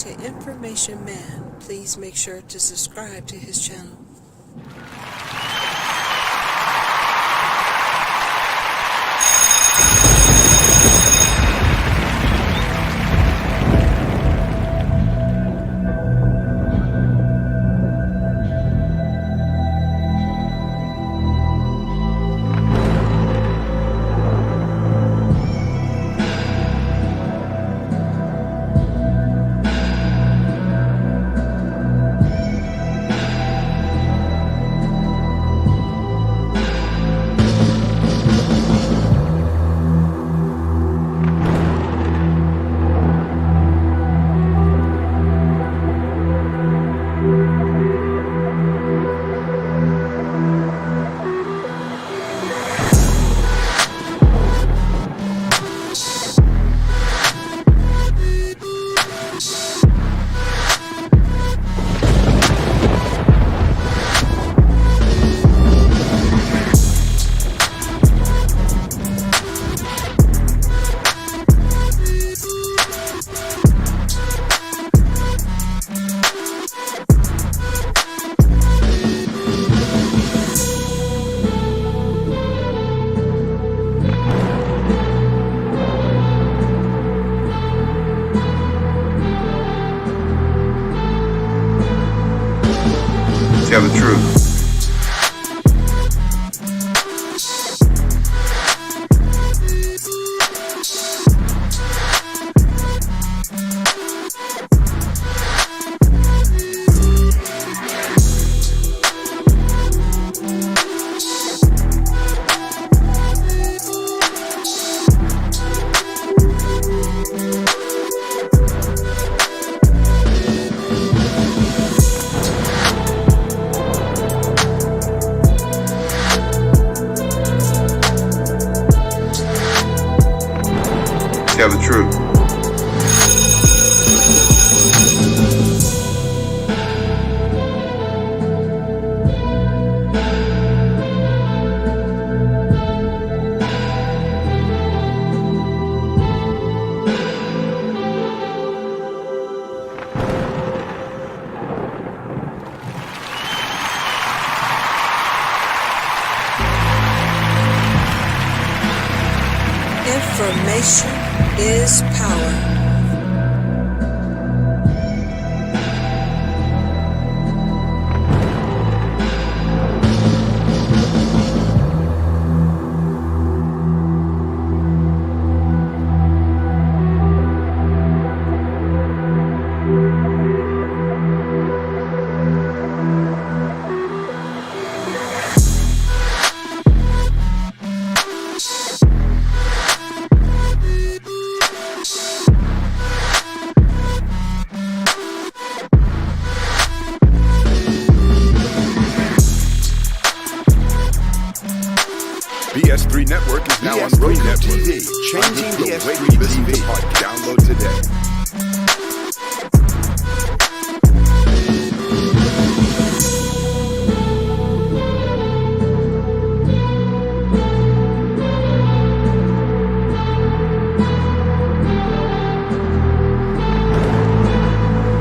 to Information Man, please make sure to subscribe to his channel. Tell the truth. Tell the truth. Information is power. BS3 Network is now on Roku TV, changing the way we listen to podcasts. Download today.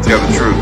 Tell the truth.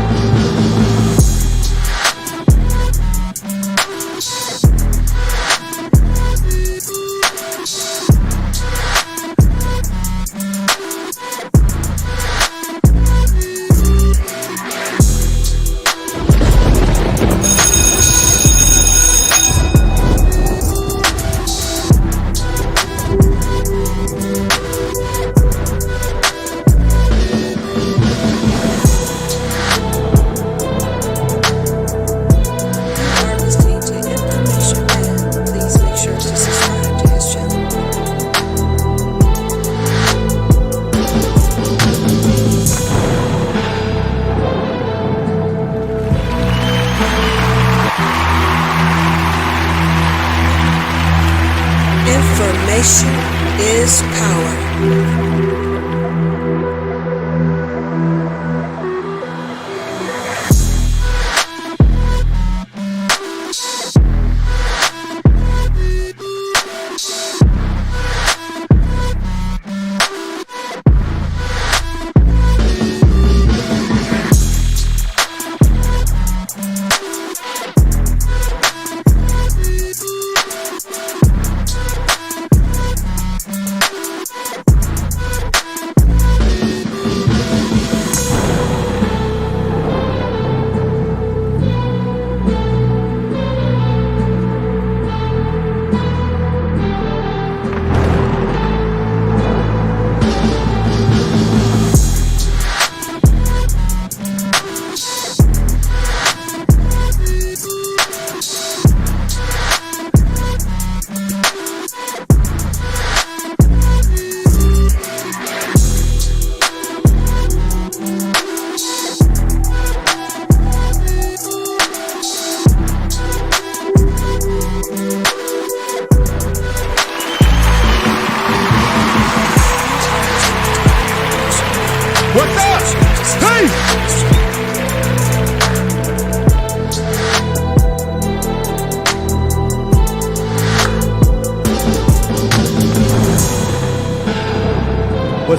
Information is power.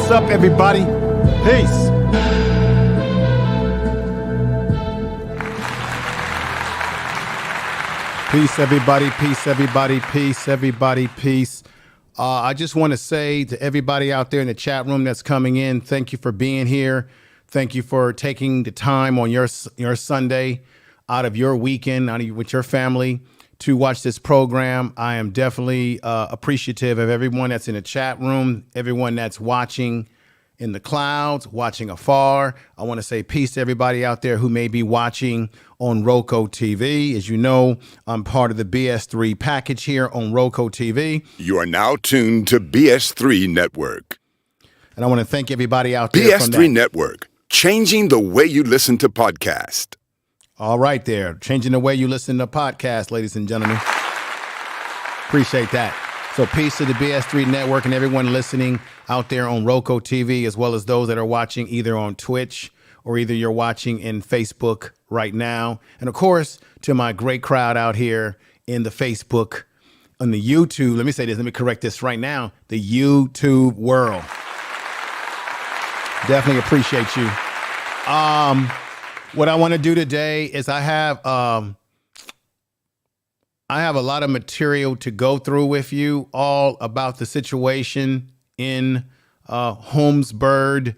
What's up, everybody? Peace. Peace, everybody. Peace, everybody. Peace, everybody. Peace. I just want to say to everybody out there in the chat room that's coming in, thank you for being here. Thank you for taking the time on your Sunday out of your weekend, with your family to watch this program. I am definitely appreciative of everyone that's in the chat room, everyone that's watching in the clouds, watching afar. I want to say peace to everybody out there who may be watching on Roku TV. As you know, I'm part of the BS3 package here on Roku TV. You are now tuned to BS3 Network. And I want to thank everybody out there BS3 from that. Network, changing the way you listen to podcasts. All right there, changing the way you listen to podcasts, ladies and gentlemen. Appreciate that. So peace to the BS3 Network and everyone listening out there on Roku TV, as well as those that are watching either on Twitch or either you're watching in Facebook right now. And of course, to my great crowd out here in the Facebook, on the YouTube, let me say this, let me correct this right now, the YouTube world. Definitely appreciate you. What I want to do today is I have a lot of material to go through with you all about the situation in Holmesburg,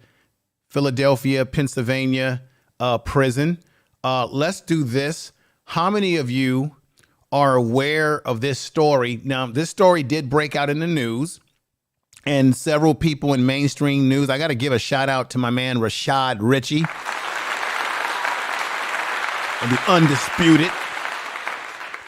Philadelphia, Pennsylvania prison. Let's do this. How many of you are aware of this story? Now, this story did break out in the news and several people in mainstream news. I got to give a shout out to my man, Rashad Ritchie, the Undisputed.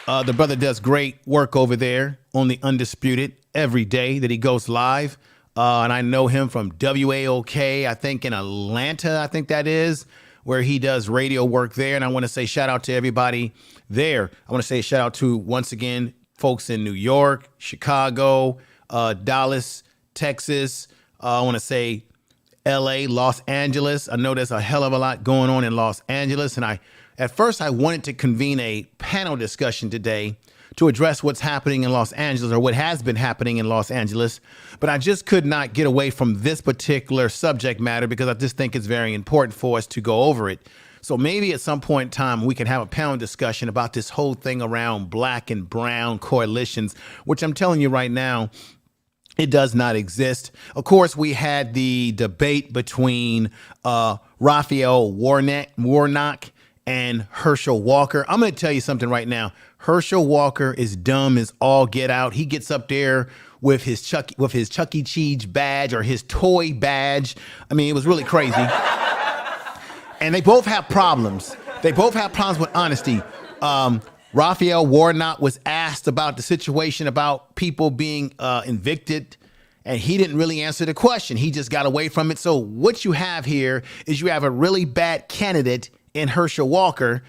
The brother does great work over there on the Undisputed every day that he goes live. And I know him from WAOK, I think in Atlanta, I think that is, where he does radio work there. And I want to say shout out to everybody there. I want to say shout out to, once again, folks in New York, Chicago, Dallas, Texas. I want to say LA, Los Angeles. I know there's a hell of a lot going on in Los Angeles. And at first, I wanted to convene a panel discussion today to address what's happening in Los Angeles, or what has been happening in Los Angeles. But I just could not get away from this particular subject matter because I just think it's very important for us to go over it. So maybe at some point in time, we can have a panel discussion about this whole thing around black and brown coalitions, which I'm telling you right now, it does not exist. Of course, we had the debate between Raphael Warnock and Herschel Walker. I'm going to tell you something right now. Herschel Walker is dumb as all get out. He gets up there with his Chuck E. Cheese badge, or his toy badge. I mean, it was really crazy. And they both have problems. They both have problems with honesty. Raphael Warnock was asked about the situation about people being evicted, and he didn't really answer the question. He just got away from it. So what you have here is you have a really bad candidate in Herschel Walker,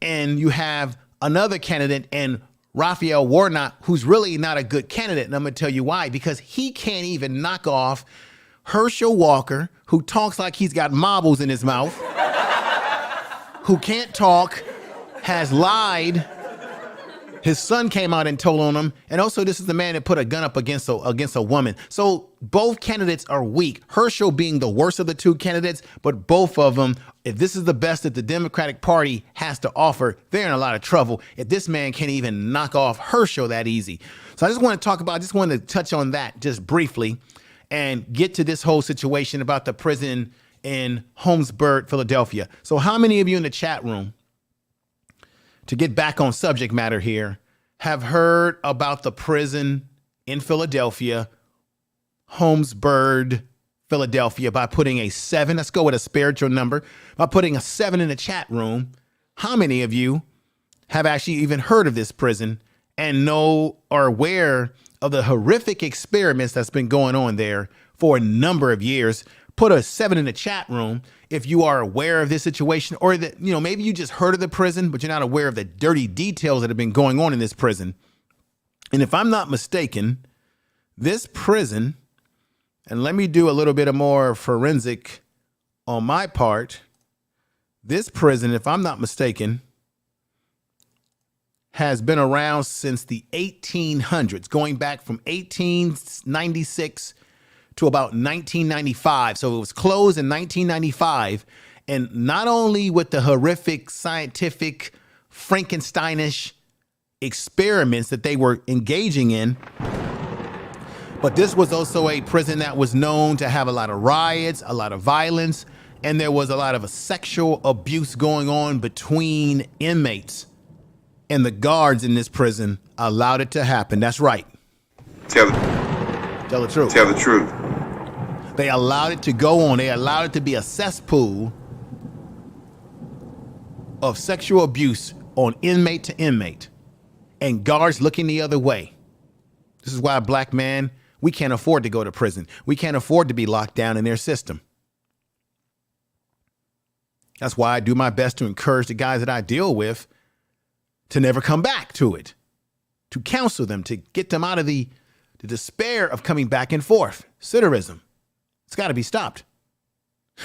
and you have another candidate in Raphael Warnock who's really not a good candidate. And I'm going to tell you why. Because he can't even knock off Herschel Walker, who talks like he's got marbles in his mouth, who can't talk, has lied. His son came out and told on him. And also, this is the man that put a gun up against a woman. So both candidates are weak. Herschel being the worst of the two candidates, but both of them, if this is the best that the Democratic Party has to offer, they're in a lot of trouble if this man can't even knock off Herschel that easy. So I just want to touch on that just briefly and get to this whole situation about the prison in Holmesburg, Philadelphia. So how many of you in the chat room, to get back on subject matter here, have heard about the prison in Philadelphia, Holmesburg, Philadelphia, by putting a 7, let's go with a spiritual number, by putting a 7 in the chat room? How many of you have actually even heard of this prison and know or aware of the horrific experiments that's been going on there for a number of years? Put a 7 in the chat room if you are aware of this situation, or that, maybe you just heard of the prison, but you're not aware of the dirty details that have been going on in this prison. And if I'm not mistaken, this prison, and let me do a little bit of more forensic on my part, this prison, if I'm not mistaken, has been around since the 1800s, going back from 1896 to about 1995. So it was closed in 1995. And not only with the horrific scientific Frankensteinish experiments that they were engaging in, but this was also a prison that was known to have a lot of riots, a lot of violence, and there was a lot of sexual abuse going on between inmates. And the guards in this prison allowed it to happen. That's right. Tell the truth. Tell the truth. They allowed it to go on. They allowed it to be a cesspool of sexual abuse on inmate to inmate, and guards looking the other way. This is why, black man, we can't afford to go to prison. We can't afford to be locked down in their system. That's why I do my best to encourage the guys that I deal with to never come back to it, to counsel them, to get them out of the despair of coming back and forth. Sitterism. It's got to be stopped.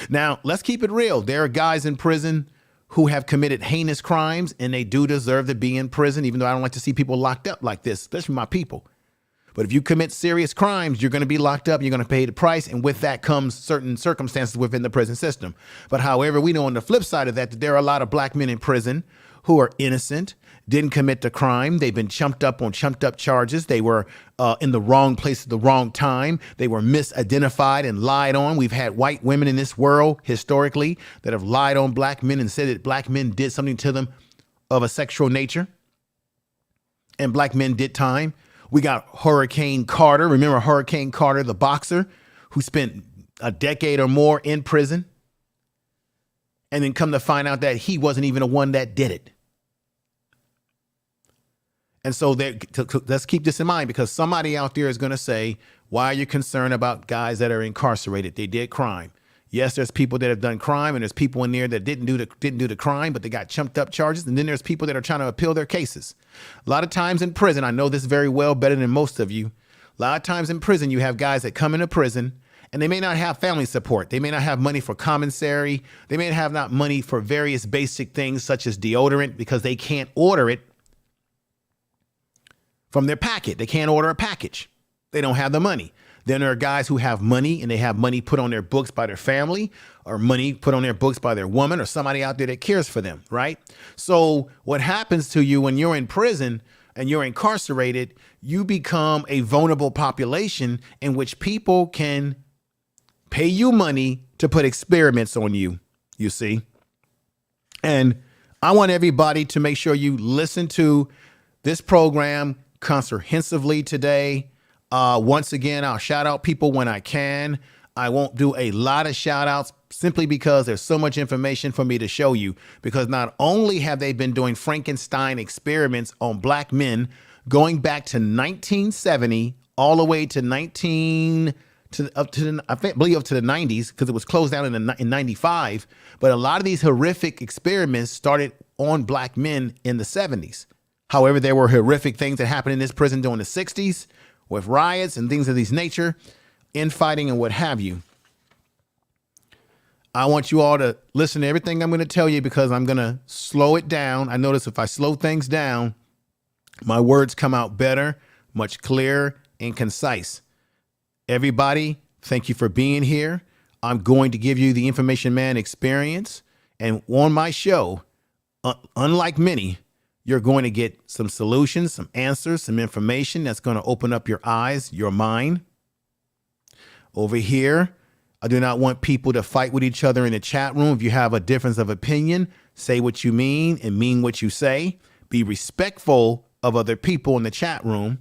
Now, let's keep it real. There are guys in prison who have committed heinous crimes, and they do deserve to be in prison, even though I don't like to see people locked up like this, especially my people. But if you commit serious crimes, you're going to be locked up, you're going to pay the price, and with that comes certain circumstances within the prison system. But however, we know on the flip side of that there are a lot of black men in prison who are innocent, didn't commit the crime. They've been chumped up on chumped up charges. They were in the wrong place at the wrong time. They were misidentified and lied on. We've had white women in this world historically that have lied on black men and said that black men did something to them of a sexual nature, and black men did time. We got Hurricane Carter. Remember Hurricane Carter, the boxer who spent a decade or more in prison, and then come to find out that he wasn't even the one that did it. And so let's keep this in mind, because somebody out there is going to say, why are you concerned about guys that are incarcerated? They did crime. Yes, there's people that have done crime, and there's people in there that didn't do the crime, but they got chumped up charges. And then there's people that are trying to appeal their cases. A lot of times in prison, I know this very well, better than most of you. A lot of times in prison, you have guys that come into prison and they may not have family support. They may not have money for commissary. They may have not money for various basic things such as deodorant, because they can't order it from their packet. They can't order a package. They don't have the money. Then there are guys who have money, and they have money put on their books by their family, or money put on their books by their woman, or somebody out there that cares for them, right? So what happens to you when you're in prison and you're incarcerated, you become a vulnerable population in which people can pay you money to put experiments on you, you see? And I want everybody to make sure you listen to this program comprehensively today. Once again, I'll shout out people when I can. I won't do a lot of shout outs simply because there's so much information for me to show you, because not only have they been doing Frankenstein experiments on black men going back to 1970 all the way to up to the 90s, because it was closed down in 95. But a lot of these horrific experiments started on black men in the 70s. However, there were horrific things that happened in this prison during the 60s with riots and things of this nature, infighting and what have you. I want you all to listen to everything I'm going to tell you, because I'm going to slow it down. I notice if I slow things down, my words come out better, much clearer and concise. Everybody, thank you for being here. I'm going to give you the Information Man experience. And on my show, unlike many, you're going to get some solutions, some answers, some information that's going to open up your eyes, your mind. Over here, I do not want people to fight with each other in the chat room. If you have a difference of opinion, say what you mean and mean what you say. Be respectful of other people in the chat room.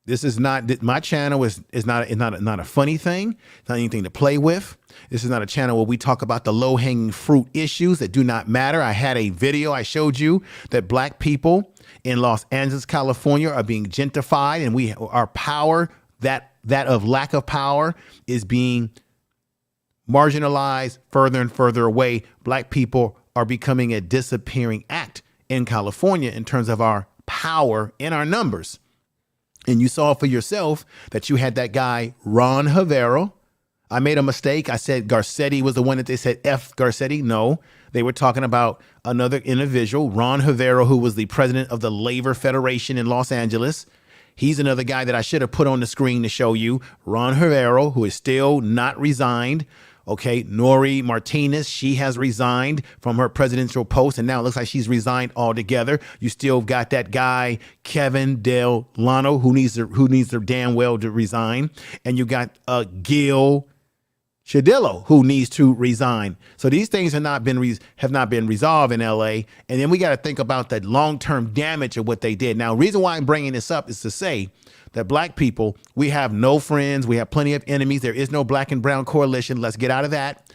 This is not, my channel is not a funny thing. It's not anything to play with. This is not a channel where we talk about the low-hanging fruit issues that do not matter. I had a video I showed you that black people in Los Angeles, California are being gentrified, and our power, that of lack of power, is being marginalized further and further away. Black people are becoming a disappearing act in California in terms of our power and our numbers. And you saw for yourself that you had that guy, Ron Havero. I made a mistake. I said Garcetti was the one that they said F. Garcetti. No, they were talking about another individual, Ron Havero, who was the president of the Labor Federation in Los Angeles. He's another guy that I should have put on the screen to show you. Ron Herrero, who is still not resigned. Okay, Nori Martinez, she has resigned from her presidential post, and now it looks like she's resigned altogether. You still got that guy, Kevin Delano, who needs to damn well to resign. And you got Gil Shadillo, who needs to resign. So these things have not been resolved in LA. And then we got to think about the long-term damage of what they did. Now, the reason why I'm bringing this up is to say that black people, we have no friends. We have plenty of enemies. There is no black and brown coalition. Let's get out of that.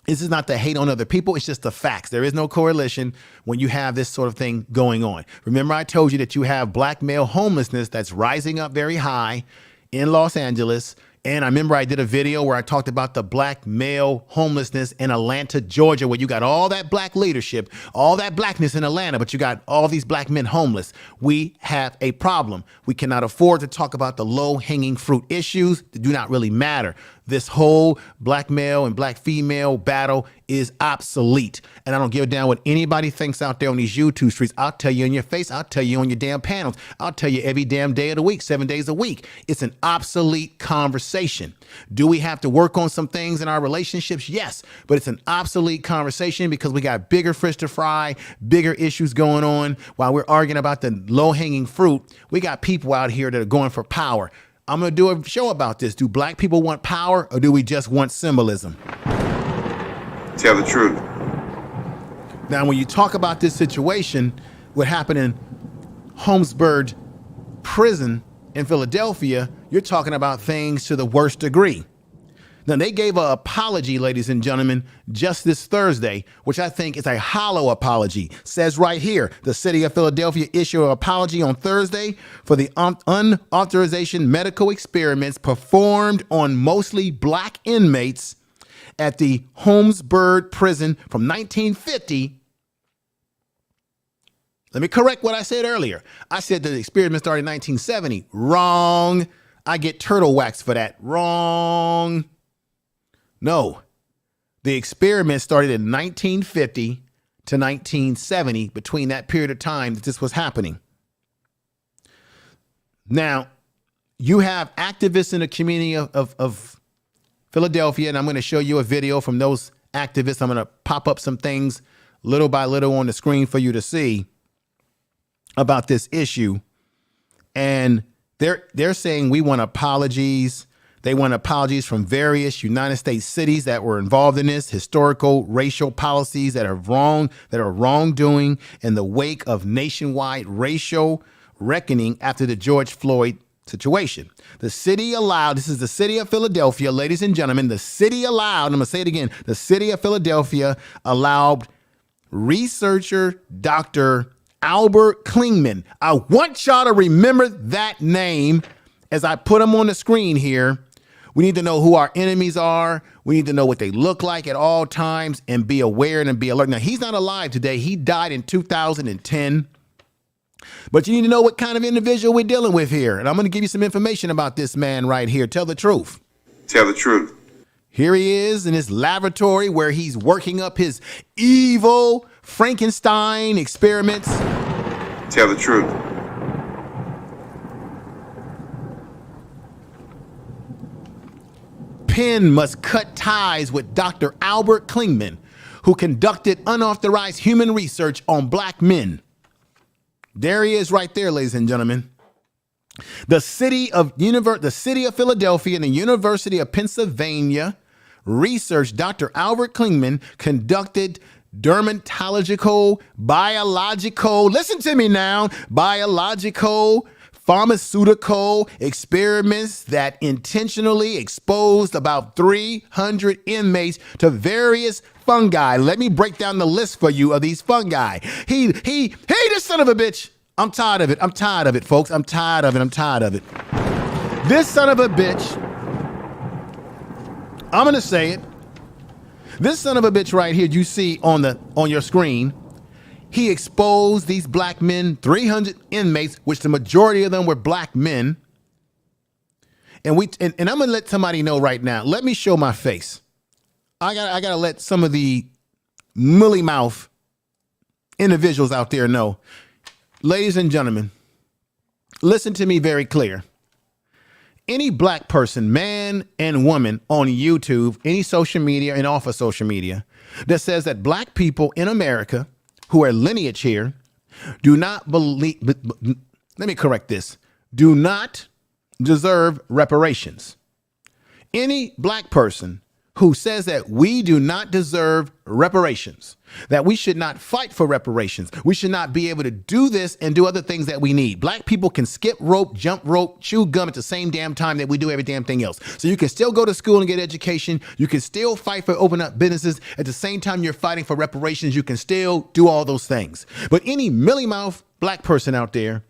This is not to hate on other people. It's just the facts. There is no correlation when you have this sort of thing going on. Remember, I told you that you have black male homelessness that's rising up very high in Los Angeles. And I remember I did a video where I talked about the black male homelessness in Atlanta, Georgia, where you got all that black leadership, all that blackness in Atlanta, but you got all these black men homeless. We have a problem. We cannot afford to talk about the low-hanging fruit issues that do not really matter. This whole black male and black female battle is obsolete. And I don't give a damn what anybody thinks out there on these YouTube streets. I'll tell you in your face. I'll tell you on your damn panels. I'll tell you every damn day of the week, 7 days a week. It's an obsolete conversation. Do we have to work on some things in our relationships? Yes, but it's an obsolete conversation because we got bigger fish to fry, bigger issues going on. While we're arguing about the low-hanging fruit, we got people out here that are going for power. I'm going to do a show about this. Do black people want power or do we just want symbolism? Tell the truth. Now, when you talk about this situation, what happened in Holmesburg Prison in Philadelphia, you're talking about things to the worst degree. Now, they gave an apology, ladies and gentlemen, just this Thursday, which I think is a hollow apology. Says right here, the city of Philadelphia issued an apology on Thursday for the unauthorized medical experiments performed on mostly black inmates at the Holmesburg Prison from 1950. Let me correct what I said earlier. I said the experiment started in 1970. Wrong. I get turtle wax for that. Wrong. No, the experiment started in 1950 to 1970, between that period of time that this was happening. Now, you have activists in the community of Philadelphia, and I'm going to show you a video from those activists. I'm going to pop up some things little by little on the screen for you to see about this issue. And they're saying we want apologies. They want apologies from various United States cities that were involved in this, historical racial policies that are wrongdoing in the wake of nationwide racial reckoning after the George Floyd situation. The city allowed, this is the city of Philadelphia, ladies and gentlemen, the city allowed, I'm going to say it again, the city of Philadelphia allowed researcher Dr. Albert Kligman. I want y'all to remember that name as I put him on the screen here. We need to know who our enemies are. We need to know what they look like at all times and be aware and be alert. Now, he's not alive today. He died in 2010. But you need to know what kind of individual we're dealing with here. And I'm going to give you some information about this man right here. Tell the truth. Tell the truth. Here he is in his laboratory where he's working up his evil Frankenstein experiments. Tell the truth. Penn must cut ties with Dr. Albert Kligman, who conducted unauthorized human research on black men. There he is right there, ladies and gentlemen. The city of Philadelphia and the University of Pennsylvania research Dr. Albert Kligman conducted dermatological, biological, listen to me now, biological, pharmaceutical experiments that intentionally exposed about 300 inmates to various fungi. Let me break down the list for you of these fungi. This son of a bitch. I'm tired of it. I'm tired of it, folks. I'm tired of it. This son of a bitch. I'm going to say it. This son of a bitch right here you see on your screen. He exposed these black men, 300 inmates, which the majority of them were black men. And I'm gonna let somebody know right now. Let me show my face. I gotta let some of the mully mouth individuals out there know. Ladies and gentlemen, listen to me very clear. Any black person, man and woman on YouTube, any social media and off of social media that says that black people in America who are lineage here do not believe, let me correct this, do not deserve reparations. Any black person who says that we do not deserve reparations, that we should not fight for reparations, we should not be able to do this and do other things that we need. Black people can skip rope, jump rope, chew gum at the same damn time that we do every damn thing else. So you can still go to school and get education. You can still fight for open up businesses. At the same time you're fighting for reparations, you can still do all those things. But any mealy-mouthed black person out there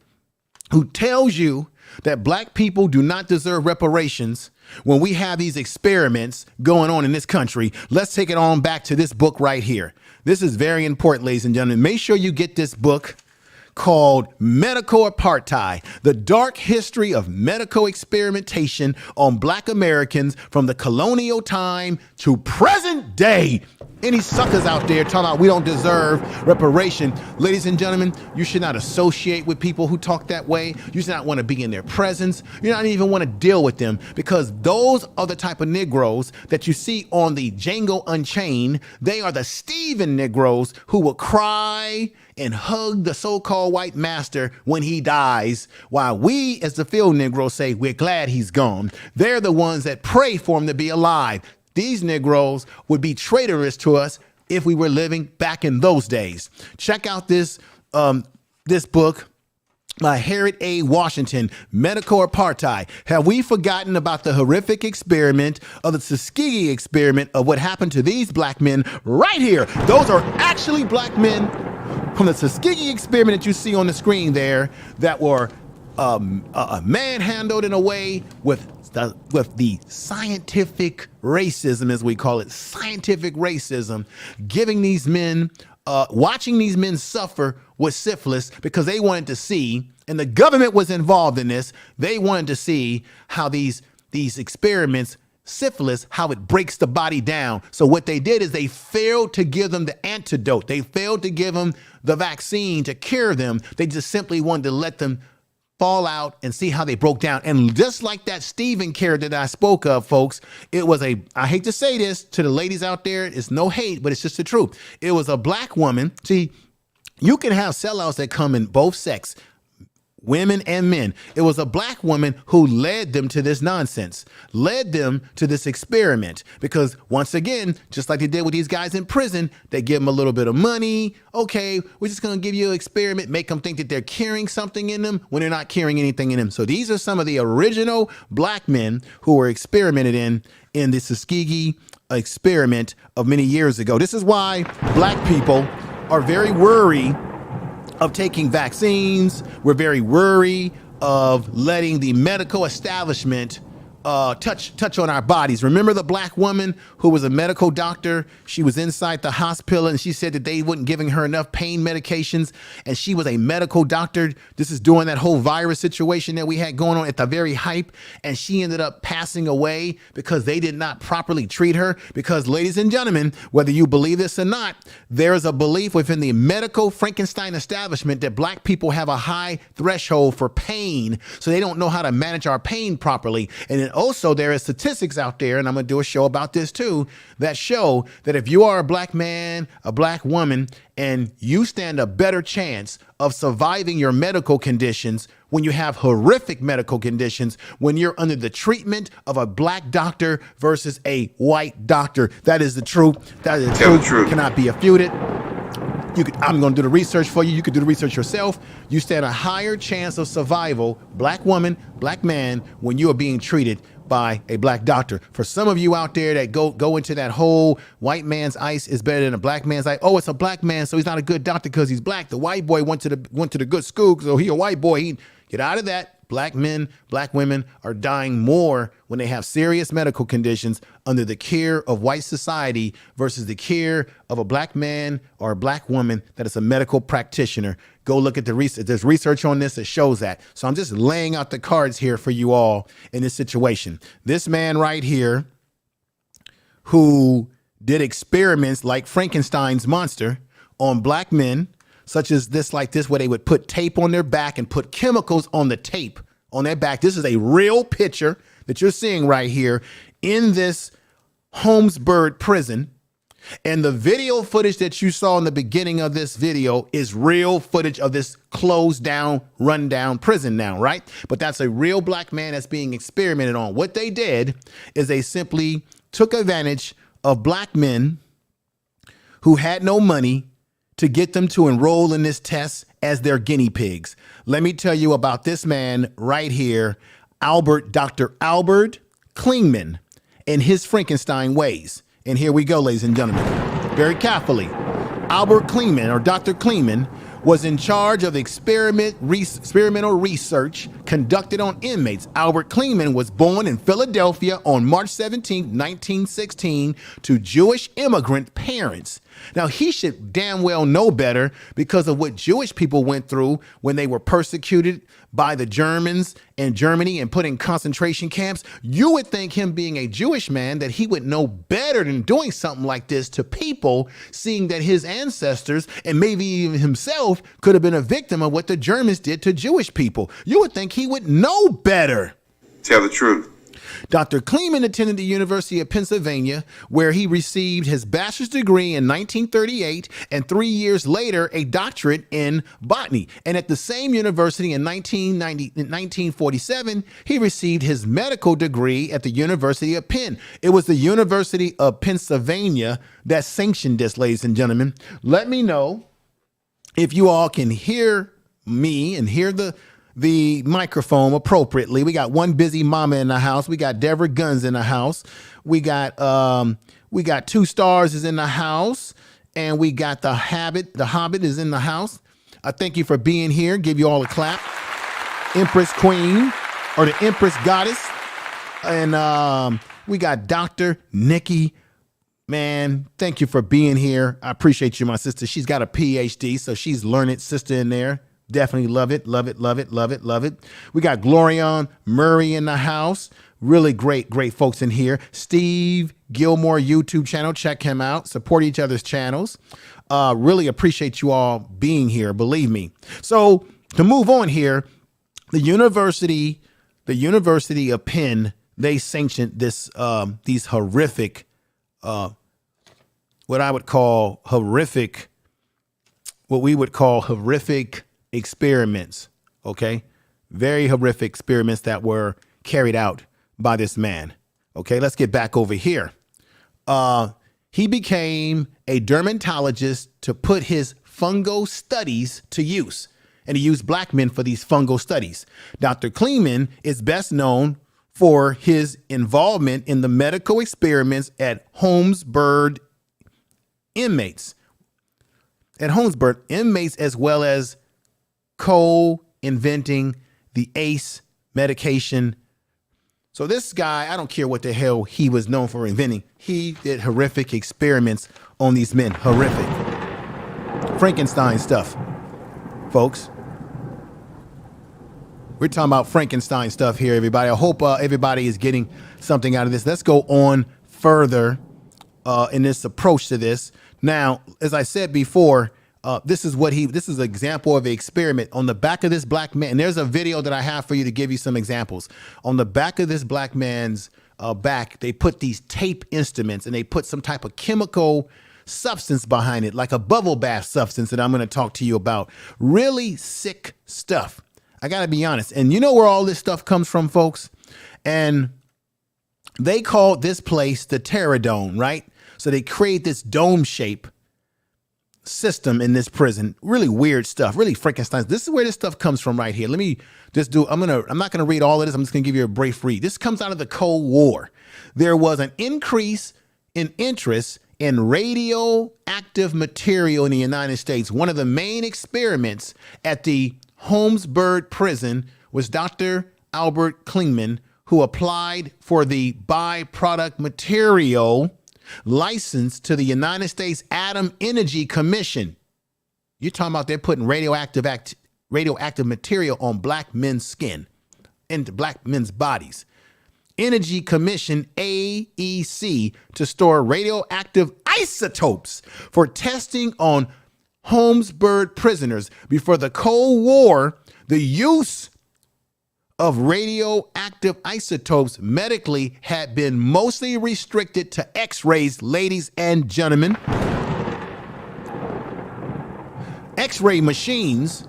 who tells you that black people do not deserve reparations when we have these experiments going on in this country, let's take it on back to this book right here. This is very important, ladies and gentlemen. Make sure you get this book called Medical Apartheid, the dark history of medical experimentation on black Americans from the colonial time to present day. Any suckers out there talking about we don't deserve reparation, ladies and gentlemen, you should not associate with people who talk that way. You should not want to be in their presence. You don't even want to deal with them, because those are the type of Negroes that you see on the Django Unchained. They are the Steven Negroes who will cry and hug the so-called white master when he dies, while we as the field Negroes say we're glad he's gone. They're the ones that pray for him to be alive. These Negroes would be traitorous to us if we were living back in those days. Check out this book by Retin-A Washington, Medical Apartheid. Have we forgotten about the horrific experiment of the Tuskegee experiment of what happened to these black men right here? Those are actually black men from the Tuskegee experiment that you see on the screen there that were manhandled in a way with the scientific racism, as we call it, scientific racism, giving these men, watching these men suffer with syphilis because they wanted to see, and the government was involved in this, they wanted to see how these experiments, syphilis, how it breaks the body down. So what they did is they failed to give them the antidote. They failed to give them the vaccine to cure them. They just simply wanted to let them fall out and see how they broke down. And just like that Steven character that I spoke of, folks, it was I hate to say this to the ladies out there, it's no hate, but it's just the truth. It was a black woman. See, you can have sellouts that come in both sex, women and men. It was a black woman who led them to this nonsense, led them to this experiment, because once again, just like they did with these guys in prison, they give them a little bit of money. Okay, we're just going to give you an experiment, make them think that they're curing something in them when they're not curing anything in them. So these are some of the original black men who were experimented in the Tuskegee experiment of many years ago. This is why black people are very worried of taking vaccines. We're very worried of letting the medical establishment touch on our bodies. Remember the black woman who was a medical doctor? She was inside the hospital and she said that they weren't giving her enough pain medications, and she was a medical doctor. This is during that whole virus situation that we had going on at the very hype, and she ended up passing away because they did not properly treat her. Because, ladies and gentlemen, whether you believe this or not, there is a belief within the medical Frankenstein establishment that black people have a high threshold for pain, so they don't know how to manage our pain properly. And then also there are statistics out there, and I'm going to do a show about this too, that show that if you are a black man, a black woman, and you stand a better chance of surviving your medical conditions when you have horrific medical conditions, when you're under the treatment of a black doctor versus a white doctor. That is the truth. That is the truth. Cannot be refuted. I'm going to do the research for you. You could do the research yourself. You stand a higher chance of survival, black woman, black man, when you are being treated by a black doctor. For some of you out there that go into that whole white man's ice is better than a black man's ice. Oh, it's a black man, so he's not a good doctor because he's black. The white boy went to the good school, so he a white boy. Get out of that. Black men, black women are dying more when they have serious medical conditions under the care of white society versus the care of a black man or a black woman that is a medical practitioner. Go look at the research. There's research on this that shows that. So I'm just laying out the cards here for you all in this situation. This man right here who did experiments like Frankenstein's monster on black men, such as this, like this, where they would put tape on their back and put chemicals on the tape on their back. This is a real picture that you're seeing right here in this Holmesburg prison. And the video footage that you saw in the beginning of this video is real footage of this closed down, run down prison now, right? But that's a real black man that's being experimented on. What they did is they simply took advantage of black men who had no money to get them to enroll in this test as their guinea pigs. Let me tell you about this man right here, Dr. Albert Kligman, and his Frankenstein ways. And here we go, ladies and gentlemen. Very carefully, Albert Kligman, or Dr. Kligman, was in charge of experimental research conducted on inmates. Albert Kligman was born in Philadelphia on March 17, 1916, to Jewish immigrant parents. Now, he should damn well know better because of what Jewish people went through when they were persecuted by the Germans in Germany and put in concentration camps. You would think, him being a Jewish man, that he would know better than doing something like this to people, seeing that his ancestors and maybe even himself could have been a victim of what the Germans did to Jewish people. You would think he would know better. Tell the truth. Dr. Kligman attended the University of Pennsylvania, where he received his bachelor's degree in 1938 and 3 years later a doctorate in botany. And at the same university in 1947, he received his medical degree at the University of Penn. It was the University of Pennsylvania that sanctioned this, ladies and gentlemen. Let me know if you all can hear me and hear the microphone appropriately. We got one busy mama in the house. We got Deborah Guns in the house. We got 2 Stars is in the house, and we got the Hobbit is in the house. I thank you for being here. Give you all a clap. Empress Queen, or the Empress Goddess. And we got Dr. Nikki. Man, thank you for being here. I appreciate you, my sister. She's got a PhD, so she's learned sister in there. Definitely love it, love it, love it, love it, love it. We got Glorion Murray in the house. Really great folks in here. Steve Gilmore YouTube channel. Check him out. Support each other's channels. Really appreciate you all being here, believe me. So to move on here, the University of Penn, they sanctioned these horrific, what we would call horrific experiments, okay? Very horrific experiments that were carried out by this man. Okay, let's get back over here. He became a dermatologist to put his fungal studies to use, and he used black men for these fungal studies. Dr. Kligman is best known for his involvement in the medical experiments at Holmesburg Inmates. At Holmesburg Inmates, as well as co-inventing the ACE medication. So this guy, I don't care what the hell he was known for inventing. He did horrific experiments on these men. Horrific. Frankenstein stuff, folks. We're talking about Frankenstein stuff here, everybody. I hope everybody is getting something out of this. Let's go on further in this approach to this. Now, as I said before, this is an example of an experiment on the back of this black man. And there's a video that I have for you to give you some examples. On the back of this black man's back, they put these tape instruments and they put some type of chemical substance behind it, like a bubble bath substance that I'm going to talk to you about. Really sick stuff. I got to be honest. And you know where all this stuff comes from, folks? And they called this place the Terradome, right? So they create this dome shape system in this prison. Really weird stuff, really Frankenstein. This is where this stuff comes from right here. Let me just I'm not going to read all of this. I'm just going to give you a brief read. This comes out of the Cold War. There was an increase in interest in radioactive material in the United States. One of the main experiments at the Holmesburg prison was Dr. Albert Kligman, who applied for the byproduct material license to the United States Atom Energy Commission. You're talking about they're putting radioactive material on black men's skin, into black men's bodies. Energy Commission, AEC, to store radioactive isotopes for testing on Holmesburg prisoners. Before the Cold War, the use of radioactive isotopes medically had been mostly restricted to X-rays, ladies and gentlemen. X-ray machines,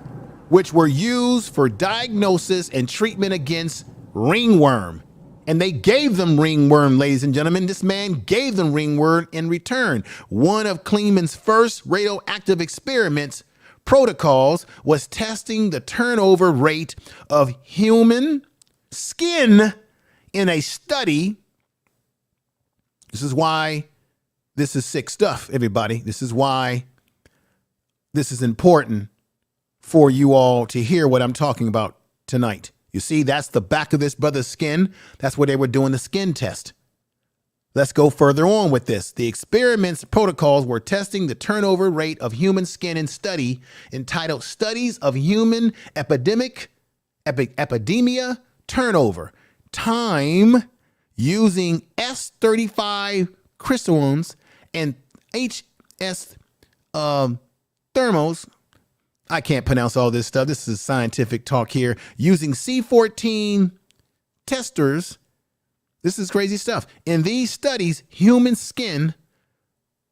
which were used for diagnosis and treatment against ringworm. And they gave them ringworm, ladies and gentlemen. This man gave them ringworm in return. One of Kligman's first radioactive experiments protocols was testing the turnover rate of human skin in a study. This is why this is sick stuff, everybody. This is why this is important for you all to hear what I'm talking about tonight. You see, that's the back of this brother's skin. That's where they were doing the skin test. Let's go further on with this. The experiment's protocols were testing the turnover rate of human skin in study entitled Studies of Human Epidemia Turnover. Time using S35 crystallons and HS thermals. I can't pronounce all this stuff. This is scientific talk here. Using C14 testers. This is crazy stuff. In these studies, human skin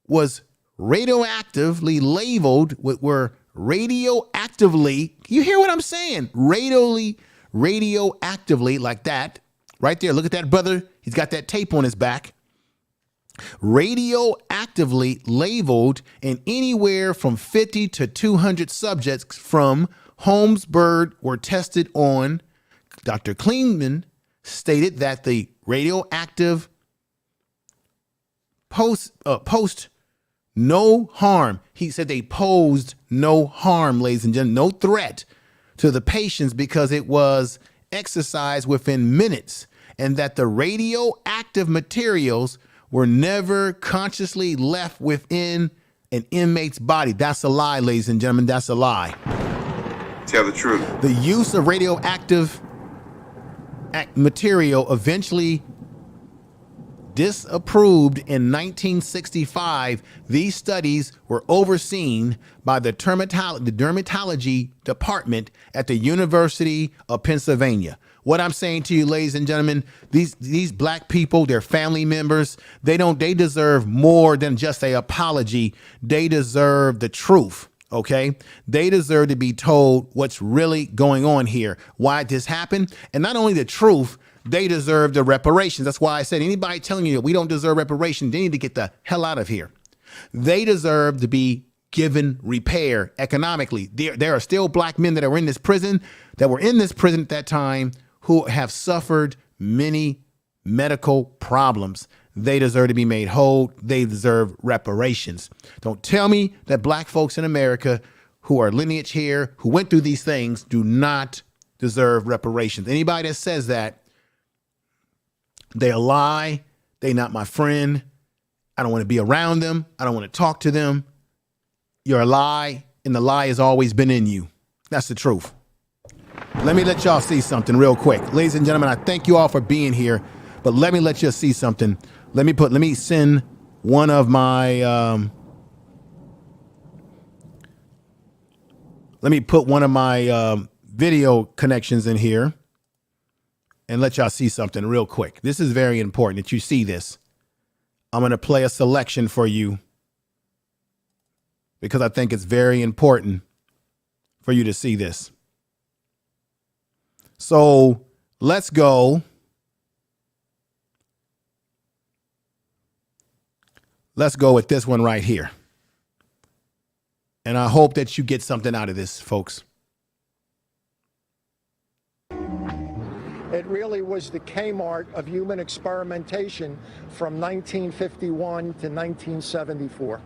was radioactively labeled were radioactively. You hear what I'm saying? Radioactively like that. Right there. Look at that brother. He's got that tape on his back. Radioactively labeled in anywhere from 50 to 200 subjects from Holmesburg were tested on. Dr. Kligman stated that the radioactive post no harm. He said they posed no harm, ladies and gentlemen, no threat to the patients because it was exercised within minutes, and that the radioactive materials were never consciously left within an inmate's body. That's a lie, ladies and gentlemen. That's a lie. Tell the truth. The use of radioactive material eventually disapproved in 1965. These studies were overseen by the dermatology department at the University of Pennsylvania. What I'm saying to you, ladies and gentlemen, these black people, their family members, they deserve more than just an apology. They deserve the truth. Okay, they deserve to be told what's really going on here, why this happened, and not only the truth, they deserve the reparations. That's why I said anybody telling you that we don't deserve reparations, they need to get the hell out of here. They deserve to be given repair economically. There are still black men that were in this prison at that time who have suffered many medical problems. They deserve to be made whole. They deserve reparations. Don't tell me that black folks in America who are lineage here, who went through these things, do not deserve reparations. Anybody that says that, they a lie. They not my friend. I don't want to be around them. I don't want to talk to them. You're a lie, and the lie has always been in you. That's the truth. Let me let y'all see something real quick. Ladies and gentlemen, I thank you all for being here, but let me let you see something. Let me send one of my, let me put one of my video connections in here and let y'all see something real quick. This is very important that you see this. I'm going to play a selection for you because I think it's very important for you to see this. So let's go. Let's go with this one right here. And I hope that you get something out of this, folks. It really was the Kmart of human experimentation from 1951 to 1974.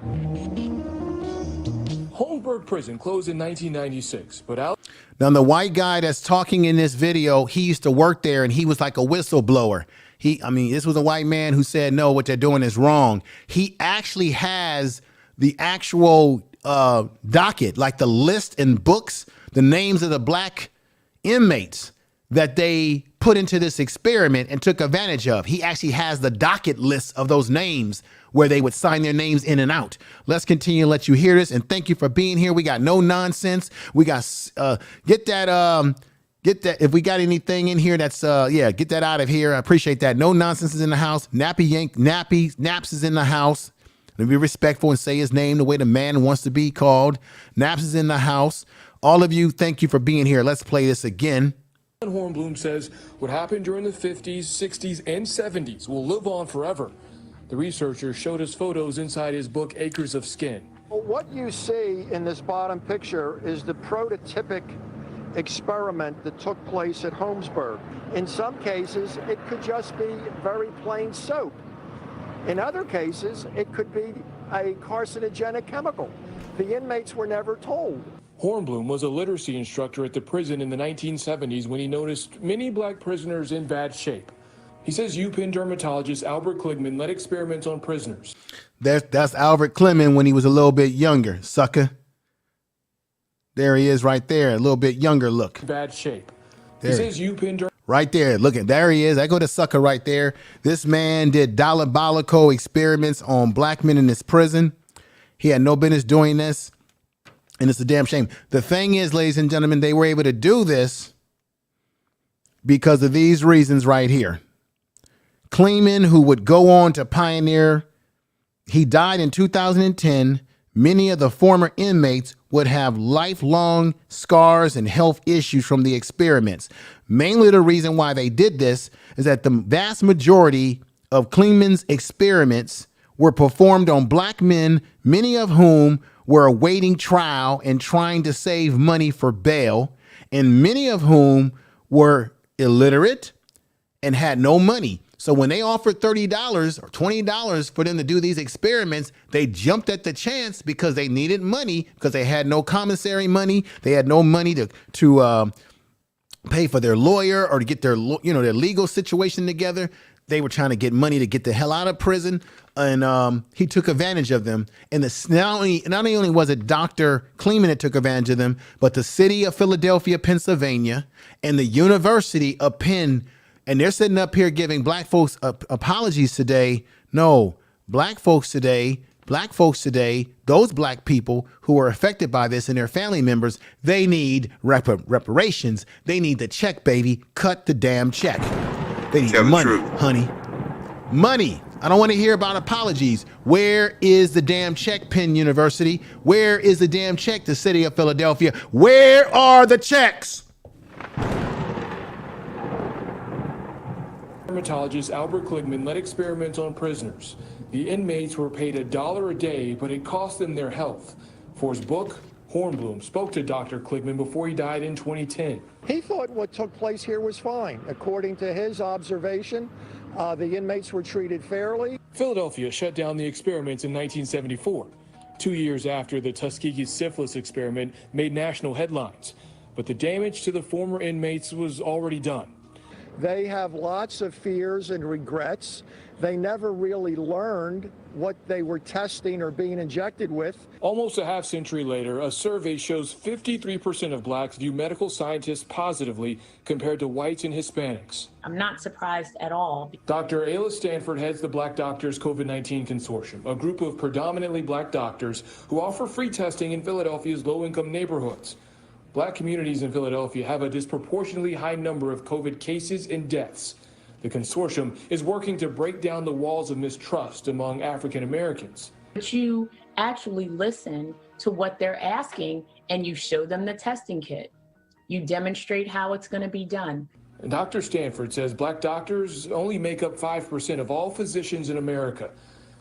Holmesburg Prison closed in 1996, but out. Now, the white guy that's talking in this video, he used to work there and he was like a whistleblower. This was a white man who said, no, what they're doing is wrong. He actually has the actual docket, like the list in books, the names of the black inmates that they put into this experiment and took advantage of. He actually has the docket list of those names where they would sign their names in and out. Let's continue to let you hear this, and thank you for being here. We got no nonsense. We got get that. If we got anything in here that's get that out of here. I appreciate that. No nonsense is in the house. Naps is in the house. Let me be respectful and say his name the way the man wants to be called. Naps is in the house. All of you, thank you for being here. Let's play this again. Hornblum says what happened during the 50s, 60s, and 70s will live on forever. The researcher showed us photos inside his book, Acres of Skin. Well, what you see in this bottom picture is the prototypic experiment that took place at Holmesburg. In some cases, it could just be very plain soap. In other cases, it could be a carcinogenic chemical. The inmates were never told. Hornblum was a literacy instructor at the prison in the 1970s when he noticed many black prisoners in bad shape. He says UPenn dermatologist Albert Kligman led experiments on prisoners. That's Albert Kligman when he was a little bit younger, sucker. There he is right there, a little bit younger look. Bad shape. There. He says UPenn right there, look at, there he is. I go to sucker right there. This man did diabolical experiments on black men in this prison. He had no business doing this, and it's a damn shame. The thing is, ladies and gentlemen, they were able to do this because of these reasons right here. Kligman, who would go on to pioneer, he died in 2010. Many of the former inmates would have lifelong scars and health issues from the experiments. Mainly the reason why they did this is that the vast majority of Kligman's experiments were performed on black men, many of whom were awaiting trial and trying to save money for bail, and many of whom were illiterate and had no money. So when they offered $30 or $20 for them to do these experiments, they jumped at the chance because they needed money, because they had no commissary money. They had no money to pay for their lawyer or to get their legal situation together. They were trying to get money to get the hell out of prison, and he took advantage of them. And not only was it Dr. Kligman that took advantage of them, but the city of Philadelphia, Pennsylvania, and the University of Penn. And they're sitting up here giving black folks apologies today. No, black folks today, those black people who are affected by this and their family members, they need reparations. They need the check, baby. Cut the damn check. They need money, honey. Money. I don't want to hear about apologies. Where is the damn check, Penn University? Where is the damn check, the city of Philadelphia? Where are the checks? Dermatologist Albert Kligman led experiments on prisoners. The inmates were paid $1 a day, but it cost them their health. For his book, Hornblum spoke to Dr. Kligman before he died in 2010. He thought what took place here was fine. According to his observation, the inmates were treated fairly. Philadelphia shut down the experiments in 1974, 2 years after the Tuskegee syphilis experiment made national headlines. But the damage to the former inmates was already done. They have lots of fears and regrets. They never really learned what they were testing or being injected with. Almost a half century later, a survey shows 53% of blacks view medical scientists positively compared to whites and Hispanics. I'm not surprised at all. Dr. Ayla Stanford heads the Black Doctors COVID-19 Consortium, a group of predominantly black doctors who offer free testing in Philadelphia's low-income neighborhoods. Black communities in Philadelphia have a disproportionately high number of COVID cases and deaths. The consortium is working to break down the walls of mistrust among African Americans. But you actually listen to what they're asking and you show them the testing kit. You demonstrate how it's going to be done. And Dr. Stanford says black doctors only make up 5% of all physicians in America.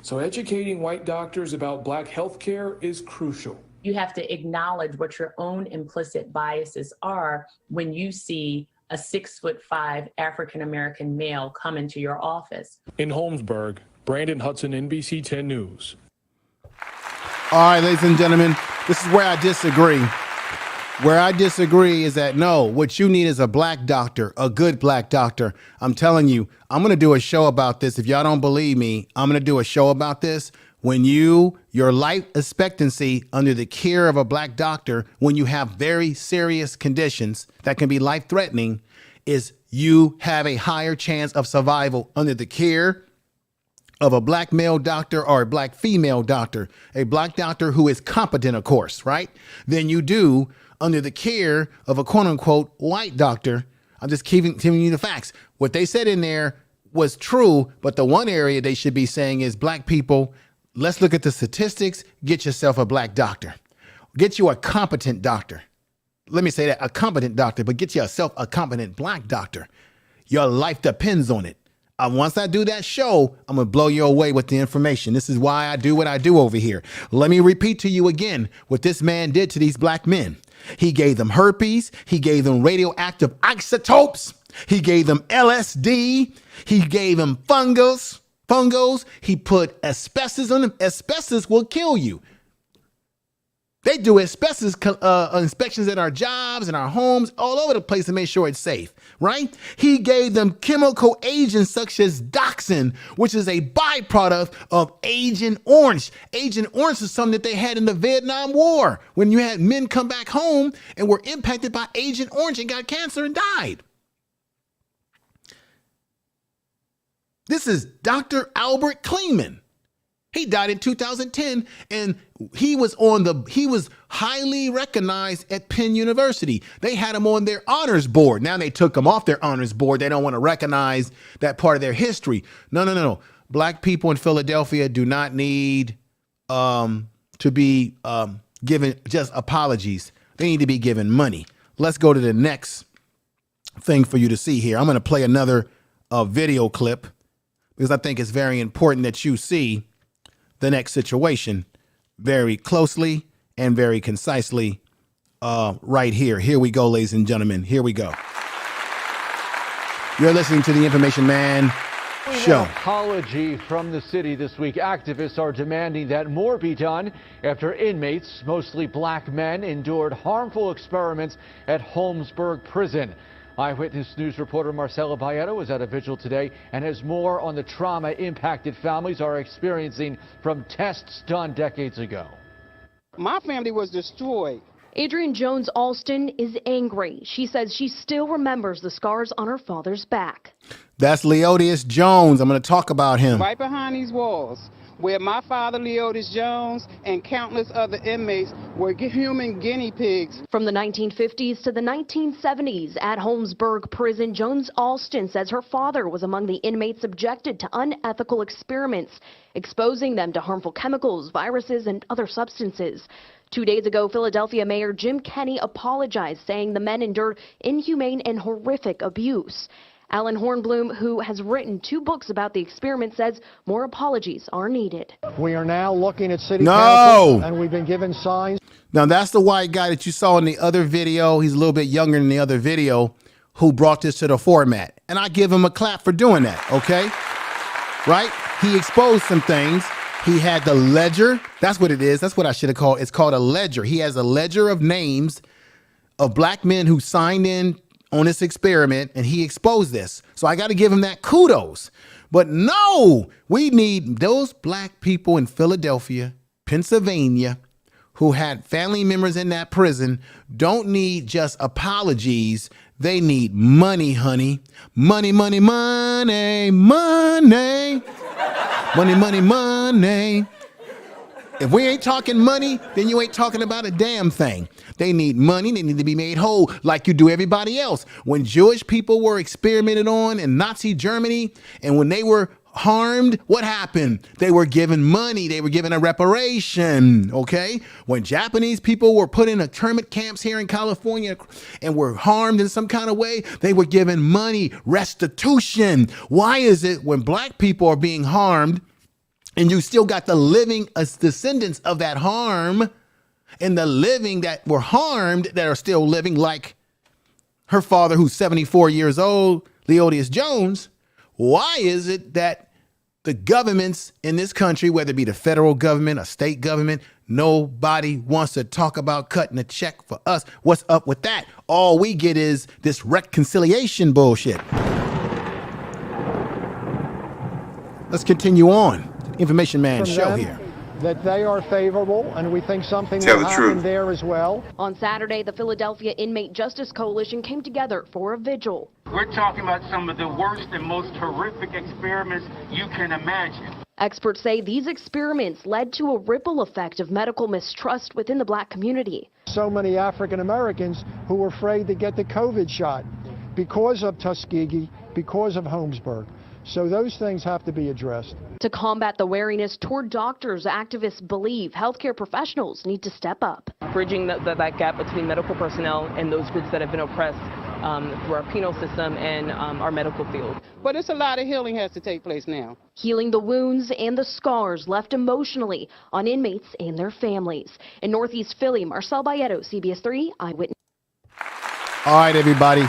So educating white doctors about black health care is crucial. You have to acknowledge what your own implicit biases are when you see a 6'5" African-American male come into your office. In Holmesburg, Brandon Hudson, NBC 10 News. All right, ladies and gentlemen, this is where I disagree. Where I disagree is that, no, what you need is a black doctor, a good black doctor. I'm telling you, I'm going to do a show about this. If y'all don't believe me, I'm going to do a show about this. When your life expectancy under the care of a black doctor, when you have very serious conditions that can be life-threatening, is you have a higher chance of survival under the care of a black male doctor or a black female doctor, a black doctor who is competent, of course, right? Than you do under the care of a quote unquote white doctor. I'm just giving you the facts. What they said in there was true, but the one area they should be saying is black people, let's look at the statistics, get yourself a black doctor. Get you a competent doctor. Let me say that, a competent doctor, but get yourself a competent black doctor. Your life depends on it. Once I do that show, I'm going to blow you away with the information. This is why I do what I do over here. Let me repeat to you again what this man did to these black men. He gave them herpes. He gave them radioactive isotopes. He gave them LSD. He gave them fungus. He put asbestos on them. Asbestos will kill you. They do asbestos inspections at our jobs and our homes all over the place to make sure it's safe, right? He gave them chemical agents such as dioxin, which is a byproduct of Agent Orange. Agent Orange is something that they had in the Vietnam War when you had men come back home and were impacted by Agent Orange and got cancer and died. This is Dr. Albert Kligman. He died in 2010, and he was highly recognized at Penn University. They had him on their honors board. Now they took him off their honors board. They don't want to recognize that part of their history. No. Black people in Philadelphia do not need to be given just apologies. They need to be given money. Let's go to the next thing for you to see here. I'm going to play another video clip because I think it's very important that you see the next situation very closely and very concisely right here. Here we go, ladies and gentlemen. Here we go. You're listening to the Information Man Show. An apology from the city this week. Activists are demanding that more be done after inmates, mostly black men, endured harmful experiments at Holmesburg Prison. Eyewitness News reporter Marcela Baeta was at a vigil today and has more on the trauma impacted families are experiencing from tests done decades ago. My family was destroyed. Adrienne Jones-Alston is angry. She says she still remembers the scars on her father's back. That's Leodius Jones. I'm going to talk about him. Right behind these walls, where my father, Leodius Jones, and countless other inmates were human guinea pigs. From the 1950s to the 1970s at Holmesburg Prison, Jones-Alston says her father was among the inmates subjected to unethical experiments, exposing them to harmful chemicals, viruses, and other substances. 2 days ago, Philadelphia Mayor Jim Kenney apologized, saying the men endured inhumane and horrific abuse. Alan Hornblum, who has written 2 books about the experiment, says more apologies are needed. We are now looking at city council, and we've been given signs. Now, that's the white guy that you saw in the other video. He's a little bit younger than the other video who brought this to the format. And I give him a clap for doing that, okay? Right? He exposed some things. He had the ledger. That's what it is. That's what I should have called. It's called a ledger. He has a ledger of names of black men who signed in on this experiment, and he exposed this. So I got to give him that kudos. But no, we need those black people in Philadelphia, Pennsylvania, who had family members in that prison, don't need just apologies. They need money, honey. Money, money, money, money. Money, money, money. If we ain't talking money, then you ain't talking about a damn thing. They need money. They need to be made whole like you do everybody else. When Jewish people were experimented on in Nazi Germany, and when they were harmed, what happened? They were given money. They were given a reparation, okay? When Japanese people were put in internment camps here in California and were harmed in some kind of way, they were given money, restitution. Why is it when black people are being harmed and you still got the living descendants of that harm and the living that were harmed that are still living, like her father who's 74 years old, Leodius Jones? Why is it that the governments in this country, whether it be the federal government or state government, nobody wants to talk about cutting a check for us? What's up with that? All we get is this reconciliation bullshit. Let's continue on. Information Man Show here. that they are favorable, and we think something Tell will the happen truth. there as well. On Saturday, the Philadelphia Inmate Justice Coalition came together for a vigil. We're talking about some of the worst and most horrific experiments you can imagine. Experts say these experiments led to a ripple effect of medical mistrust within the black community. So many African Americans who were afraid to get the COVID shot because of Tuskegee, because of Holmesburg. So those things have to be addressed. To combat the wariness toward doctors, activists believe healthcare professionals need to step up. Bridging that gap between medical personnel and those groups that have been oppressed through our penal system and our medical field. But it's a lot of healing has to take place now. Healing the wounds and the scars left emotionally on inmates and their families. In Northeast Philly, Marcel Bayeto, CBS 3 Eyewitness. All right, everybody.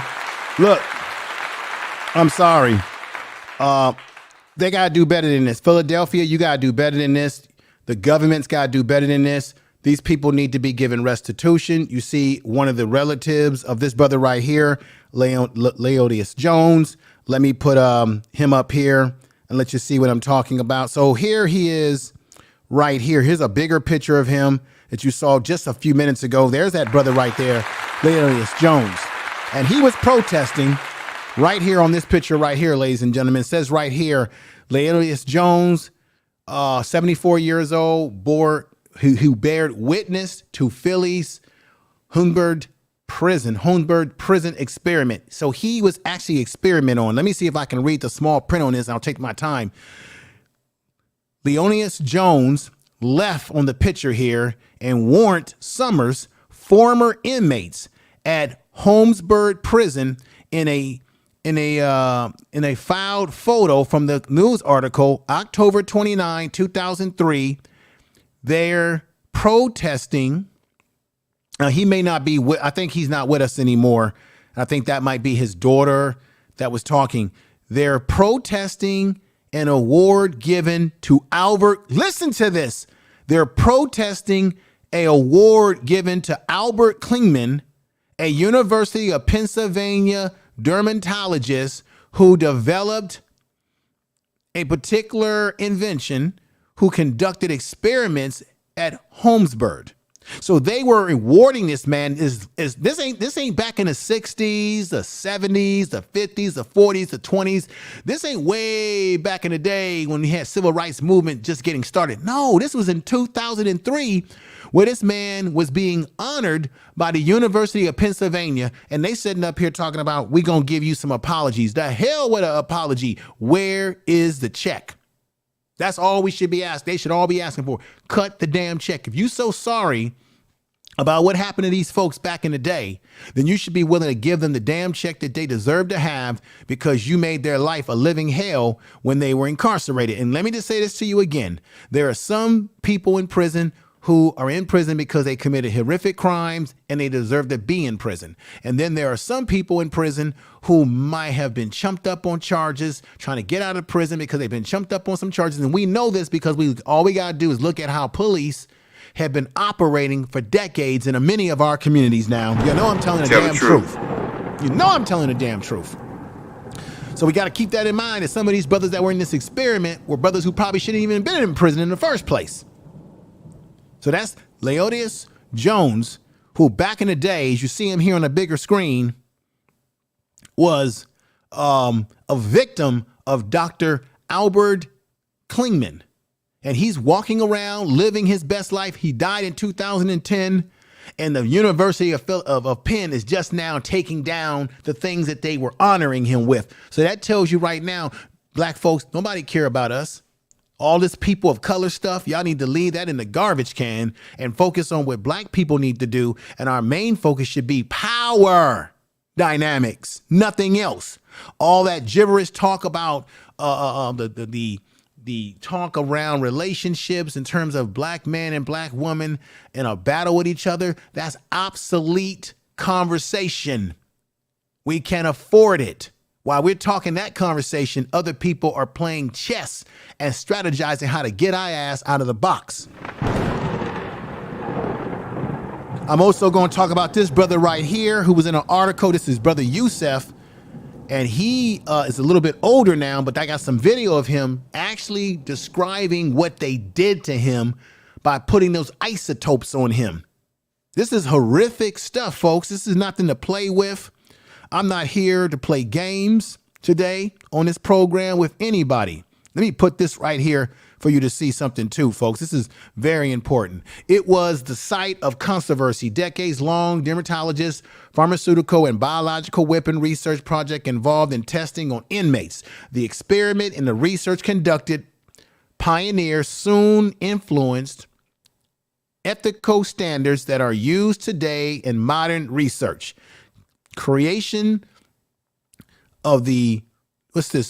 Look, I'm sorry. They got to do better than this. Philadelphia, you got to do better than this. The government's got to do better than this. These people need to be given restitution. You see one of the relatives of this brother right here, Leodius Jones. Let me put him up here and let you see what I'm talking about. So here he is right here. Here's a bigger picture of him that you saw just a few minutes ago. There's that brother right there, Leodius Jones. And he was protesting right here on this picture right here, ladies and gentlemen. It says right here, Leodius Jones, 74 years old, who bared witness to Philly's Holmesburg Prison experiment. So he was actually experimenting on. Let me see if I can read the small print on this. I'll take my time. Leodius Jones left on the picture here and warned Summers, former inmates at Holmesburg Prison, in a filed photo from the news article, October 29, 2003. They're protesting. He may not be I think he's not with us anymore. I think that might be his daughter that was talking. They're protesting an award given to Albert. Listen to this. They're protesting an award given to Albert Kligman, a University of Pennsylvania dermatologist who developed a particular invention, who conducted experiments at Holmesburg. So they were rewarding this man. This ain't back in the 60s, the 70s, the 50s, the 40s, the 20s. This ain't way back in the day when we had civil rights movement just getting started. No, this was in 2003, where this man was being honored by the University of Pennsylvania, and they sitting up here talking about, we gonna give you some apologies. The hell with an apology. Where is the check? That's all we should be asked. They should all be asking for. Cut the damn check. If you're so sorry about what happened to these folks back in the day, then you should be willing to give them the damn check that they deserve to have, because you made their life a living hell when they were incarcerated. And let me just say this to you again. There are some people in prison who are in prison because they committed horrific crimes and they deserve to be in prison. And then there are some people in prison who might have been chumped up on charges, trying to get out of prison because they've been chumped up on some charges. And we know this because all we got to do is look at how police have been operating for decades in many of our communities now. You know I'm telling the damn truth. You know I'm telling the damn truth. So we got to keep that in mind, that some of these brothers that were in this experiment were brothers who probably shouldn't even been in prison in the first place. So that's Leodius Jones, who back in the day, as you see him here on a bigger screen, was a victim of Dr. Albert Kligman. And he's walking around living his best life. He died in 2010. And the University of Penn is just now taking down the things that they were honoring him with. So that tells you right now, black folks, nobody care about us. All this people of color stuff, y'all need to leave that in the garbage can and focus on what black people need to do. And our main focus should be power dynamics, nothing else. All that gibberish talk about the talk around relationships in terms of black man and black woman in a battle with each other, that's obsolete conversation. We can't afford it. While we're talking that conversation, other people are playing chess and strategizing how to get our ass out of the box. I'm also going to talk about this brother right here who was in an article. This is Brother Youssef, and he is a little bit older now, but I got some video of him actually describing what they did to him by putting those isotopes on him. This is horrific stuff, folks. This is nothing to play with. I'm not here to play games today on this program with anybody. Let me put this right here for you to see something too, folks. This is very important. It was the site of controversy, decades-long dermatologist, pharmaceutical, and biological weapon research project involved in testing on inmates. The experiment and the research conducted pioneers soon influenced ethical standards that are used today in modern research. Creation of the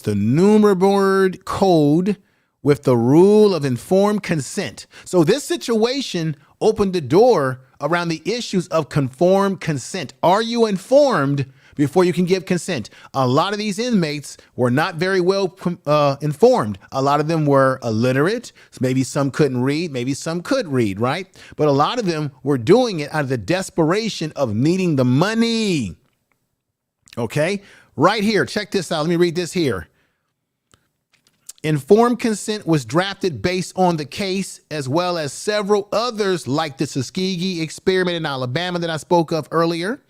Nuremberg Code with the rule of informed consent. So this situation opened the door around the issues of conformed consent. Are you informed before you can give consent? A lot of these inmates were not very well informed. A lot of them were illiterate. Maybe some couldn't read. Maybe some could read, right? But a lot of them were doing it out of the desperation of needing the money. Okay, right here. Check this out. Let me read this here. Informed consent was drafted based on the case, as well as several others like the Tuskegee experiment in Alabama that I spoke of earlier.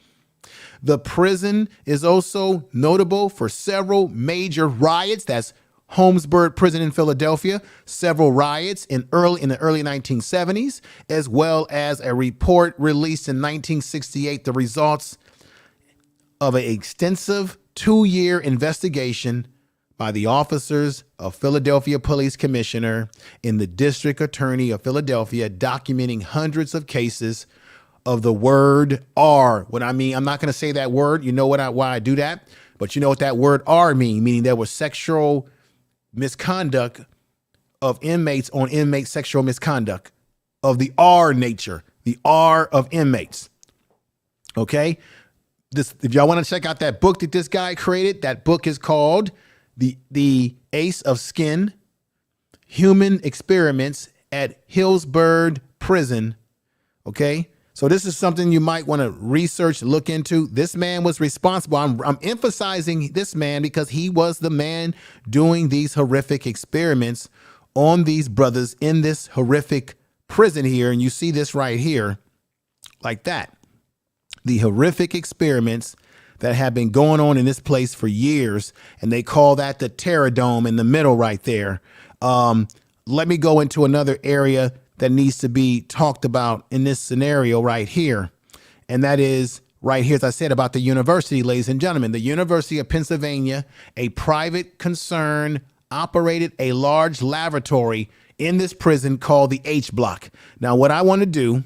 The prison is also notable for several major riots. That's Holmesburg Prison in Philadelphia, several riots in the early 1970s, as well as a report released in 1968, the results of an extensive 2-year investigation by the officers of Philadelphia Police Commissioner and the District Attorney of Philadelphia, documenting hundreds of cases of the word R. What I mean, I'm not going to say that word. You know why I do that? But you know what that word R meaning there was sexual misconduct of inmates on inmate sexual misconduct of the R nature, the R of inmates. Okay? If y'all want to check out that book that this guy created, that book is called The Ace of Skin, Human Experiments at Holmesburg Prison. Okay? So this is something you might want to research, look into. This man was responsible. I'm emphasizing this man because he was the man doing these horrific experiments on these brothers in this horrific prison here. And you see this right here like that. The horrific experiments that have been going on in this place for years. And they call that the Terror Dome in the middle right there. Let me go into another area that needs to be talked about in this scenario right here. And that is right here, as I said, about the university, ladies and gentlemen. The University of Pennsylvania, a private concern, operated a large laboratory in this prison called the H Block. Now, what I want to do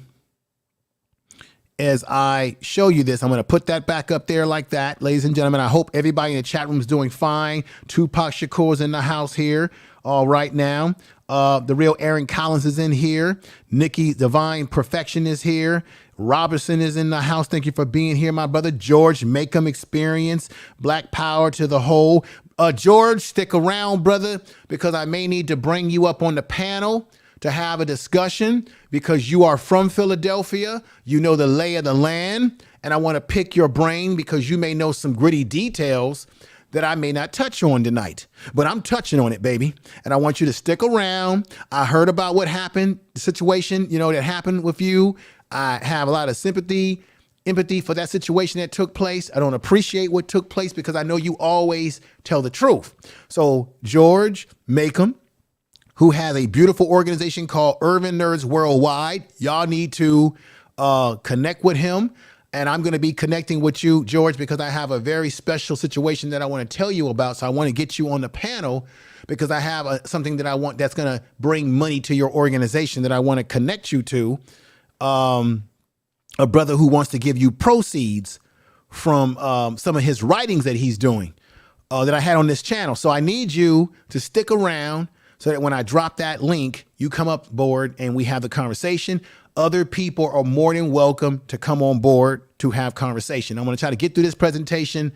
as I show you this, I'm going to put that back up there like that, ladies and gentlemen. I hope everybody in the chat room is doing fine. Tupac Shakur's in the house here all right now. The real Aaron Collins is in here. Nikki Divine Perfection is here. Robertson is in the house. Thank you for being here, my brother. George Makem Experience. Black Power to the whole. George, stick around, brother, because I may need to bring you up on the panel to have a discussion because you are from Philadelphia. You know the lay of the land. And I want to pick your brain because you may know some gritty details that I may not touch on tonight, but I'm touching on it, baby. And I want you to stick around. I heard about what happened, the situation, that happened with you. I have a lot of sympathy, empathy for that situation that took place. I don't appreciate what took place because I know you always tell the truth. So George Makem, who has a beautiful organization called Urban Nerds Worldwide, y'all need to connect with him. And I'm going to be connecting with you, George, because I have a very special situation that I want to tell you about. So I want to get you on the panel because I have something that I want that's going to bring money to your organization that I want to connect you to. A brother who wants to give you proceeds from some of his writings that he's doing that I had on this channel. So I need you to stick around so that when I drop that link, you come up board and we have the conversation. Other people are more than welcome to come on board to have conversation. I'm going to try to get through this presentation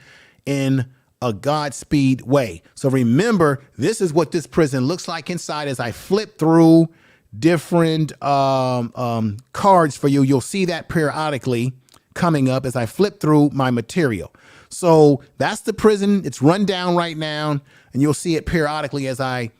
in a Godspeed way. So remember, this is what this prison looks like inside. As I flip through different cards for you, you'll see that periodically coming up as I flip through my material. So that's the prison. It's run down right now, and you'll see it periodically as I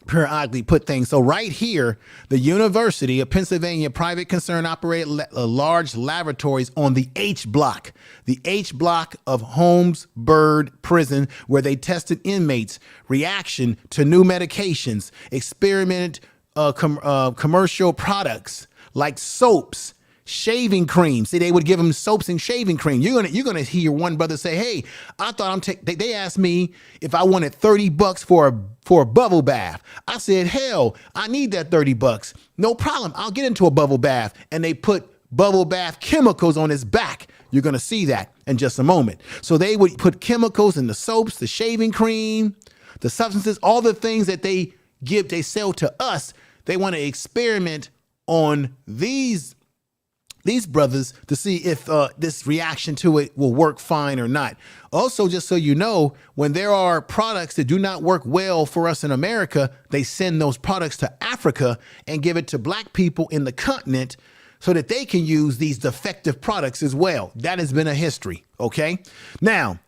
periodically put things. So right here, the University of Pennsylvania private concern operated large laboratories on the H block of Holmesburg Prison, where they tested inmates' reaction to new medications, experimented commercial products like soaps, shaving cream. See, they would give them soaps and shaving cream. You're gonna hear one brother say, "Hey, I thought they asked me if I wanted $30 for a bubble bath." I said, "Hell, I need that $30. No problem. I'll get into a bubble bath." And they put bubble bath chemicals on his back. You're gonna see that in just a moment. So they would put chemicals in the soaps, the shaving cream, the substances, all the things that they sell to us. They want to experiment on these brothers to see if this reaction to it will work fine or not. Also, just so you know, when there are products that do not work well for us in America, they send those products to Africa and give it to black people in the continent so that they can use these defective products as well. That has been a history, okay? Now,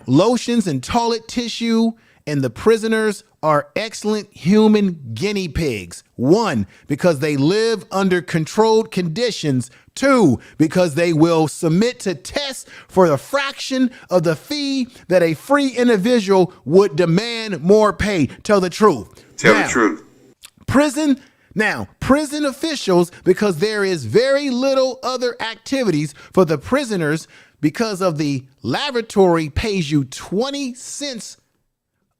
lotions and toilet tissue and the prisoners are excellent human guinea pigs. 1, because they live under controlled conditions. 2, because they will submit to tests for a fraction of the fee that a free individual would demand more pay. Tell the truth. Tell the truth. Prison officials, because there is very little other activities for the prisoners because of the laboratory pays you 20 cents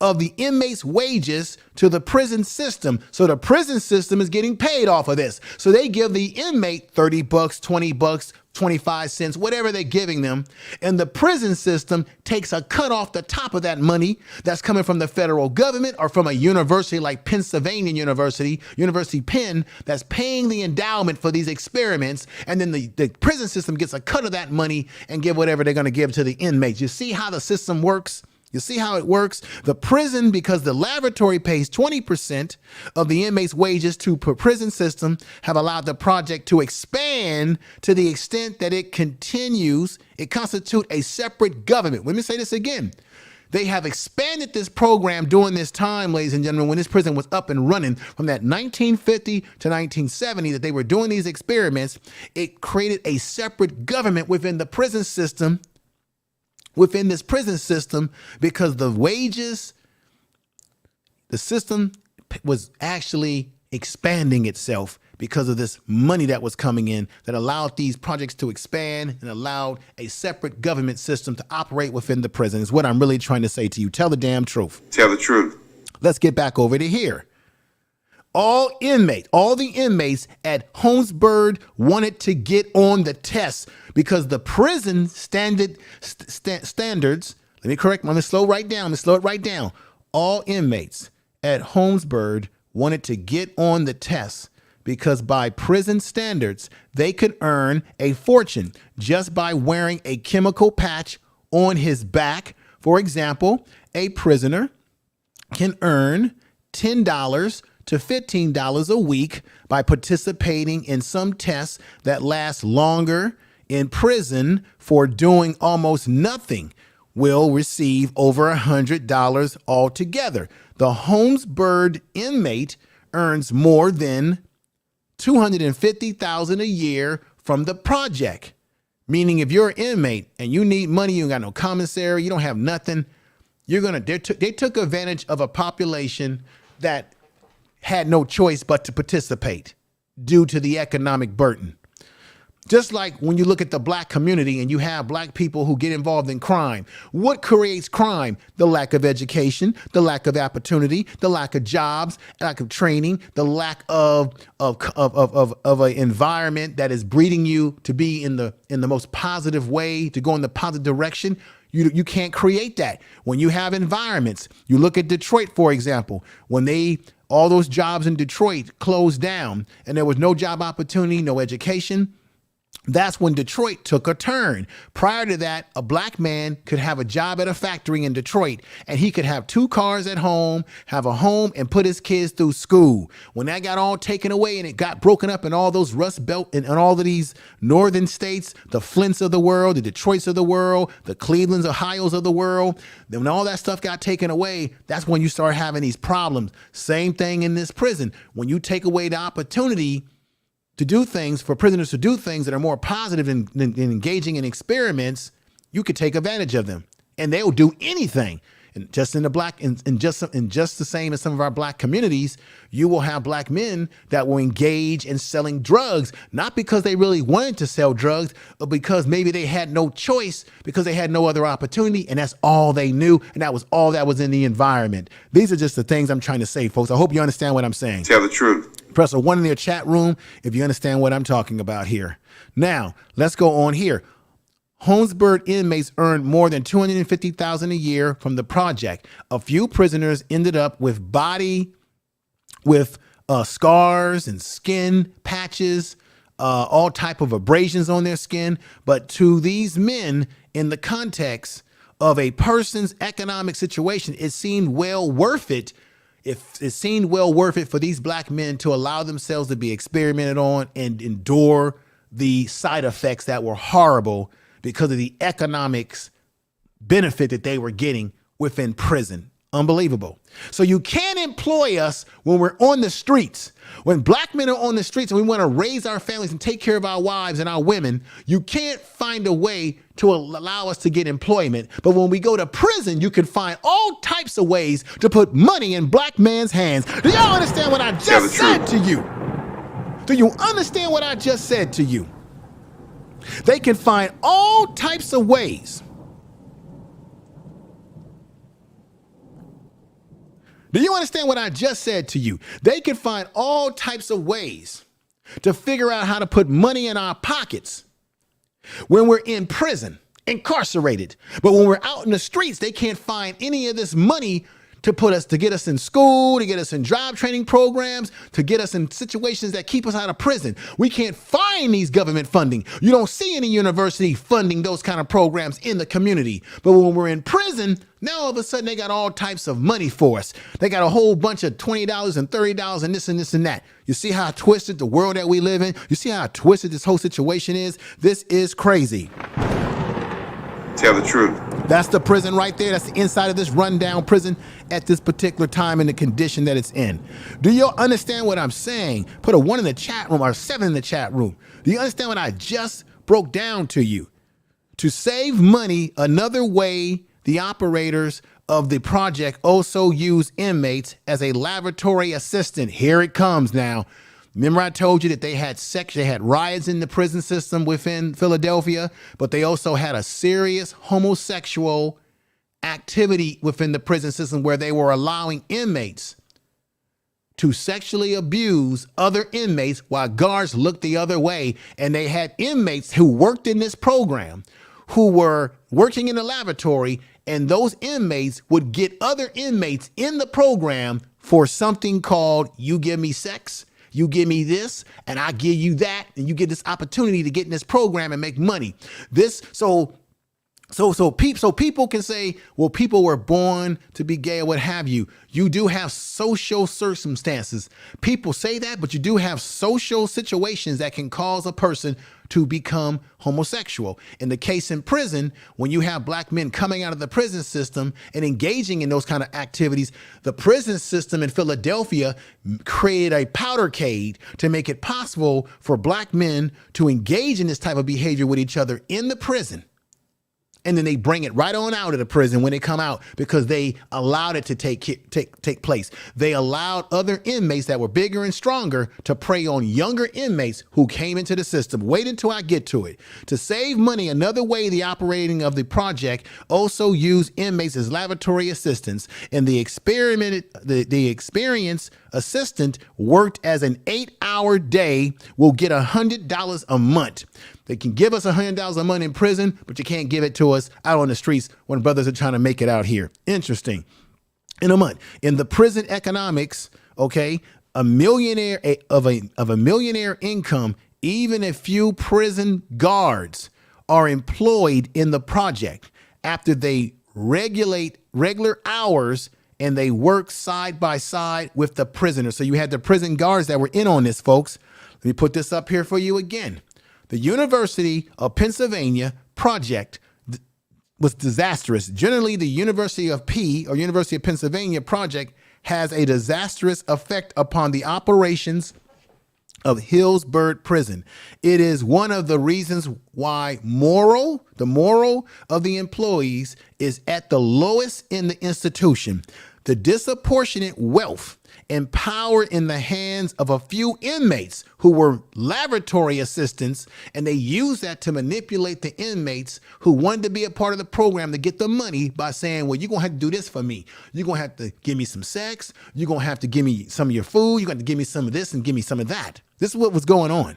of the inmate's wages to the prison system. So the prison system is getting paid off of this. So they give the inmate $30, $20, 25 cents, whatever they're giving them. And the prison system takes a cut off the top of that money that's coming from the federal government or from a university like Pennsylvania University Penn, that's paying the endowment for these experiments. And then the prison system gets a cut of that money and give whatever they're going to give to the inmates. You see how the system works? You see how it works? The prison, because the laboratory pays 20% of the inmate's wages to prison system, have allowed the project to expand to the extent that it continues. It constitutes a separate government. Let me say this again. They have expanded this program during this time, ladies and gentlemen, when this prison was up and running from that 1950 to 1970 that they were doing these experiments. It created a separate government within the prison system. Within this prison system, because the wages, the system was actually expanding itself because of this money that was coming in that allowed these projects to expand and allowed a separate government system to operate within the prison is what I'm really trying to say to you. Tell the damn truth. Tell the truth. Let's get back over to here. All the inmates at Holmesburg wanted to get on the test because the prison standards, let me slow it right down. All inmates at Holmesburg wanted to get on the test because by prison standards, they could earn a fortune just by wearing a chemical patch on his back. For example, a prisoner can earn $10 to $15 a week by participating in some tests that last longer in prison. For doing almost nothing will receive over $100 altogether. The Holmesburg inmate earns more than $250,000 a year from the project. Meaning if you're an inmate and you need money, you ain't got no commissary, you don't have nothing, they took advantage of a population that had no choice but to participate due to the economic burden. Just like when you look at the black community and you have black people who get involved in crime. What creates crime? The lack of education, the lack of opportunity, the lack of jobs, lack of training, the lack of an environment that is breeding you to be in the most positive way, to go in the positive direction. You can't create that. When you have environments, you look at Detroit, for example, when all those jobs in Detroit closed down and there was no job opportunity, no education, That's when Detroit took a turn. Prior to that, a black man could have a job at a factory in Detroit, and he could have 2 cars at home, have a home, and put his kids through school. When that got all taken away and it got broken up in all those Rust Belt and all of these northern states, the Flints of the world, the Detroits of the world, the Clevelands, Ohios of the world, then when all that stuff got taken away, that's when you start having these problems. Same thing in this prison. When you take away the opportunity to do things, for prisoners to do things that are more positive than engaging in experiments, you could take advantage of them, and they'll do anything. And just in the black, and just the same as some of our black communities, you will have black men that will engage in selling drugs, not because they really wanted to sell drugs, but because maybe they had no choice, because they had no other opportunity, and that's all they knew, and that was all that was in the environment. These are just the things I'm trying to say, folks. I hope you understand what I'm saying. Tell the truth. Press a 1 in their chat room if you understand what I'm talking about here. Now, let's go on here. Holmesburg inmates earned more than $250,000 a year from the project. A few prisoners ended up with scars and skin patches, all type of abrasions on their skin. But to these men, in the context of a person's economic situation, it seemed well worth it. It seemed well worth it for these black men to allow themselves to be experimented on and endure the side effects that were horrible because of the economics benefit that they were getting within prison. Unbelievable. So you can't employ us when we're on the streets. When black men are on the streets and we want to raise our families and take care of our wives and our women, you can't find a way to allow us to get employment. But when we go to prison, you can find all types of ways to put money in black men's hands. Do y'all understand what I just said to you? Do you understand what I just said to you? They can find all types of ways. Do you understand what I just said to you? They can find all types of ways to figure out how to put money in our pockets when we're in prison, incarcerated. But when we're out in the streets, they can't find any of this money to get us in school, to get us in job training programs, to get us in situations that keep us out of prison. We can't find these government funding. You don't see any university funding those kind of programs in the community. But when we're in prison, now all of a sudden they got all types of money for us. They got a whole bunch of $20 and $30 and this and that. You see how twisted the world that we live in? You see how twisted this whole situation is? This is crazy. Tell the truth. That's the prison right there. That's the inside of this rundown prison at this particular time in the condition that it's in. Do you understand what I'm saying? Put a 1 in the chat room or 7 in the chat room. Do you understand what I just broke down to you? To save money, another way the operators of the project also use inmates as a laboratory assistant. Here it comes now. Remember I told you that they had riots in the prison system within Philadelphia, but they also had a serious homosexual activity within the prison system where they were allowing inmates to sexually abuse other inmates while guards looked the other way. And they had inmates who worked in this program who were working in the laboratory, and those inmates would get other inmates in the program for something called you give me sex. You give me this and I give you that, and you get this opportunity to get in this program and make money. So people can say, well, people were born to be gay or what have you. You do have social circumstances. People say that, but you do have social situations that can cause a person to become homosexual. In the case in prison, when you have black men coming out of the prison system and engaging in those kind of activities, the prison system in Philadelphia created a powdercade to make it possible for black men to engage in this type of behavior with each other in the prison. And then they bring it right on out of the prison when they come out because they allowed it to take place. They allowed other inmates that were bigger and stronger to prey on younger inmates who came into the system. Wait until I get to it. To save money, another way the operating of the project also used inmates as laboratory assistants. And the experienced assistant worked as an 8-hour day will get $100 a month. They can give us $100 a month in prison, but you can't give it to us out on the streets when brothers are trying to make it out here. Interesting. In a month, in the prison economics, okay, a millionaire income even a few prison guards are employed in the project after they regulate regular hours and they work side by side with the prisoners. So you had the prison guards that were in on this, folks. Let me put this up here for you again. The University of Pennsylvania project was disastrous. Generally, the University of Pennsylvania project has a disastrous effect upon the operations of Holmesburg Prison. It is one of the reasons why the moral of the employees is at the lowest in the institution. The disproportionate wealth and power in the hands of a few inmates who were laboratory assistants, and they used that to manipulate the inmates who wanted to be a part of the program to get the money by saying, well, you're going to have to do this for me. You're going to have to give me some sex. You're going to have to give me some of your food. You're going to give me some of this and give me some of that. This is what was going on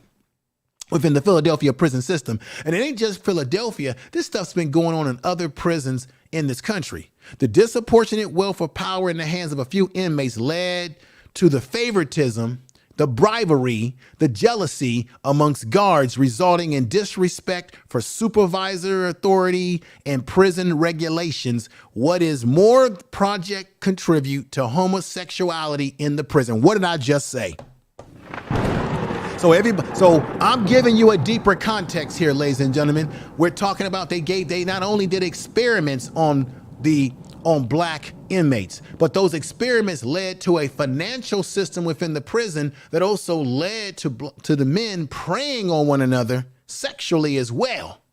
within the Philadelphia prison system. And it ain't just Philadelphia. This stuff's been going on in other prisons in this country. The disproportionate wealth of power in the hands of a few inmates led to the favoritism, the bribery, the jealousy amongst guards, resulting in disrespect for supervisor authority and prison regulations. What is more, project contribute to homosexuality in the prison. What did I just say? So I'm giving you a deeper context here, ladies and gentlemen. We're talking about they not only did experiments on black inmates, but those experiments led to a financial system within the prison that also led to the men preying on one another sexually as well.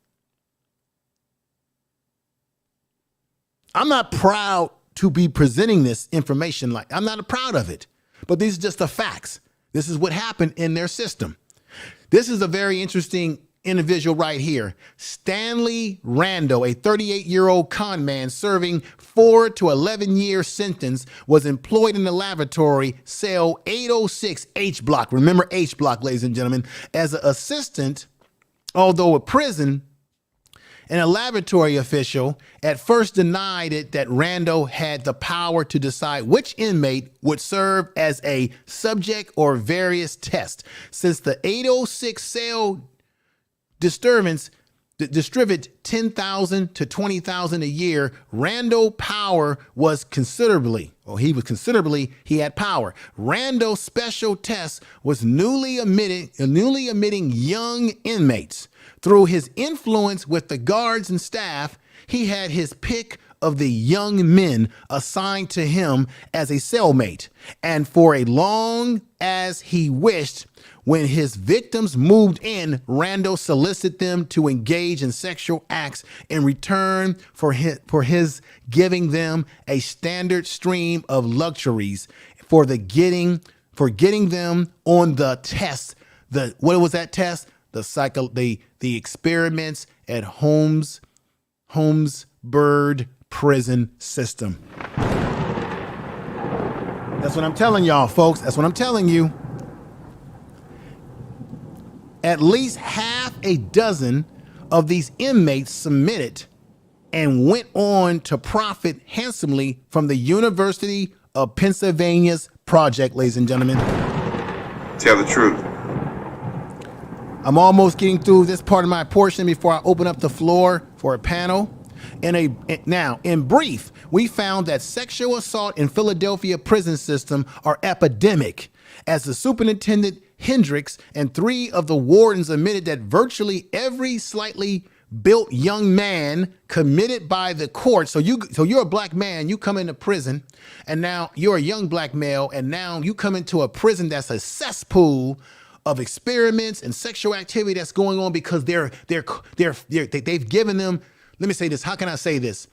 I'm not proud to be presenting this information I'm not proud of it, but these are just the facts. This is what happened in their system. This is a very interesting individual right here. Stanley Rando, a 38-year-old con man serving 4 to 11-year sentence, was employed in the laboratory cell 806 H block. Remember H block, ladies and gentlemen, as an assistant, although a prison and a laboratory official at first denied it that Rando had the power to decide which inmate would serve as a subject or various tests. Since the 806 cell distribute 10,000 to 20,000 a year, Rando power was considerably, he had power. Rando's special test was newly admitting young inmates. Through his influence with the guards and staff, he had his pick of the young men assigned to him as a cellmate. And for as long as he wished, when his victims moved in, Rando solicited them to engage in sexual acts in return for his giving them a standard stream of luxuries for getting them on the test. What was that test? The experiments at Holmesburg prison system. That's what I'm telling y'all, folks. That's what I'm telling you. At least half a dozen of these inmates submitted and went on to profit handsomely from the University of Pennsylvania's project, ladies and gentlemen. Tell the truth. I'm almost getting through this part of my portion before I open up the floor for a panel. Now, in brief, we found that sexual assault in Philadelphia prison system are epidemic, as the superintendent Hendricks and 3 of the wardens admitted that virtually every slightly built young man committed by the court. So you're a black man, you come into prison, and now you're a young black male, and now you come into a prison that's a cesspool of experiments and sexual activity that's going on because they've given them. Let me say this. How can I say this?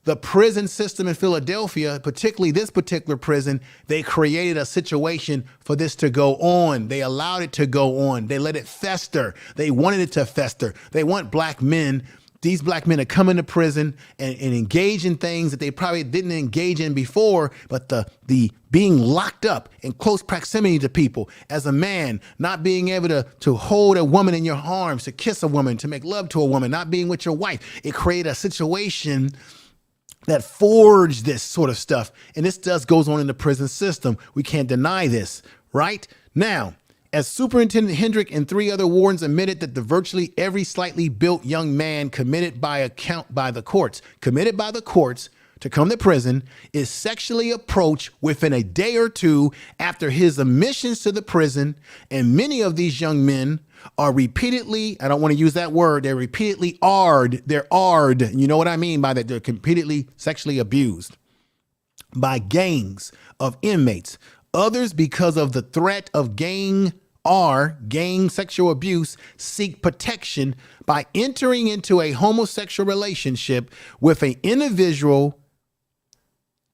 The prison system in Philadelphia, particularly this particular prison, they created a situation for this to go on. They allowed it to go on. They let it fester. They wanted it to fester. They want black men, these black men to come into prison and engage in things that they probably didn't engage in before, but the being locked up in close proximity to people as a man, not being able to hold a woman in your arms, to kiss a woman, to make love to a woman, not being with your wife. It created a situation that forged this sort of stuff. And this goes on in the prison system. We can't deny this, right? Now, as Superintendent Hendrick and 3 other wardens admitted that the virtually every slightly built young man committed by the courts to come to prison is sexually approached within a day or two after his admissions to the prison. And many of these young men are repeatedly, I don't want to use that word, they're repeatedly they're you know what I mean by that? They're repeatedly sexually abused by gangs of inmates. Others, because of the threat of gang sexual abuse, seek protection by entering into a homosexual relationship with an individual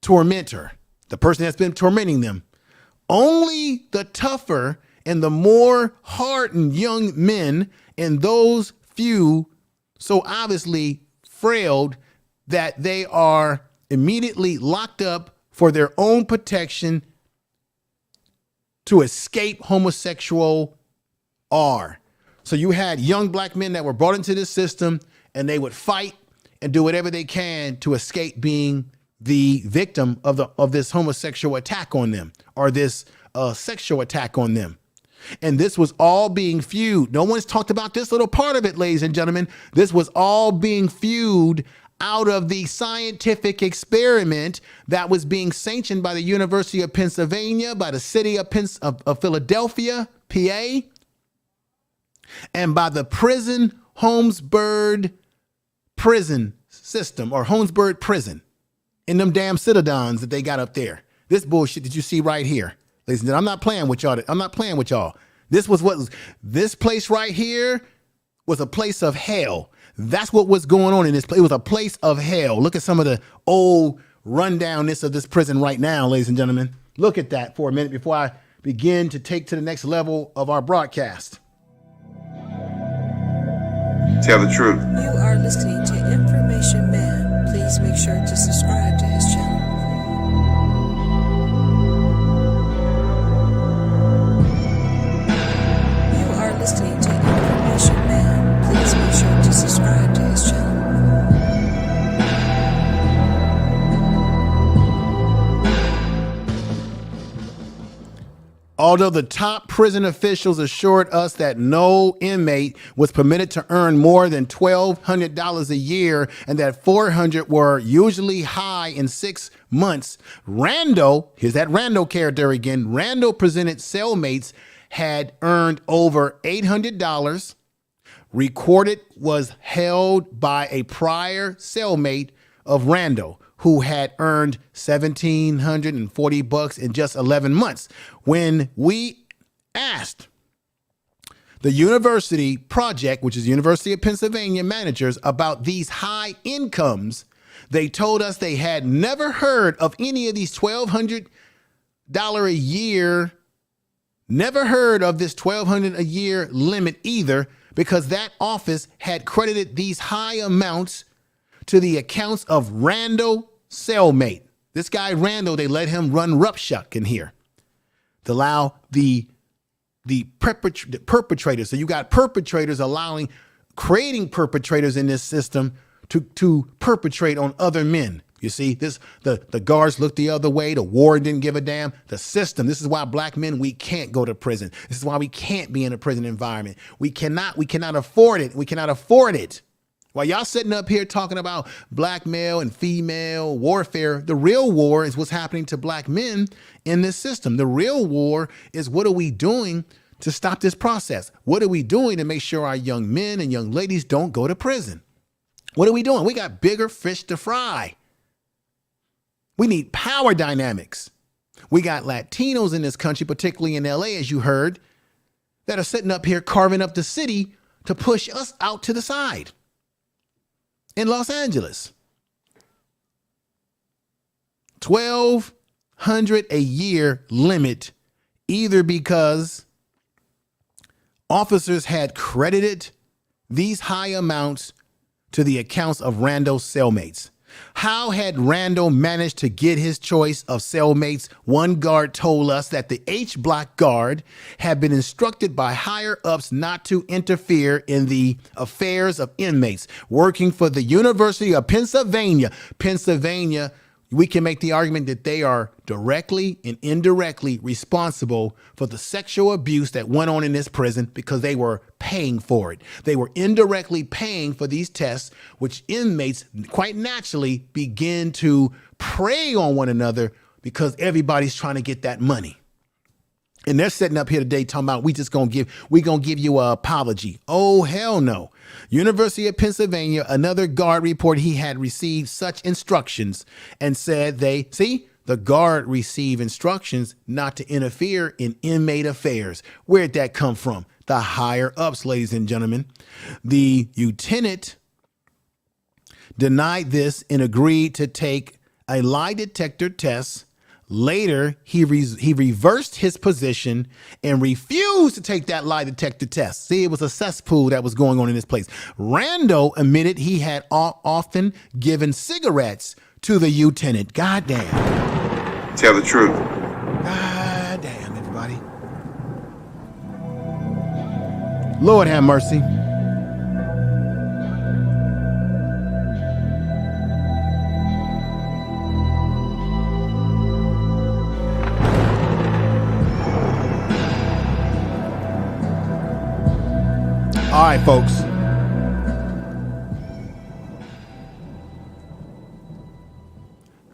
tormentor, the person that's been tormenting them. Only the tougher and the more hardened young men, and those few so obviously frailed that they are immediately locked up for their own protection to escape homosexual are. So you had young black men that were brought into this system, and they would fight and do whatever they can to escape being the victim of this homosexual attack on them, or this sexual attack on them. And this was all being fueled. No one's talked about this little part of it, ladies and gentlemen. This was all being fueled out of the scientific experiment that was being sanctioned by the University of Pennsylvania, by the city of Philadelphia, PA, and by the Holmesburg prison system, or Holmesburg prison, in them damn citadines that they got up there. This bullshit that you see right here, ladies and gentlemen, I'm not playing with y'all. I'm not playing with y'all. This place right here was a place of hell. That's what was going on in this place. It was a place of hell. Look at some of the old rundownness of this prison right now, ladies and gentlemen. Look at that for a minute before I begin to take to the next level of our broadcast. Tell the truth. You are listening to Information Man. Please make sure to subscribe to his channel. You are listening to Information Man. Please make sure to subscribe to his channel. Although the top prison officials assured us that no inmate was permitted to earn more than $1,200 a year and that $400 were usually high in 6 months, Randall, here's that Randall character again, Randall presented cellmates had earned over $800. Recorded was held by a prior cellmate of Randall, who had earned $1,740 in just 11 months. When we asked the university project, which is University of Pennsylvania managers, about these high incomes, they told us they had never heard of any of these $1,200 a year, never heard of this $1,200 a year limit either, because that office had credited these high amounts to the accounts of Randall cellmate. This guy Randall, they let him run roughshod in here to allow the perpetrators. So you got perpetrators creating perpetrators in this system to perpetrate on other men. You see, the guards looked the other way. The ward didn't give a damn. The system. This is why black men, we can't go to prison. This is why we can't be in a prison environment. We cannot afford it. We cannot afford it. While y'all sitting up here talking about black male and female warfare, the real war is what's happening to black men in this system. The real war is, what are we doing to stop this process? What are we doing to make sure our young men and young ladies don't go to prison? What are we doing? We got bigger fish to fry. We need power dynamics. We got Latinos in this country, particularly in LA, as you heard, that are sitting up here carving up the city to push us out to the side. In Los Angeles, $1,200 a year limit, either because officers had credited these high amounts to the accounts of Randall's cellmates. How had Randall managed to get his choice of cellmates? One guard told us that the H Block guard had been instructed by higher ups not to interfere in the affairs of inmates working for the University of Pennsylvania. Pennsylvania, We can make the argument that they are directly and indirectly responsible for the sexual abuse that went on in this prison because they were paying for it. They were indirectly paying for these tests, which inmates quite naturally begin to prey on one another because everybody's trying to get that money. And they're sitting up here today talking about we gonna give you an apology. Oh, hell no. University of Pennsylvania, another guard reported he had received such instructions and said the guard received instructions not to interfere in inmate affairs. Where'd that come from? The higher ups, ladies and gentlemen. The lieutenant denied this and agreed to take a lie detector test. Later, he reversed his position and refused to take that lie detector test. See, it was a cesspool that was going on in this place. Rando admitted he had often given cigarettes to the lieutenant. God damn. Tell the truth. God damn, everybody. Lord have mercy. All right, folks.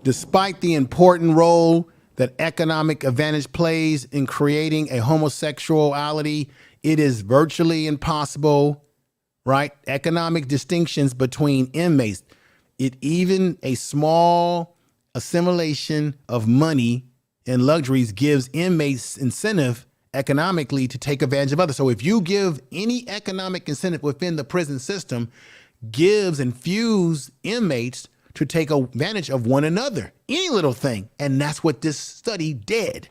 Despite the important role that economic advantage plays in creating a homosexuality, it is virtually impossible, right? Economic distinctions between inmates. Even a small assimilation of money and luxuries gives inmates incentive economically to take advantage of others. So if you give any economic incentive within the prison system, gives and fuels inmates to take advantage of one another, any little thing. And that's what this study did.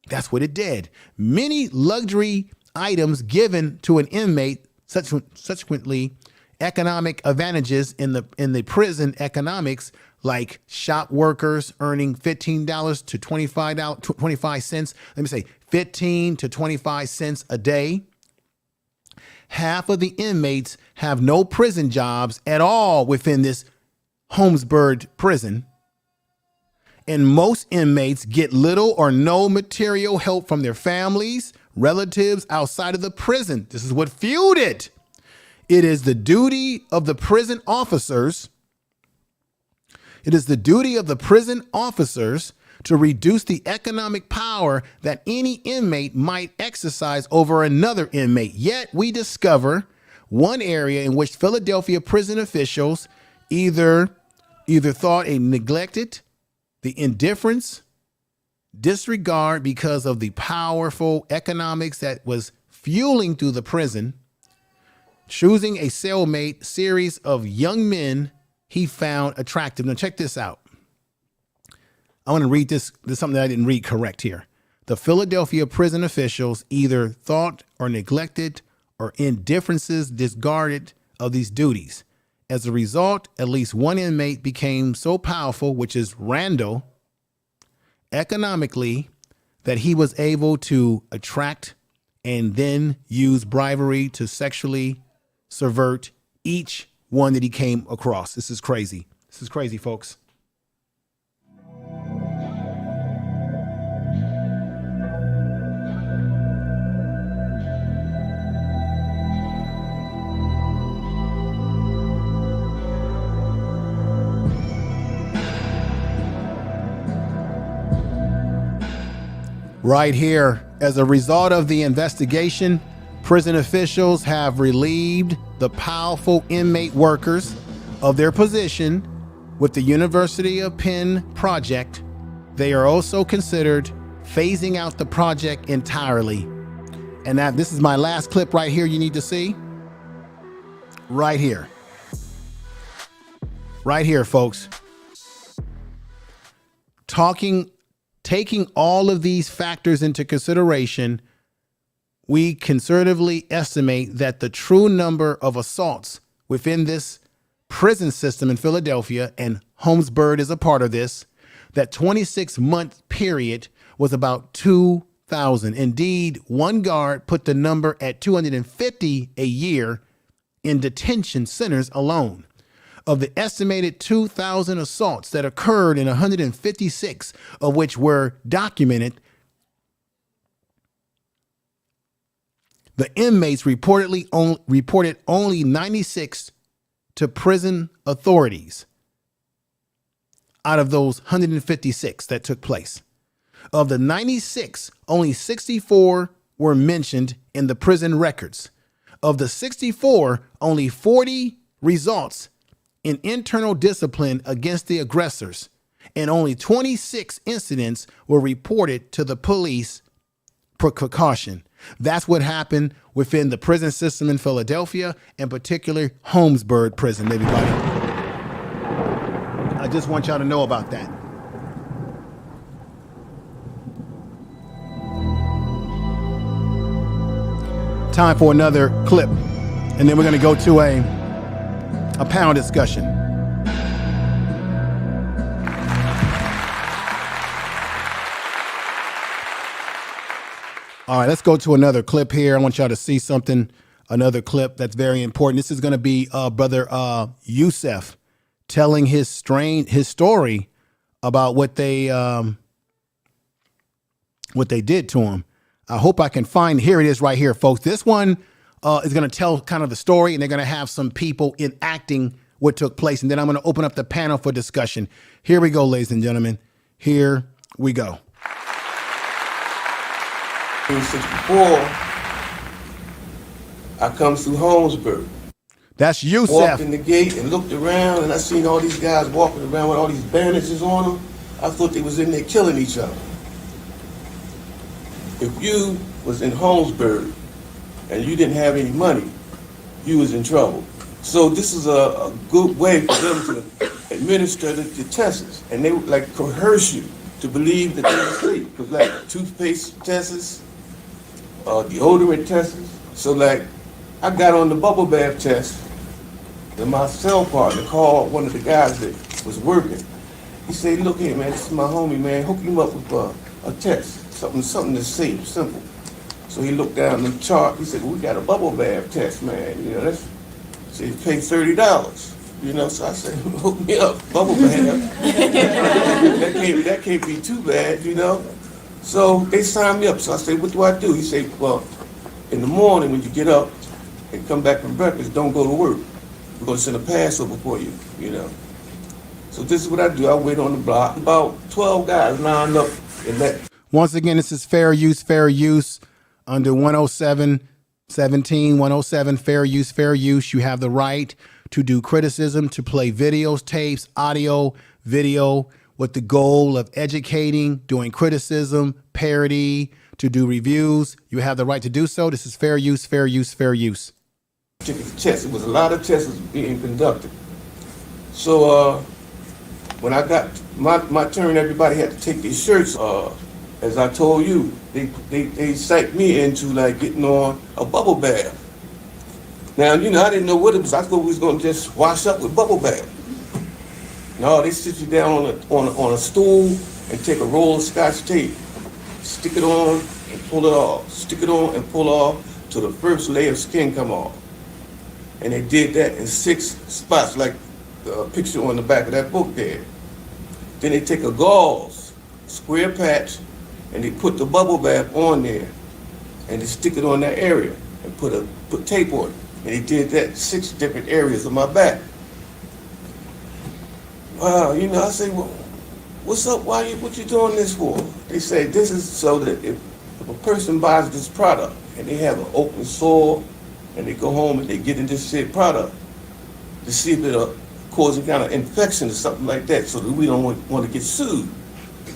That's what it did. Many luxury items given to an inmate, subsequently economic advantages in the prison economics, like shop workers earning $15 to $25 cents. Let me say 15 to 25 cents a day. Half of the inmates have no prison jobs at all within this Holmesburg prison. And most inmates get little or no material help from their families, relatives outside of the prison. This is what fueled it. It is the duty of the prison officers. It is the duty of the prison officers to reduce the economic power that any inmate might exercise over another inmate. Yet we discover one area in which Philadelphia prison officials either thought a neglected, the indifference, disregard because of the powerful economics that was fueling through the prison, choosing a cellmate series of young men he found attractive. Now check this out. I want to read this. There's something that I didn't read correct here. The Philadelphia prison officials either thought or neglected or indifferences discarded of these duties. As a result, at least one inmate became so powerful, which is Randall, economically, that he was able to attract and then use bribery to sexually subvert each one that he came across. This is crazy. This is crazy, folks. Right here, as a result of the investigation, prison officials have relieved the powerful inmate workers of their position with the University of Penn project. They are also considered phasing out the project entirely. And that this is my last clip right here you need to see. Right here. Right here, folks. Taking all of these factors into consideration, we conservatively estimate that the true number of assaults within this prison system in Philadelphia, and Holmesburg is a part of this, that 26-month period was about 2,000. Indeed, one guard put the number at 250 a year in detention centers alone. Of the estimated 2,000 assaults that occurred in 156 of which were documented, the inmates reported only 96 to prison authorities out of those 156 that took place. Of the 96, only 64 were mentioned in the prison records. Of the 64, only 40 results in internal discipline against the aggressors, and only 26 incidents were reported to the police for precaution. That's what happened within the prison system in Philadelphia, in particular Holmesburg Prison, everybody. I just want y'all to know about that. Time for another clip, and then we're going to go to a panel discussion. All right, let's go to another clip here. I want y'all to see something, another clip that's very important. This is going to be Brother Yusef telling his story about what they did to him. I hope I can find, here it is right here, folks. This one is going to tell kind of the story, and they're going to have some people enacting what took place. And then I'm going to open up the panel for discussion. Here we go, ladies and gentlemen. Here we go. 1964, I come through Holmesburg. That's Yusef. Walked in the gate and looked around, and I seen all these guys walking around with all these bandages on them. I thought they was in there killing each other. If you was in Holmesburg and you didn't have any money, you was in trouble. So this is a good way for them to administer the tests, and they would like coerce you to believe that they're asleep. Because like toothpaste tests, deodorant tests. So like I got on the bubble bath test, and my cell partner called one of the guys that was working. He said, "Look here, man, this is my homie, man. Hook him up with a test, something that's safe, simple." So he looked down the chart. He said, "Well, we got a bubble bath test, man. You know, that's." So he paid $30. You know, so I said, "Hook me up, bubble bath." that can't be too bad, you know. So they signed me up. So I said, "What do I do?" He said, "Well, in the morning when you get up and come back from breakfast, don't go to work. We're going to send a Passover for you, you know." So this is what I do. I wait on the block. About 12 guys lined up in that. Once again, this is fair use under 107-17, 107, fair use. You have the right to do criticism, to play videos, tapes, audio, video, with the goal of educating, doing criticism, parody, to do reviews. You have the right to do so. This is fair use. Tests. It was a lot of tests being conducted. So when I got my turn, everybody had to take their shirts. As I told you, they psyched me into like getting on a bubble bath. Now, you know, I didn't know what it was. I thought we was gonna just wash up with bubble bath. No, they sit you down on a stool and take a roll of Scotch tape, stick it on and pull it off, stick it on and pull off till the first layer of skin come off. And they did that in 6 spots, like the picture on the back of that book there. Then they take a gauze, square patch, and they put the bubble bath on there, and they stick it on that area and put tape on it. And they did that in 6 different areas of my back. Wow, you know, I say, "Well, what's up? What you doing this for?" They say, "This is so that if a person buys this product and they have an open sore and they go home and they get in this shit product to see if it'll cause a kind of infection or something like that, so that we don't want to get sued."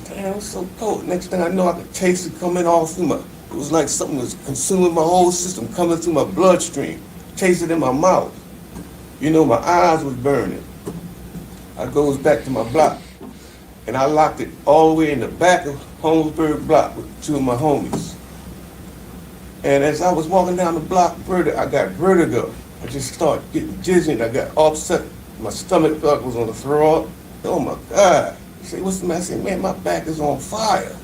Damn, it was so cold. Next thing I know, I could taste it coming all through it was like something was consuming my whole system, coming through my bloodstream, tasted in my mouth. You know, my eyes was burning. I goes back to my block, and I locked it all the way in the back of Holmesburg block with 2 of my homies. And as I was walking down the block, I got vertigo. I just started getting dizzy, and I got upset. My stomach felt was on the throw up. Oh my God. He said, "What's the matter?" I said, "Man, my back is on fire."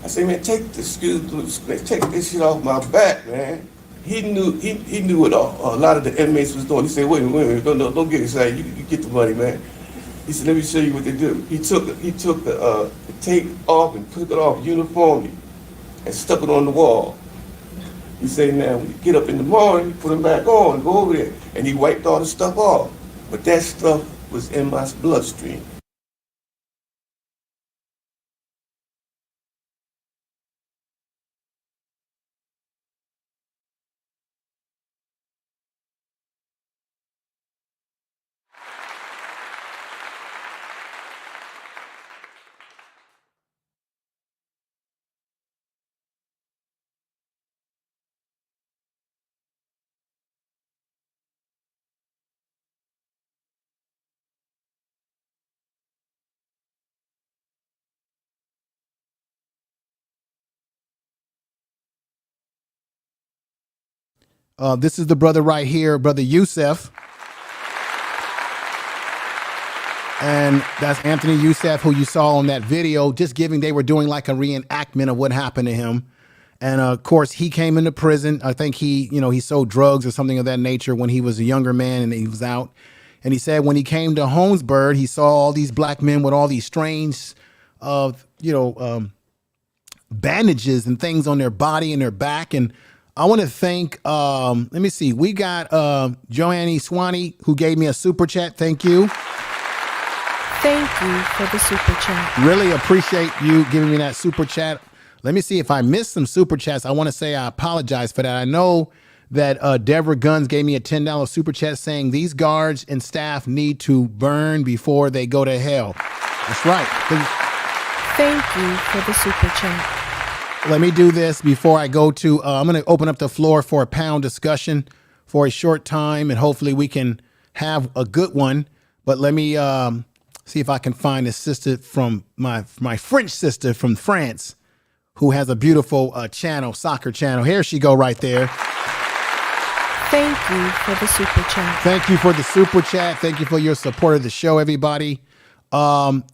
I said, "Man, take this shit off my back, man." he knew what a lot of the inmates was doing. He said, wait a minute, don't get excited. You get the money, man. He said, let me show you what they do. He took the tape off and took it off uniformly and stuck it on the wall. He said, now when you get up in the morning, put them back on, go over there. And he wiped all the stuff off. But that stuff was in my bloodstream. This is the brother right here, Brother Youssef. And that's Anthony Youssef, who you saw on that video, just they were doing like a reenactment of what happened to him. And of course, he came into prison. I think he sold drugs or something of that nature when he was a younger man and he was out. And he said when he came to Holmesburg, he saw all these black men with all these strange, bandages and things on their body and their back. And I want to thank, let me see, we got Joanne Swanee, who gave me a super chat. Thank you. Thank you for the super chat. Really appreciate you giving me that super chat. Let me see if I missed some super chats. I want to say I apologize for that. I know that Deborah Guns gave me a $10 super chat saying these guards and staff need to burn before they go to hell. That's right. Thank you for the super chat. Let me do this before I go to, I'm going to open up the floor for a panel discussion for a short time, and hopefully we can have a good one. But let me see if I can find a sister from my French sister from France who has a beautiful soccer channel. Here she go right there. Thank you for the super chat. Thank you for the super chat. Thank you for your support of the show, everybody.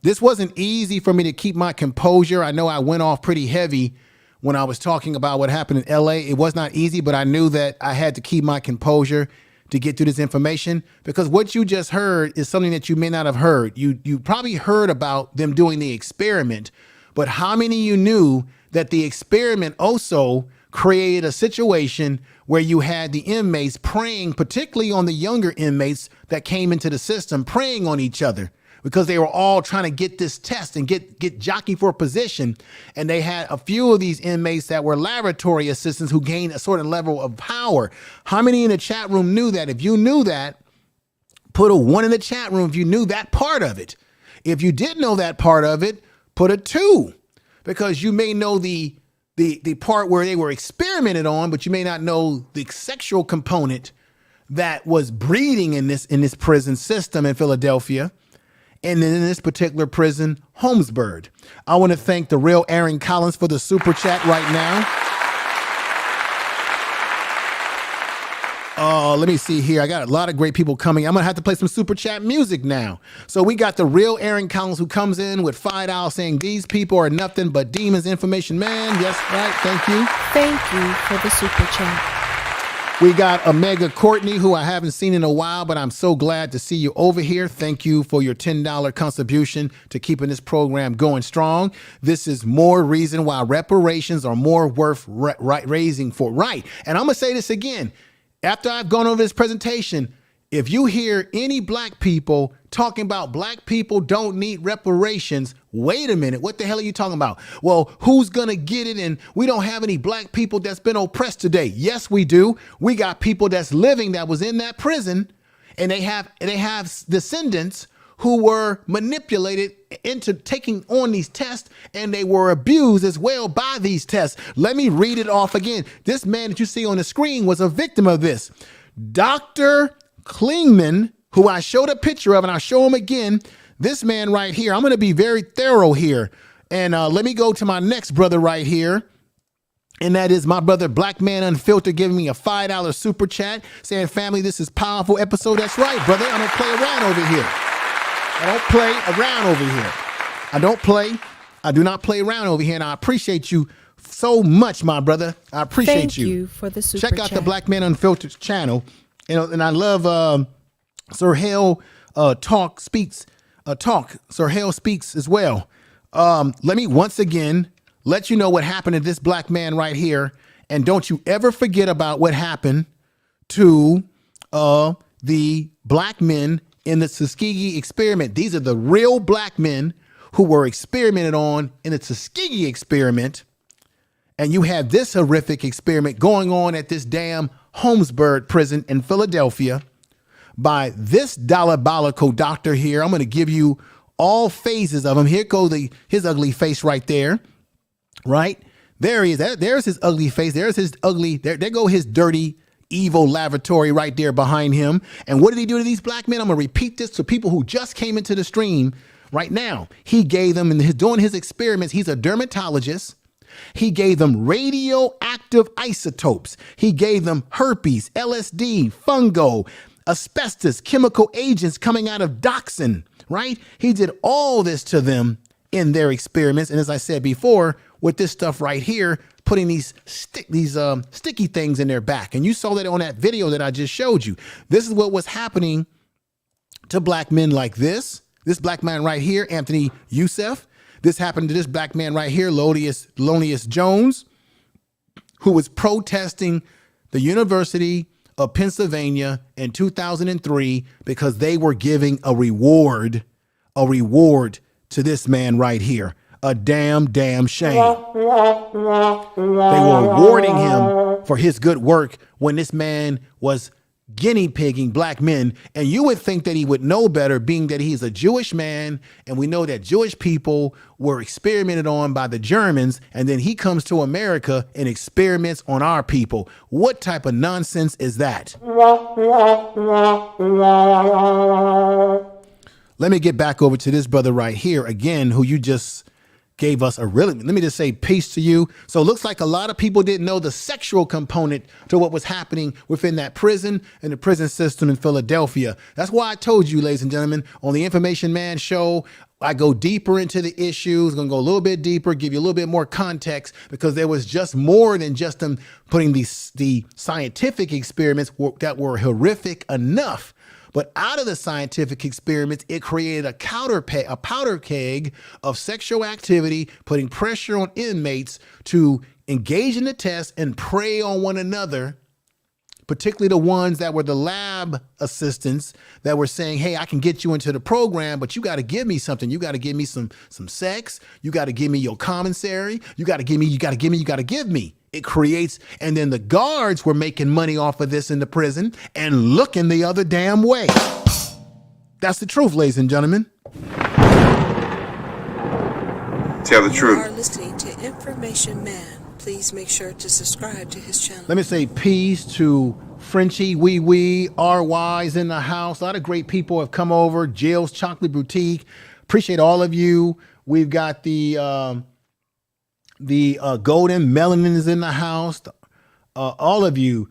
This wasn't easy for me to keep my composure. I know I went off pretty heavy when I was talking about what happened in LA. It was not easy, but I knew that I had to keep my composure to get through this information, because what you just heard is something that you may not have heard. You probably heard about them doing the experiment, but how many of you knew that the experiment also created a situation where you had the inmates preying, particularly on the younger inmates that came into the system, preying on each other because they were all trying to get this test and get jockey for a position. And they had a few of these inmates that were laboratory assistants who gained a certain level of power. How many in the chat room knew that? If you knew that, put a 1 in the chat room if you knew that part of it. If you didn't know that part of it, put a 2, because you may know the part where they were experimented on, but you may not know the sexual component that was breeding in this prison system in Philadelphia, and in this particular prison, Holmesburg. I want to thank the real Aaron Collins for the super chat right now. Let me see here. I got a lot of great people coming. I'm going to have to play some super chat music now. So we got the real Aaron Collins who comes in with $5 saying these people are nothing but demons, information man. Yes, right. Thank you. Thank you for the super chat. We got Omega Courtney, who I haven't seen in a while, but I'm so glad to see you over here. Thank you for your $10 contribution to keeping this program going strong. This is more reason why reparations are more worth raising for. Right. And I'm going to say this again. After I've gone over this presentation, if you hear any black people talking about black people don't need reparations, wait a minute, what the hell are you talking about? Well, who's gonna get it? And we don't have any black people that's been oppressed today. Yes, we do. We got people that's living that was in that prison, and they have descendants who were manipulated into taking on these tests, and they were abused as well by these tests. Let me read it off again. This man that you see on the screen was a victim of this. Dr. Kligman, who I showed a picture of, and I'll show him again. This man right here, I'm going to be very thorough here. And let me go to my next brother right here. And that is my brother, Black Man Unfiltered, giving me a $5 super chat saying, family, this is powerful episode. That's right, brother. I don't play around over here. I don't play around over here. I do not play around over here. And I appreciate you so much, my brother. I appreciate Thank you for the super Check out chat. the Black Man Unfiltered channel. And I love Sir Hale speaks. Sir Hale speaks as well. Let me once again let you know what happened to this black man right here. And don't you ever forget about what happened to the black men in the Tuskegee experiment. These are the real black men who were experimented on in the Tuskegee experiment. And you have this horrific experiment going on at this damn Holmesburg Prison in Philadelphia by this diabolical doctor here. I'm going to give you all phases of him. Here goes his ugly face right there. Right? There he is. There's his ugly face. There's his ugly. There go his dirty, evil lavatory right there behind him. And what did he do to these black men? I'm going to repeat this to people who just came into the stream right now. He gave them, doing his experiments, he's a dermatologist. He gave them radioactive isotopes. He gave them herpes, LSD, fungo, asbestos, chemical agents coming out of dioxin, right? He did all this to them in their experiments. And as I said before, with this stuff right here, putting these sticky things in their back. And you saw that on that video that I just showed you. This is what was happening to black men like this. This black man right here, Anthony Youssef. This happened to this black man right here, Lonius Jones, who was protesting the University of Pennsylvania in 2003 because they were giving a reward to this man right here. A damn shame. They were rewarding him for his good work when this man was guinea pigging black men. And you would think that he would know better, being that he's a Jewish man. And we know that Jewish people were experimented on by the Germans. And then he comes to America and experiments on our people. What type of nonsense is that? Let me get back over to this brother right here again, who you just gave us let me just say peace to you. So it looks like a lot of people didn't know the sexual component to what was happening within that prison and the prison system in Philadelphia. That's why I told you, ladies and gentlemen, on the Information Man show, I go deeper into the issues, going to go a little bit deeper, give you a little bit more context, because there was just more than just them putting the scientific experiments that were horrific enough. But out of the scientific experiments, it created a powder keg of sexual activity, putting pressure on inmates to engage in the test and prey on one another, particularly the ones that were the lab assistants that were saying, hey, I can get you into the program, but you got to give me something. You got to give me some sex. You got to give me your commissary. You got to give me. It creates, and then the guards were making money off of this in the prison and looking the other damn way. That's the truth, ladies and gentlemen. Tell the You truth. are listening to Information Man. Please make sure to subscribe to his channel. Let me say peace to Frenchie, Wee, RY's in the house. A lot of great people have come over. Jill's Chocolate Boutique. Appreciate all of you. We've got the golden melanin is in the house. All of you.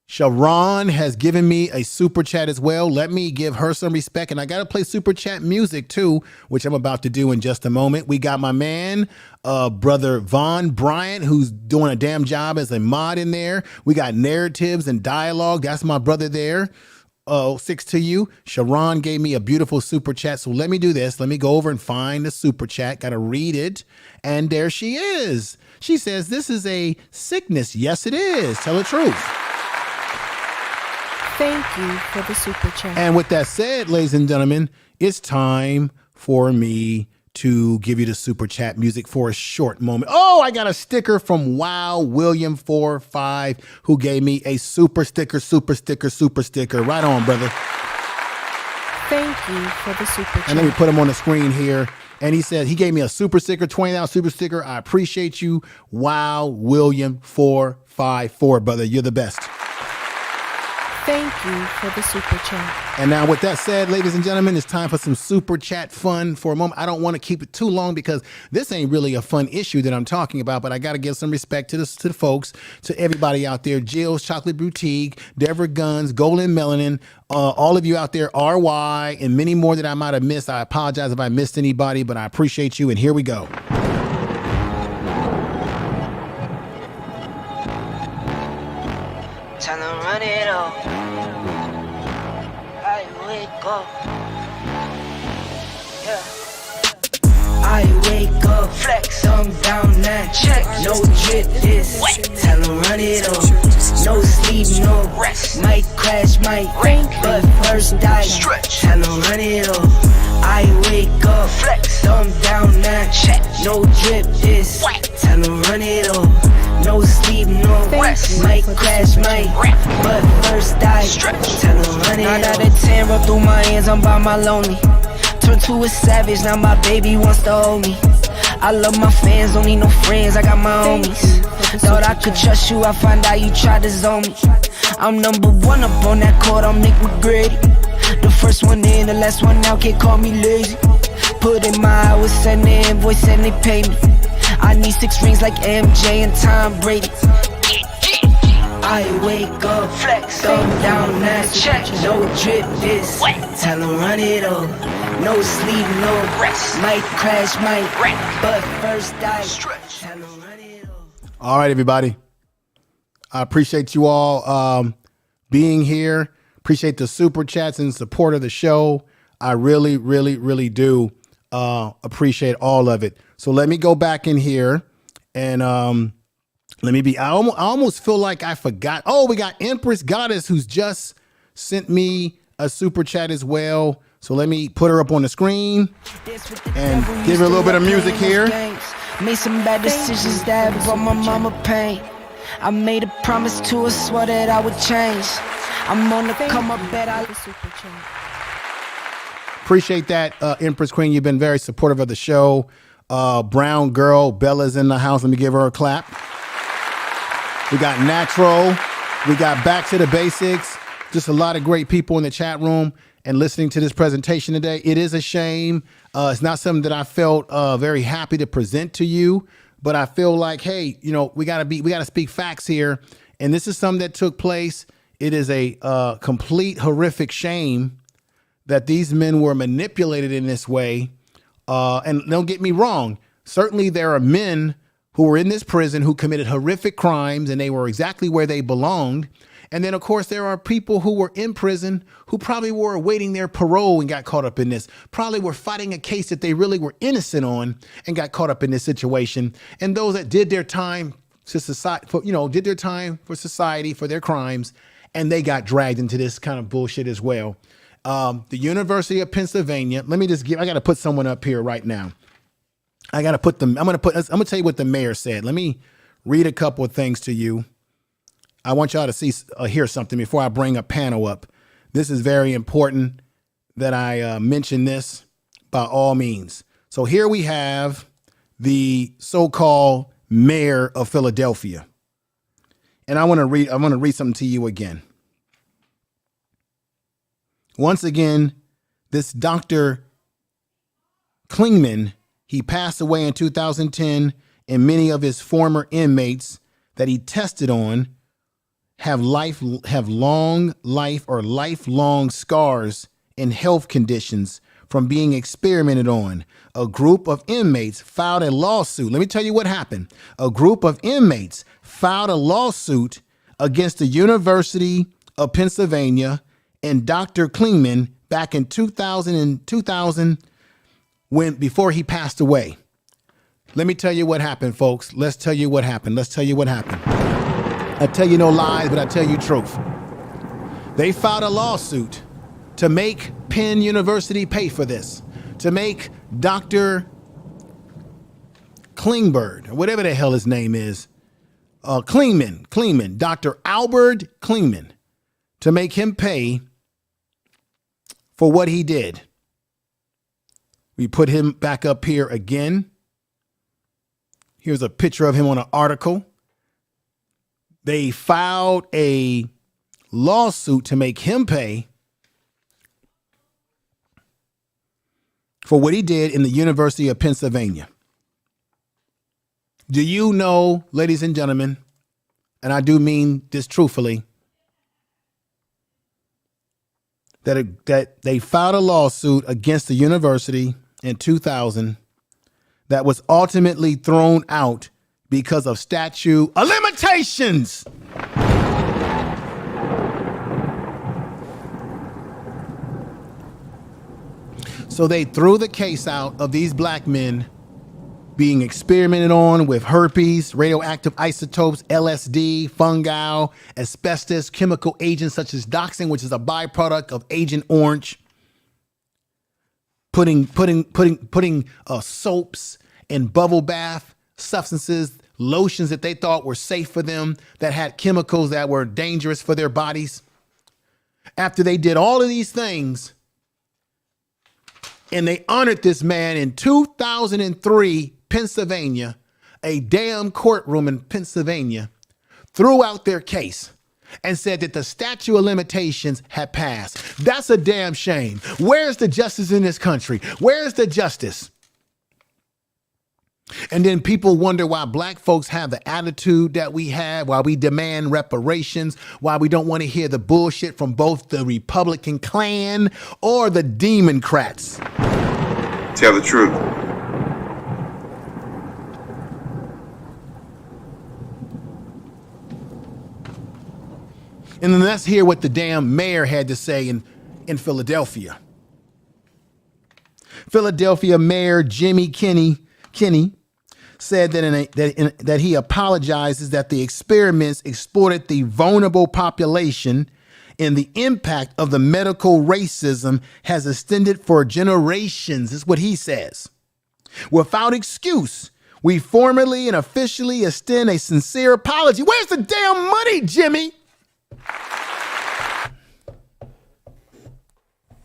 Sharon has given me a super chat as well. Let me give her some respect. And I got to play super chat music too, which I'm about to do in just a moment. We got my man, brother Von Bryant, who's doing a damn job as a mod in there. We got narratives and dialogue. That's my brother there. 6 to you. Sharon gave me a beautiful super chat. So let me do this. Let me go over and find the super chat. Got to read it. And there she is. She says, this is a sickness. Yes, it is. Tell the truth. Thank you for the super chat. And with that said, ladies and gentlemen, it's time for me to give you the super chat music for a short moment. Oh, I got a sticker from Wow William 45, who gave me a super sticker. Right on, brother. Thank you for the super chat. And let me put him on the screen here. And he said he gave me a super sticker, $20 super sticker. I appreciate you, Wow William 454, brother. You're the best. Thank you for the super chat. And now with that said, ladies and gentlemen, it's time for some super chat fun for a moment. I don't want to keep it too long because this ain't really a fun issue that I'm talking about, but I got to give some respect to the folks, to everybody out there. Jill's Chocolate Boutique, Deborah Guns, Golden Melanin, all of you out there, RY, and many more that I might have missed. I apologize if I missed anybody, but I appreciate you. And here we go. up. Yeah. I wake up, flex, thumb down now, check, no drip this, tell them run it up, no sleep, no rest, might crash, might break, but first I stretch, tell them run it up. I wake up, flex, thumb down now, check, no drip this, tell them run it up, no sleep, no rest, might crash, might break, but first I stretch, tell them run it up. 9 out of 10, rub through my hands, I'm by my lonely. Turned to a savage, now my baby wants to hold me. I love my fans, don't need no friends, I got my homies. Thought I could trust you, I find out you tried to zone me. I'm number one up on that court, I'm Nick McGrady. The first one in, the last one out, can't call me lazy. Put in my hours, send the invoice and they pay me. I need 6 rings like MJ and Tom Brady. I wake up, flex, thumb down, now check, no drip this, tell them run it up, no sleep, no rest, might crash, might wreck, but first I stretch, tell them run it up. All right, everybody. I appreciate you all being here. Appreciate the super chats and support of the show. I really, really, really do appreciate all of it. So let me go back in here and I almost feel like I forgot. Oh, we got Empress Goddess who's just sent me a super chat as well. So let me put her up on the screen and give her a little bit of music here. Made some bad decisions that brought my mama pain. I made a promise to her, swore that I would change. I'm on the come up, bet I appreciate that, Empress Queen. You've been very supportive of the show. Brown Girl, Bella's in the house. Let me give her a clap. We got Natural. We got Back to the Basics. Just a lot of great people in the chat room and listening to this presentation today. It is a shame. It's not something that I felt very happy to present to you, but I feel like, hey, you know, we gotta speak facts here. And this is something that took place. It is a complete horrific shame that these men were manipulated in this way. And don't get me wrong. Certainly there are men who were in this prison who committed horrific crimes and they were exactly where they belonged. And then, of course, there are people who were in prison who probably were awaiting their parole and got caught up in this, probably were fighting a case that they really were innocent on and got caught up in this situation. And those that did their time to society, did their time for society, for their crimes, and they got dragged into this kind of bullshit as well. The University of Pennsylvania, I got to put someone up here right now. I'm going to tell you what the mayor said. Let me read a couple of things to you. I want y'all to hear something before I bring a panel up. This is very important that I mention this by all means. So here we have the so-called mayor of Philadelphia. And I want to read something to you again. Once again, this Dr. Kligman, he passed away in 2010, and many of his former inmates that he tested on have lifelong scars and health conditions from being experimented on. A group of inmates filed a lawsuit. Let me tell you what happened. A group of inmates filed a lawsuit against the University of Pennsylvania and Dr. Kligman back in 2000 before he passed away. Let me tell you what happened, folks. Let's tell you what happened. I tell you no lies, but I tell you truth. They filed a lawsuit to make Penn University pay for this, to make Dr. Klingberg, or whatever the hell his name is, Kligman, Dr. Albert Kligman, to make him pay for what he did. We put him back up here again. Here's a picture of him on an article. They filed a lawsuit to make him pay for what he did in the University of Pennsylvania. Do you know, ladies and gentlemen, and I do mean this truthfully, that they filed a lawsuit against the university in 2000 that was ultimately thrown out because of statute of limitations. So they threw the case out of these black men being experimented on with herpes, radioactive isotopes, LSD, fungi, asbestos, chemical agents such as dioxin, which is a byproduct of Agent Orange, putting soaps and bubble bath substances, lotions that they thought were safe for them that had chemicals that were dangerous for their bodies. After they did all of these things, and they honored this man in 2003, Pennsylvania, a damn courtroom in Pennsylvania, threw out their case and said that the statute of limitations had passed. That's a damn shame. Where's the justice in this country? Where's the justice? And then people wonder why black folks have the attitude that we have, why we demand reparations, why we don't want to hear the bullshit from both the Republican Klan or the Democrats. Tell the truth. And then let's hear what the damn mayor had to say in Philadelphia. Philadelphia Mayor Jimmy Kinney said that he apologizes that the experiments exploited the vulnerable population and the impact of the medical racism has extended for generations. Is what he says. Without excuse, we formally and officially extend a sincere apology. Where's the damn money, Jimmy?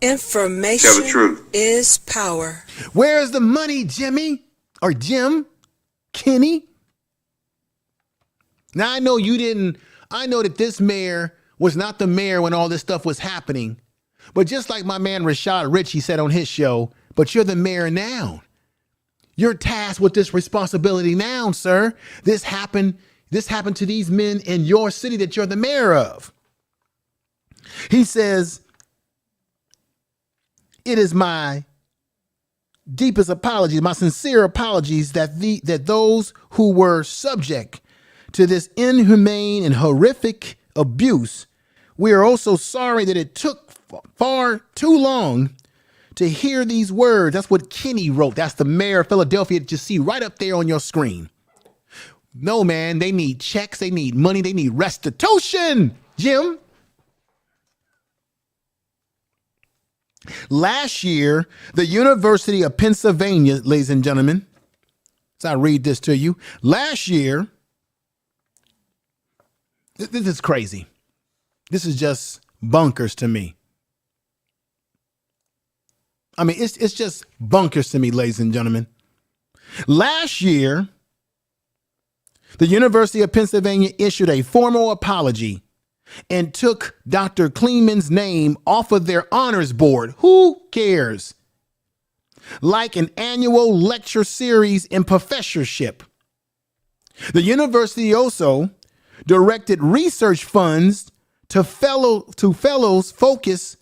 Information Tell the truth. is power. Where's the money, Jimmy? Or Jim? Kenny? Now, I know that this mayor was not the mayor when all this stuff was happening. But just like my man Rashad Ritchie said on his show, but you're the mayor now. You're tasked with this responsibility now, sir. This happened to these men in your city that you're the mayor of. He says, it is my deepest apologies, my sincere apologies that those who were subject to this inhumane and horrific abuse. We are also sorry that it took far too long to hear these words. That's what Kenny wrote. That's the mayor of Philadelphia that you see right up there on your screen. No, man, they need checks. They need money. They need restitution, Jim. Last year, the University of Pennsylvania, ladies and gentlemen, as I read this to you, last year, this is crazy. This is just bonkers to me. I mean, it's just bonkers to me, ladies and gentlemen. Last year, the University of Pennsylvania issued a formal apology and took Dr. Kligman's name off of their honors board. Who cares? Like an annual lecture series and professorship. The university also directed research funds to put focus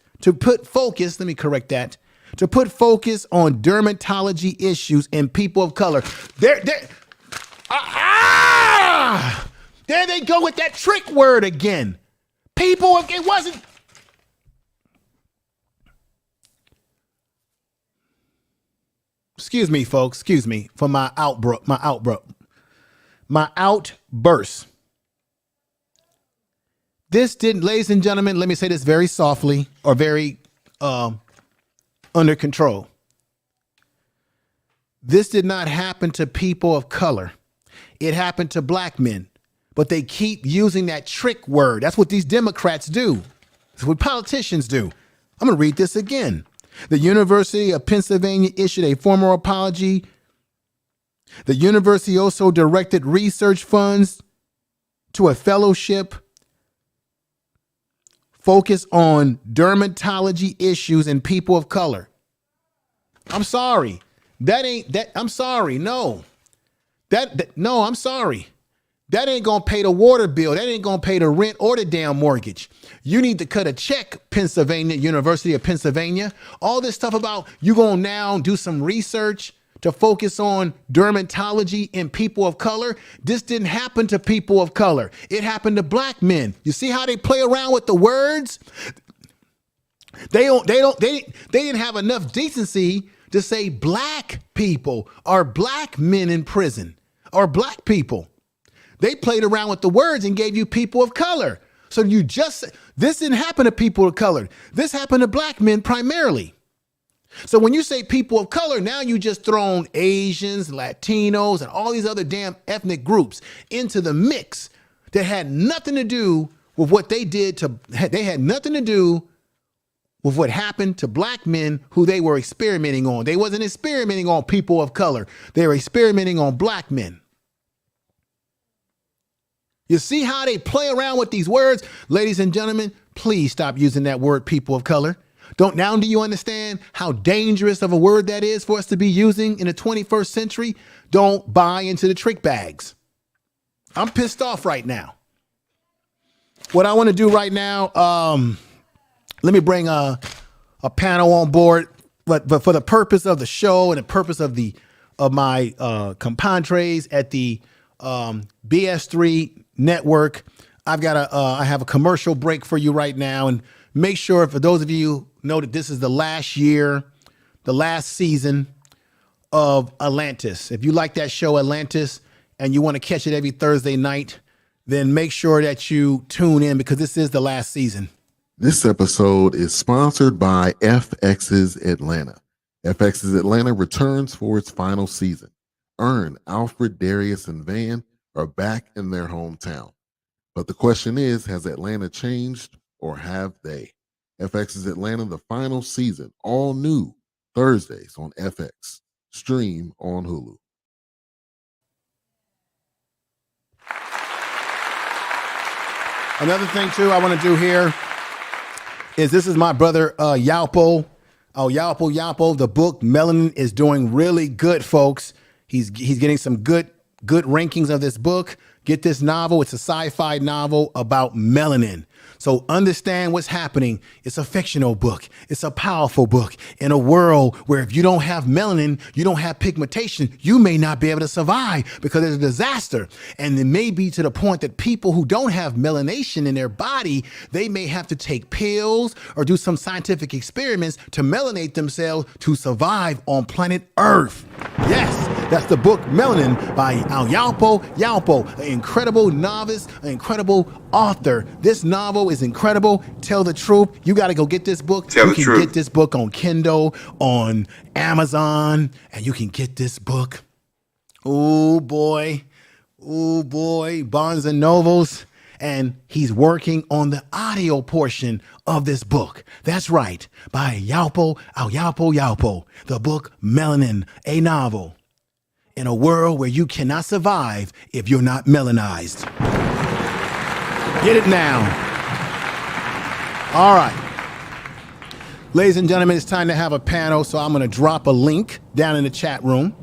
on dermatology issues and people of color. There they go with that trick word again. It wasn't. Excuse me, folks. Excuse me for my outburst. This didn't, ladies and gentlemen, let me say this very softly or very under control. This did not happen to people of color. It happened to black men. But they keep using that trick word. That's what these Democrats do. That's what politicians do. I'm going to read this again. The University of Pennsylvania issued a formal apology. The university also directed research funds to a fellowship focused on dermatology issues and people of color. I'm sorry. I'm sorry. No. I'm sorry. That ain't going to pay the water bill. That ain't going to pay the rent or the damn mortgage. You need to cut a check, Pennsylvania, University of Pennsylvania. All this stuff about you going to now do some research to focus on dermatology and people of color. This didn't happen to people of color. It happened to black men. You see how they play around with the words? They didn't have enough decency to say black people or black men in prison or black people. They played around with the words and gave you people of color. So this didn't happen to people of color. This happened to black men primarily. So when you say people of color, now you just thrown Asians, Latinos, and all these other damn ethnic groups into the mix that had nothing to do with what they did they had nothing to do with what happened to black men who they were experimenting on. They wasn't experimenting on people of color. They were experimenting on black men. You see how they play around with these words? Ladies and gentlemen, please stop using that word people of color. Now do you understand how dangerous of a word that is for us to be using in the 21st century? Don't buy into the trick bags. I'm pissed off right now. What I want to do right now, let me bring a panel on board, but for the purpose of the show and the purpose of my compadres at the BS3 network, I have a commercial break for you right now, and make sure, for those of you who know that this is the last year, the last season of Atlantis. If you like that show Atlantis and you want to catch it every Thursday night, then make sure that you tune in, because this is the last season. This episode is sponsored by FX's Atlanta. FX's Atlanta returns for its final season. Earn, Alfred, Darius, and Van are back in their hometown. But the question is, has Atlanta changed, or have they? FX's Atlanta, the final season, all new, Thursdays on FX. Stream on Hulu. Another thing, too, I want to do here is this is my brother, Yalpo. Oh, Yalpo. The book Melanin is doing really good, folks. He's getting some good rankings of this book. Get this novel. It's a sci-fi novel about melanin. So understand what's happening. It's a fictional book. It's a powerful book in a world where if you don't have melanin, you don't have pigmentation, you may not be able to survive because it's a disaster. And it may be to the point that people who don't have melanation in their body, they may have to take pills or do some scientific experiments to melanate themselves to survive on planet Earth. Yes, that's the book Melanin by Yalpo, an incredible novice, an incredible author. This novel is incredible. Tell the truth. You got to go get this book. You can get this book on Kindle, on Amazon, and you can get this book. Oh boy, Barnes and Nobles. And he's working on the audio portion of this book. That's right, by Yalpo, the book Melanin, a novel in a world where you cannot survive if you're not melanized. Get it now. All right. Ladies and gentlemen, it's time to have a panel, so I'm going to drop a link down in the chat room.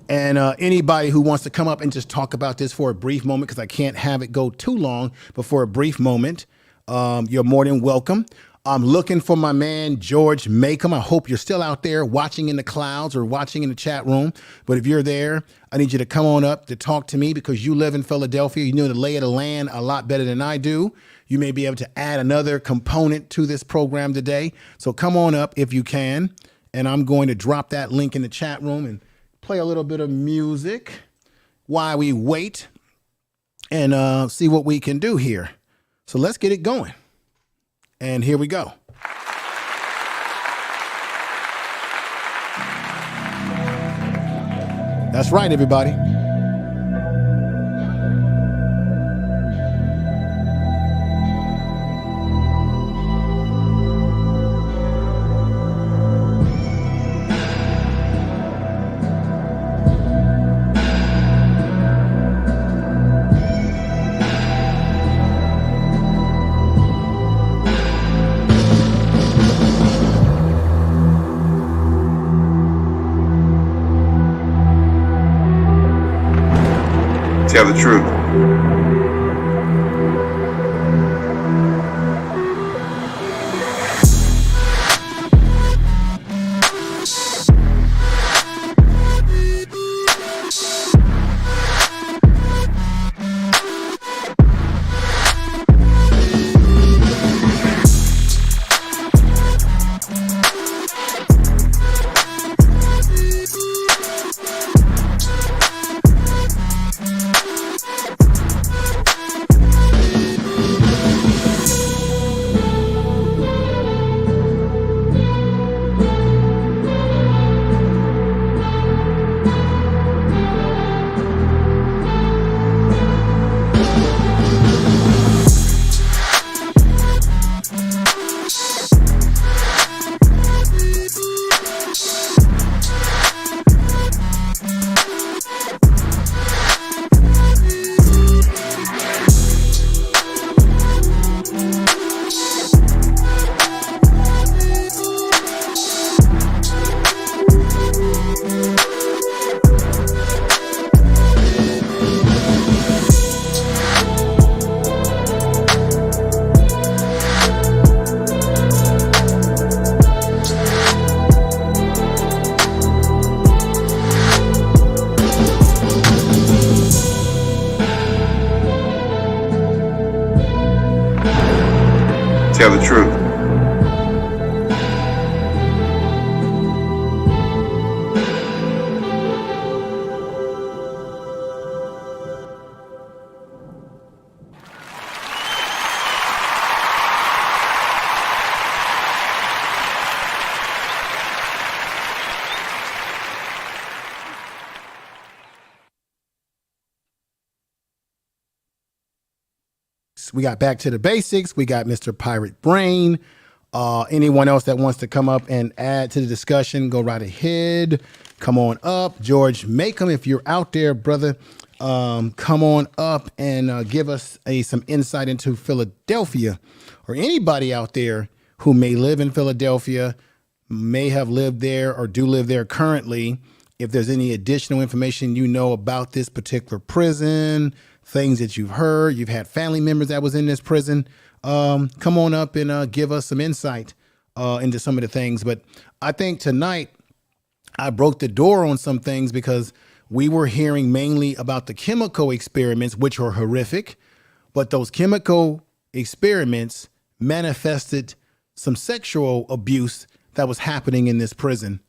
And anybody who wants to come up and just talk about this for a brief moment, because I can't have it go too long, but for a brief moment, you're more than welcome. I'm looking for my man, George Makem. I hope you're still out there watching in the clouds or watching in the chat room. But if you're there, I need you to come on up to talk to me, because you live in Philadelphia. You know the lay of the land a lot better than I do. You may be able to add another component to this program today. So come on up if you can. And I'm going to drop that link in the chat room and play a little bit of music while we wait and see what we can do here. So let's get it going. And here we go. That's right, everybody. Tell the truth. basics. We got back to the basics. We got Mr. Pirate Brain. Anyone else that wants to come up and add to the discussion, go right ahead. Come on up. George Makem, if you're out there, brother, come on up and give us some insight into Philadelphia, or anybody out there who may live in Philadelphia, may have lived there or do live there currently. If there's any additional information you know about this particular prison, things that you've heard, you've had family members that was in this prison, come on up and give us some insight into some of the things. But I think tonight I broke the door on some things because we were hearing mainly about the chemical experiments, which are horrific, but those chemical experiments manifested some sexual abuse that was happening in this prison,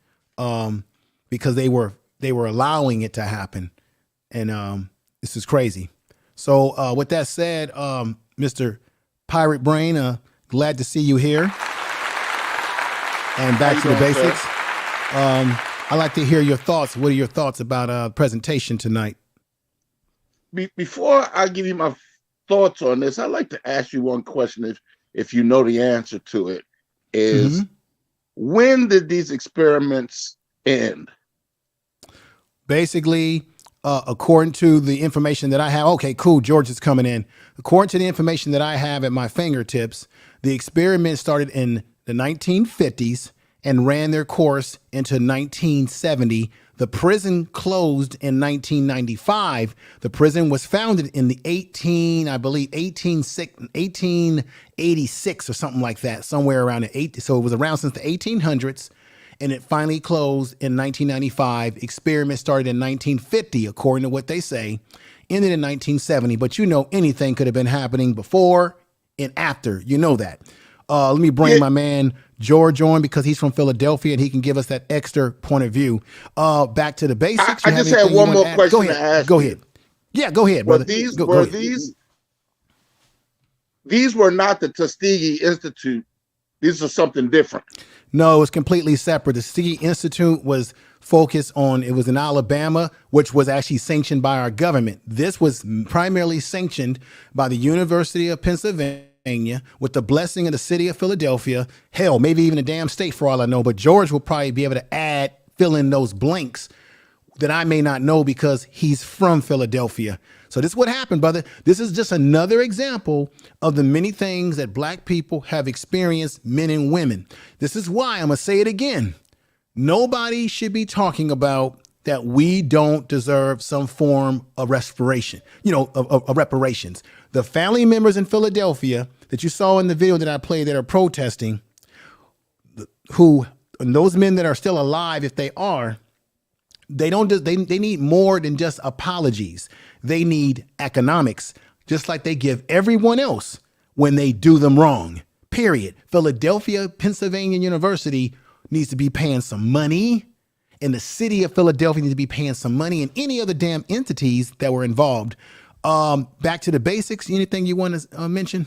because they were allowing it to happen. And this is crazy. So with that said, Mr. Pirate Brain, glad to see you here. And back to the basics. I'd like to hear your thoughts. What are your thoughts about the presentation tonight? Before I give you my thoughts on this, I'd like to ask you one question, if you know the answer to it, is when did these experiments end? Basically, according to the information that I have, okay, cool, George is coming in. According to the information that I have at my fingertips, the experiment started in the 1950s and ran their course into 1970. The prison closed in 1995. The prison was founded in the 1886 or something like that, somewhere around the 80s. So it was around since the 1800s. And it finally closed in 1995. Experiment started in 1950, according to what they say, ended in 1970. But you know, anything could have been happening before and after. You know that. Let me bring my man George on because he's from Philadelphia and he can give us that extra point of view. Back to the basics. I just had one more question to ask. Go ahead. Yeah, go ahead, brother. These were not the Tuskegee Institute. These are something different. No, it was completely separate. The Tuskegee Institute was focused on, it was in Alabama, which was actually sanctioned by our government. This was primarily sanctioned by the University of Pennsylvania with the blessing of the city of Philadelphia. Hell, maybe even a damn state for all I know. But George will probably be able to fill in those blanks that I may not know because he's from Philadelphia. So this is what happened, brother. This is just another example of the many things that black people have experienced, men and women. This is why I'm going to say it again. Nobody should be talking about that we don't deserve some form of restoration, of reparations. The family members in Philadelphia that you saw in the video that I played that are protesting, and those men that are still alive, if they are, they need more than just apologies. They need economics, just like they give everyone else when they do them wrong, period. Philadelphia, Pennsylvania University needs to be paying some money, and the city of Philadelphia needs to be paying some money, and any other damn entities that were involved. Back to the basics. Anything you want to mention?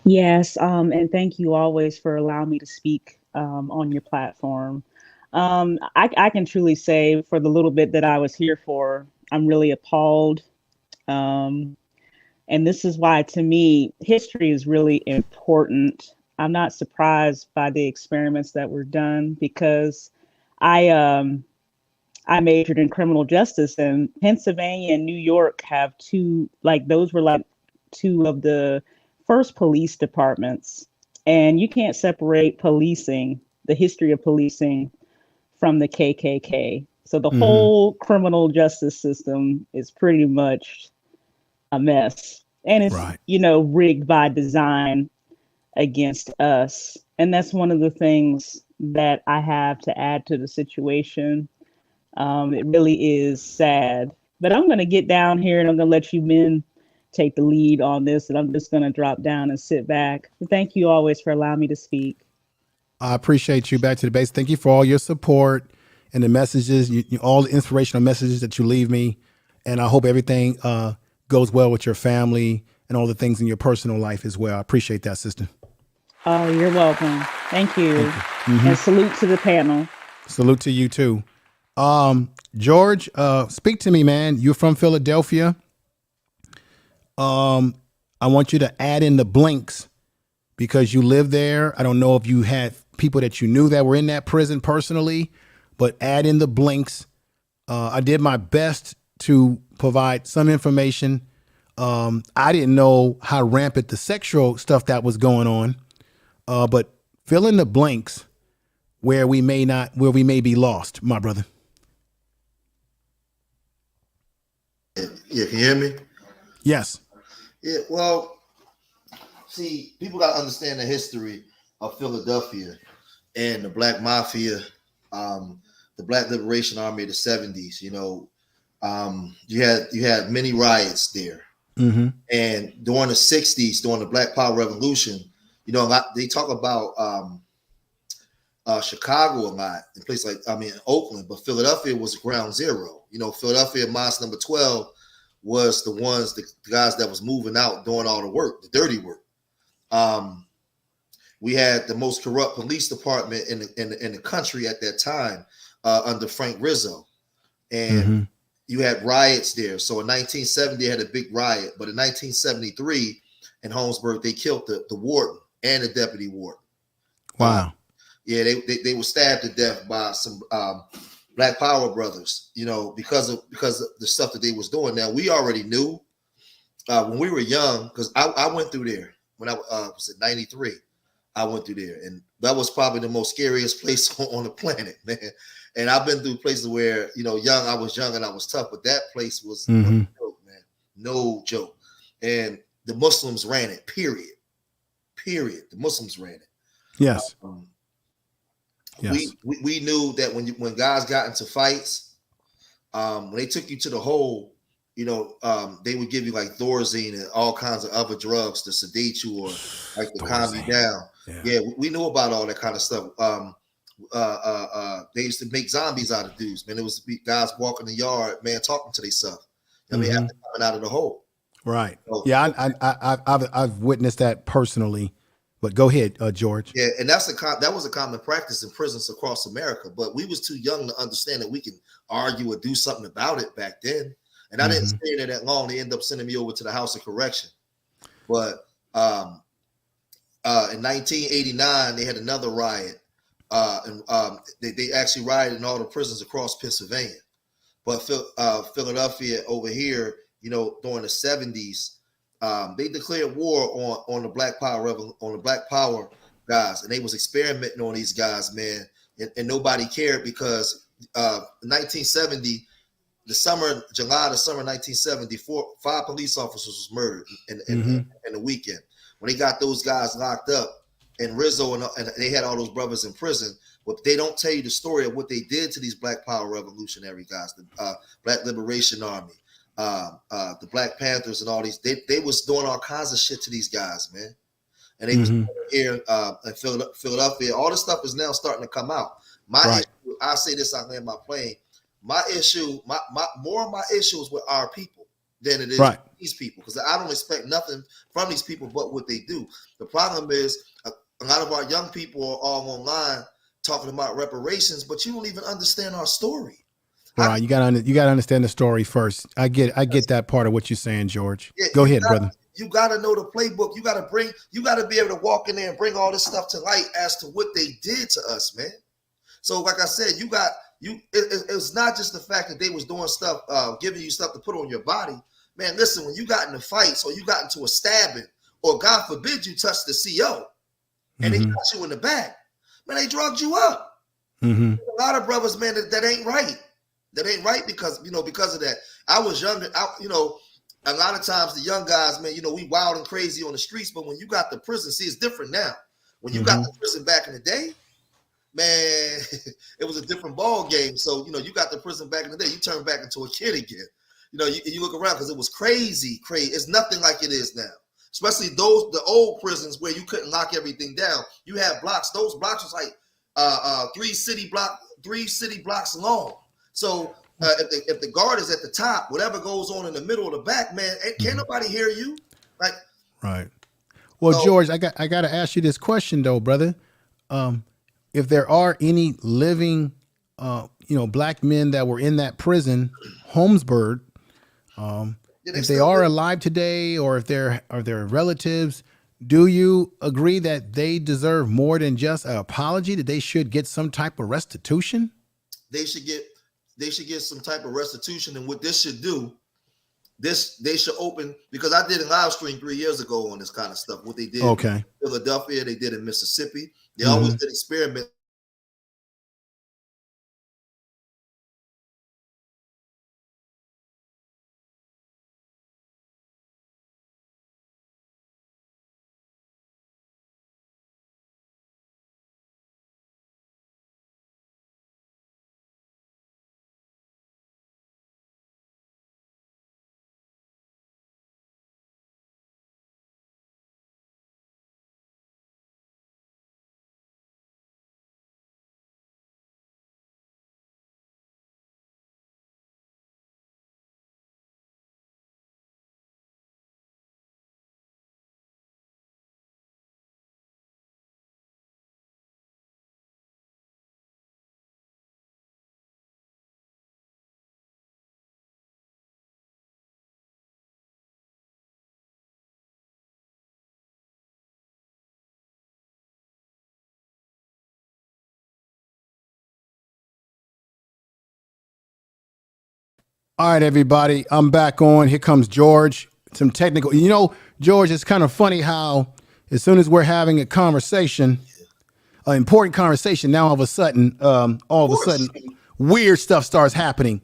Yes, and thank you always for allowing me to speak on your platform. I can truly say for the little bit that I was here for, I'm really appalled. And this is why, to me, history is really important. I'm not surprised by the experiments that were done because I majored in criminal justice, and Pennsylvania and New York have those were two of the first police departments. And you can't separate policing, the history of policing, from the KKK. So the whole criminal justice system is pretty much a mess. And it's, rigged by design against us. And that's one of the things that I have to add to the situation. It really is sad. But I'm going to get down here and I'm going to let you men take the lead on this. And I'm just going to drop down and sit back. But thank you always for allowing me to speak. I appreciate you. Back to the base. Thank you for all your support and the messages, all the inspirational messages that you leave me. And I hope everything goes well with your family and all the things in your personal life as well. I appreciate that, sister. Oh, you're welcome. Thank you. And salute to the panel. Salute to you too. George, speak to me, man. You're from Philadelphia. I want you to add in the blinks because you live there. I don't know if you had people that you knew that were in that prison personally, but add in the blinks. I did my best to provide some information. I didn't know how rampant the sexual stuff that was going on, but fill in the blanks where we may be lost, my brother. Yeah, can you hear me? Yes. Yeah, well, see, people got to understand the history of Philadelphia and the Black Mafia, the Black Liberation Army of the 70s. You know, you had many riots there. Mm-hmm. And during the 60s, during the Black Power Revolution, you know, they talk about Chicago a lot, in places like, Oakland, but Philadelphia was ground zero. You know, Philadelphia Mosque number 12 was the guys that was moving out doing all the work, the dirty work. We had the most corrupt police department in the country at that time under Frank Rizzo, and you had riots there. So in 1970, they had a big riot, but in 1973 in Holmesburg, they killed the warden and the deputy warden. Wow. Yeah, they were stabbed to death by some Black Power brothers, you know, because of the stuff that they was doing. Now, we already knew when we were young, because I went through there when I was at 93. I went through there, and that was probably the most scariest place on the planet, man. And I've been through places where, you know, I was young and I was tough, but that place was no joke, man. No joke. And the Muslims ran it, period. The Muslims ran it. Yes. Yes. We knew that when guys got into fights, when they took you to the hole, you know, they would give you like Thorazine and all kinds of other drugs to sedate you or like to calm you down. Yeah, we knew about all that kind of stuff. They used to make zombies out of dudes, man. It was guys walking the yard, man, talking to themselves. I mean, after coming out of the hole. Right. So, yeah, I've witnessed that personally. But go ahead, George. Yeah, and that was a common practice in prisons across America. But we was too young to understand that we can argue or do something about it back then. And I didn't stay there that long. They ended up sending me over to the House of Correction. But in 1989, they had another riot. And they actually rioted in all the prisons across Pennsylvania. But Philadelphia over here, you know, during the 70s, they declared war on the Black Power guys, and they was experimenting on these guys, man, and nobody cared because 1970, the summer 1970, 5 police officers was murdered in the weekend. When they got those guys locked up, and Rizzo and they had all those brothers in prison, but they don't tell you the story of what they did to these Black Power revolutionary guys, the Black Liberation Army, the Black Panthers, and all these. They was doing all kinds of shit to these guys, man. And they was here in Philadelphia. All this stuff is now starting to come out. Issue, I say this, I land my plane. My issue, more of my issue is with our people than it is with these people, because I don't expect nothing from these people but what they do. The problem is a lot of our young people are all online talking about reparations, but you don't even understand our story. Right, you gotta understand the story first. I get that part of what you're saying, George. Yeah, go ahead, brother. You gotta know the playbook. You gotta be able to walk in there and bring all this stuff to light as to what they did to us, man. So, like I said, it's not just the fact that they was doing stuff, giving you stuff to put on your body. Man, listen, when you got into fights or you got into a stabbing, or God forbid you touched the CO and they got you in the back, man, they drugged you up. A lot of brothers, man, that ain't right. That ain't right because of that. I was younger. A lot of times the young guys, man, we wild and crazy on the streets, but when you got the prison, see, it's different now. When you got the prison back in the day, man, it was a different ball game. So, you got the prison back in the day, you turn back into a kid again. You look around because it was crazy. It's nothing like it is now. Especially the old prisons where you couldn't lock everything down. You had blocks. Those blocks was like 3 city blocks long. So if the guard is at the top, whatever goes on in the middle of the back, man, can't nobody hear you. Like, right. Well, George, I got to ask you this question though, brother. If there are any living, Black men that were in that prison, Holmesburg, if they are alive today, or if they're relatives, do you agree that they deserve more than just an apology? That they should get some type of restitution? They should get some type of restitution. And what this should do, they should open, because I did a live stream 3 years ago on this kind of stuff. What they did in Philadelphia, they did in Mississippi. They always did experiments. All right, everybody, I'm back on. Here comes George. Some technical, George, it's kind of funny how as soon as we're having a conversation, an important conversation, now all of a sudden, weird stuff starts happening.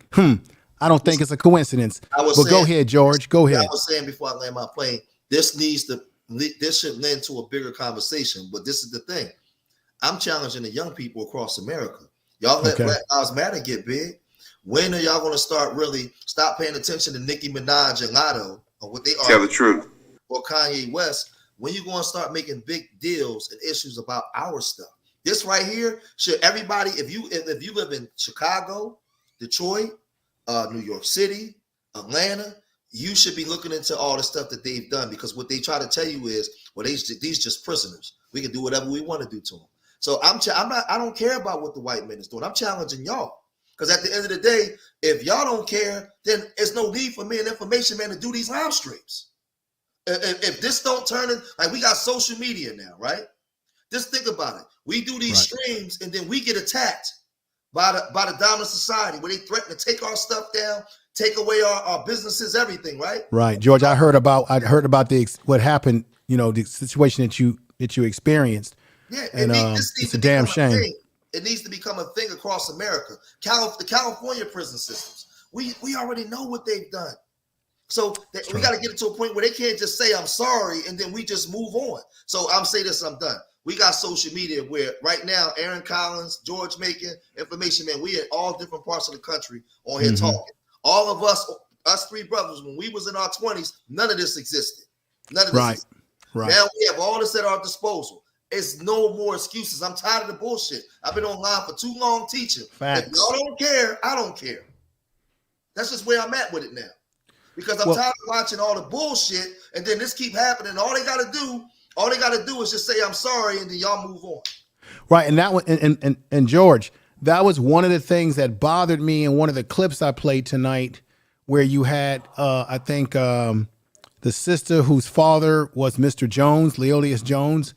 I don't think it's a coincidence. But go ahead, George. Go ahead. I was saying before I land my plane, this should lend to a bigger conversation. But this is the thing. I'm challenging the young people across America. Y'all let Black Lives Matter get big. When are y'all going to stop paying attention to Nicki Minaj and Lotto, or what they are? Tell the truth. Or Kanye West. When you going to start making big deals and issues about our stuff? This right here, should everybody, if you live in Chicago, Detroit, New York City, Atlanta, you should be looking into all the stuff that they've done, because what they try to tell you is, well, these just prisoners. We can do whatever we want to do to them. So I don't care about what the white man is doing. I'm challenging y'all. Because at the end of the day, if y'all don't care, then there's no need for me, an information man, to do these live streams. If this don't turn in, like, we got social media now, right? Just think about it. We do these streams and then we get attacked by the dominant society, where they threaten to take our stuff down, take away our businesses, everything, right? Right, George. I heard about what happened. The situation that you experienced. Yeah, and it's a damn shame. It needs to become a thing across America. The California prison systems, we already know what they've done. So we got to get it to a point where they can't just say, I'm sorry, and then we just move on. So I'm saying this, I'm done. We got social media where right now, Aaron Collins, George Macon, Information Man, we in all different parts of the country on here talking. All of us three brothers, when we was in our 20s, none of this existed. None of this existed. Right. Now we have all this at our disposal. It's no more excuses. I'm tired of the bullshit. I've been online for too long teaching. Facts. If y'all don't care, I don't care. That's just where I'm at with it now. Because I'm tired of watching all the bullshit, and then this keep happening. All they gotta do is just say I'm sorry, and then y'all move on. Right. And that one, and George, that was one of the things that bothered me in one of the clips I played tonight, where you had I think the sister whose father was Mr. Jones, Leolius Jones.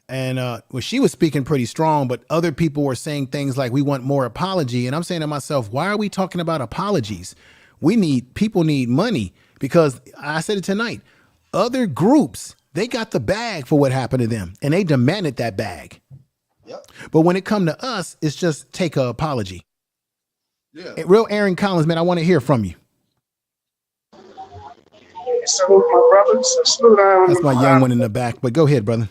And she was speaking pretty strong, but other people were saying things like, we want more apology. And I'm saying to myself, why are we talking about apologies? People need money, because I said it tonight. Other groups, they got the bag for what happened to them, and they demanded that bag. Yep. But when it come to us, it's just take an apology. Yeah. Real Aaron Collins, man, I want to hear from you. Salute my brothers. That's my young one in the back, but go ahead, brother.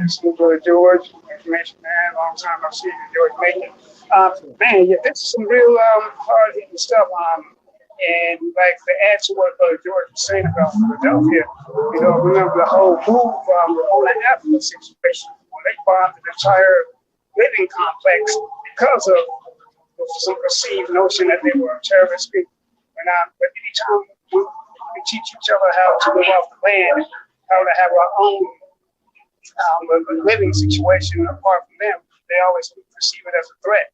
Salute brother George, Information Man, long time no see you, George Macon. Man, this is some real hard-hitting stuff. And like to add to what George was saying about Philadelphia, remember the whole move on the African situation, when they bombed the entire living complex because of some perceived notion that they were terrorist people. But anytime we teach each other how to live off the land, how to have our own living situation apart from them, they always perceive it as a threat.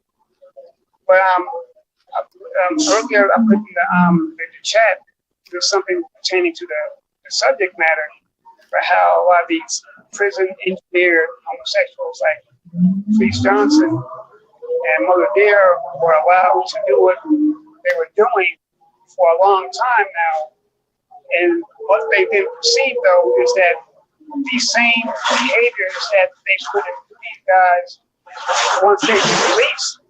But earlier I put in the chat there's something pertaining to the subject matter for how a lot of these prison engineered homosexuals like Fleece Johnson and Mother Dear were allowed to do what they were doing for a long time now. And what they didn't perceive, though, is that these same behaviors that they put into these guys, once they get released,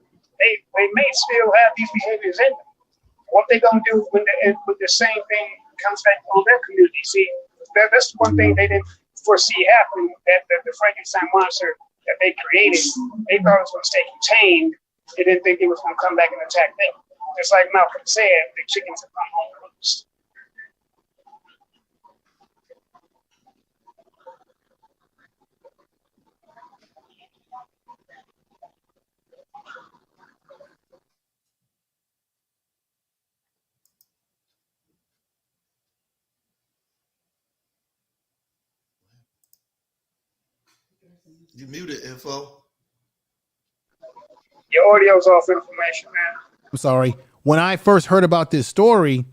they may still have these behaviors in them. What they gonna do when the same thing comes back on their community? See, that's one thing they didn't foresee happening. That the Frankenstein monster that they created, they thought it was gonna stay contained. They didn't think it was gonna come back and attack them. Just like Malcolm said, the chickens have come home to roost. You muted, Info. Your audio's off, information, man. I'm sorry. When I first heard about this story,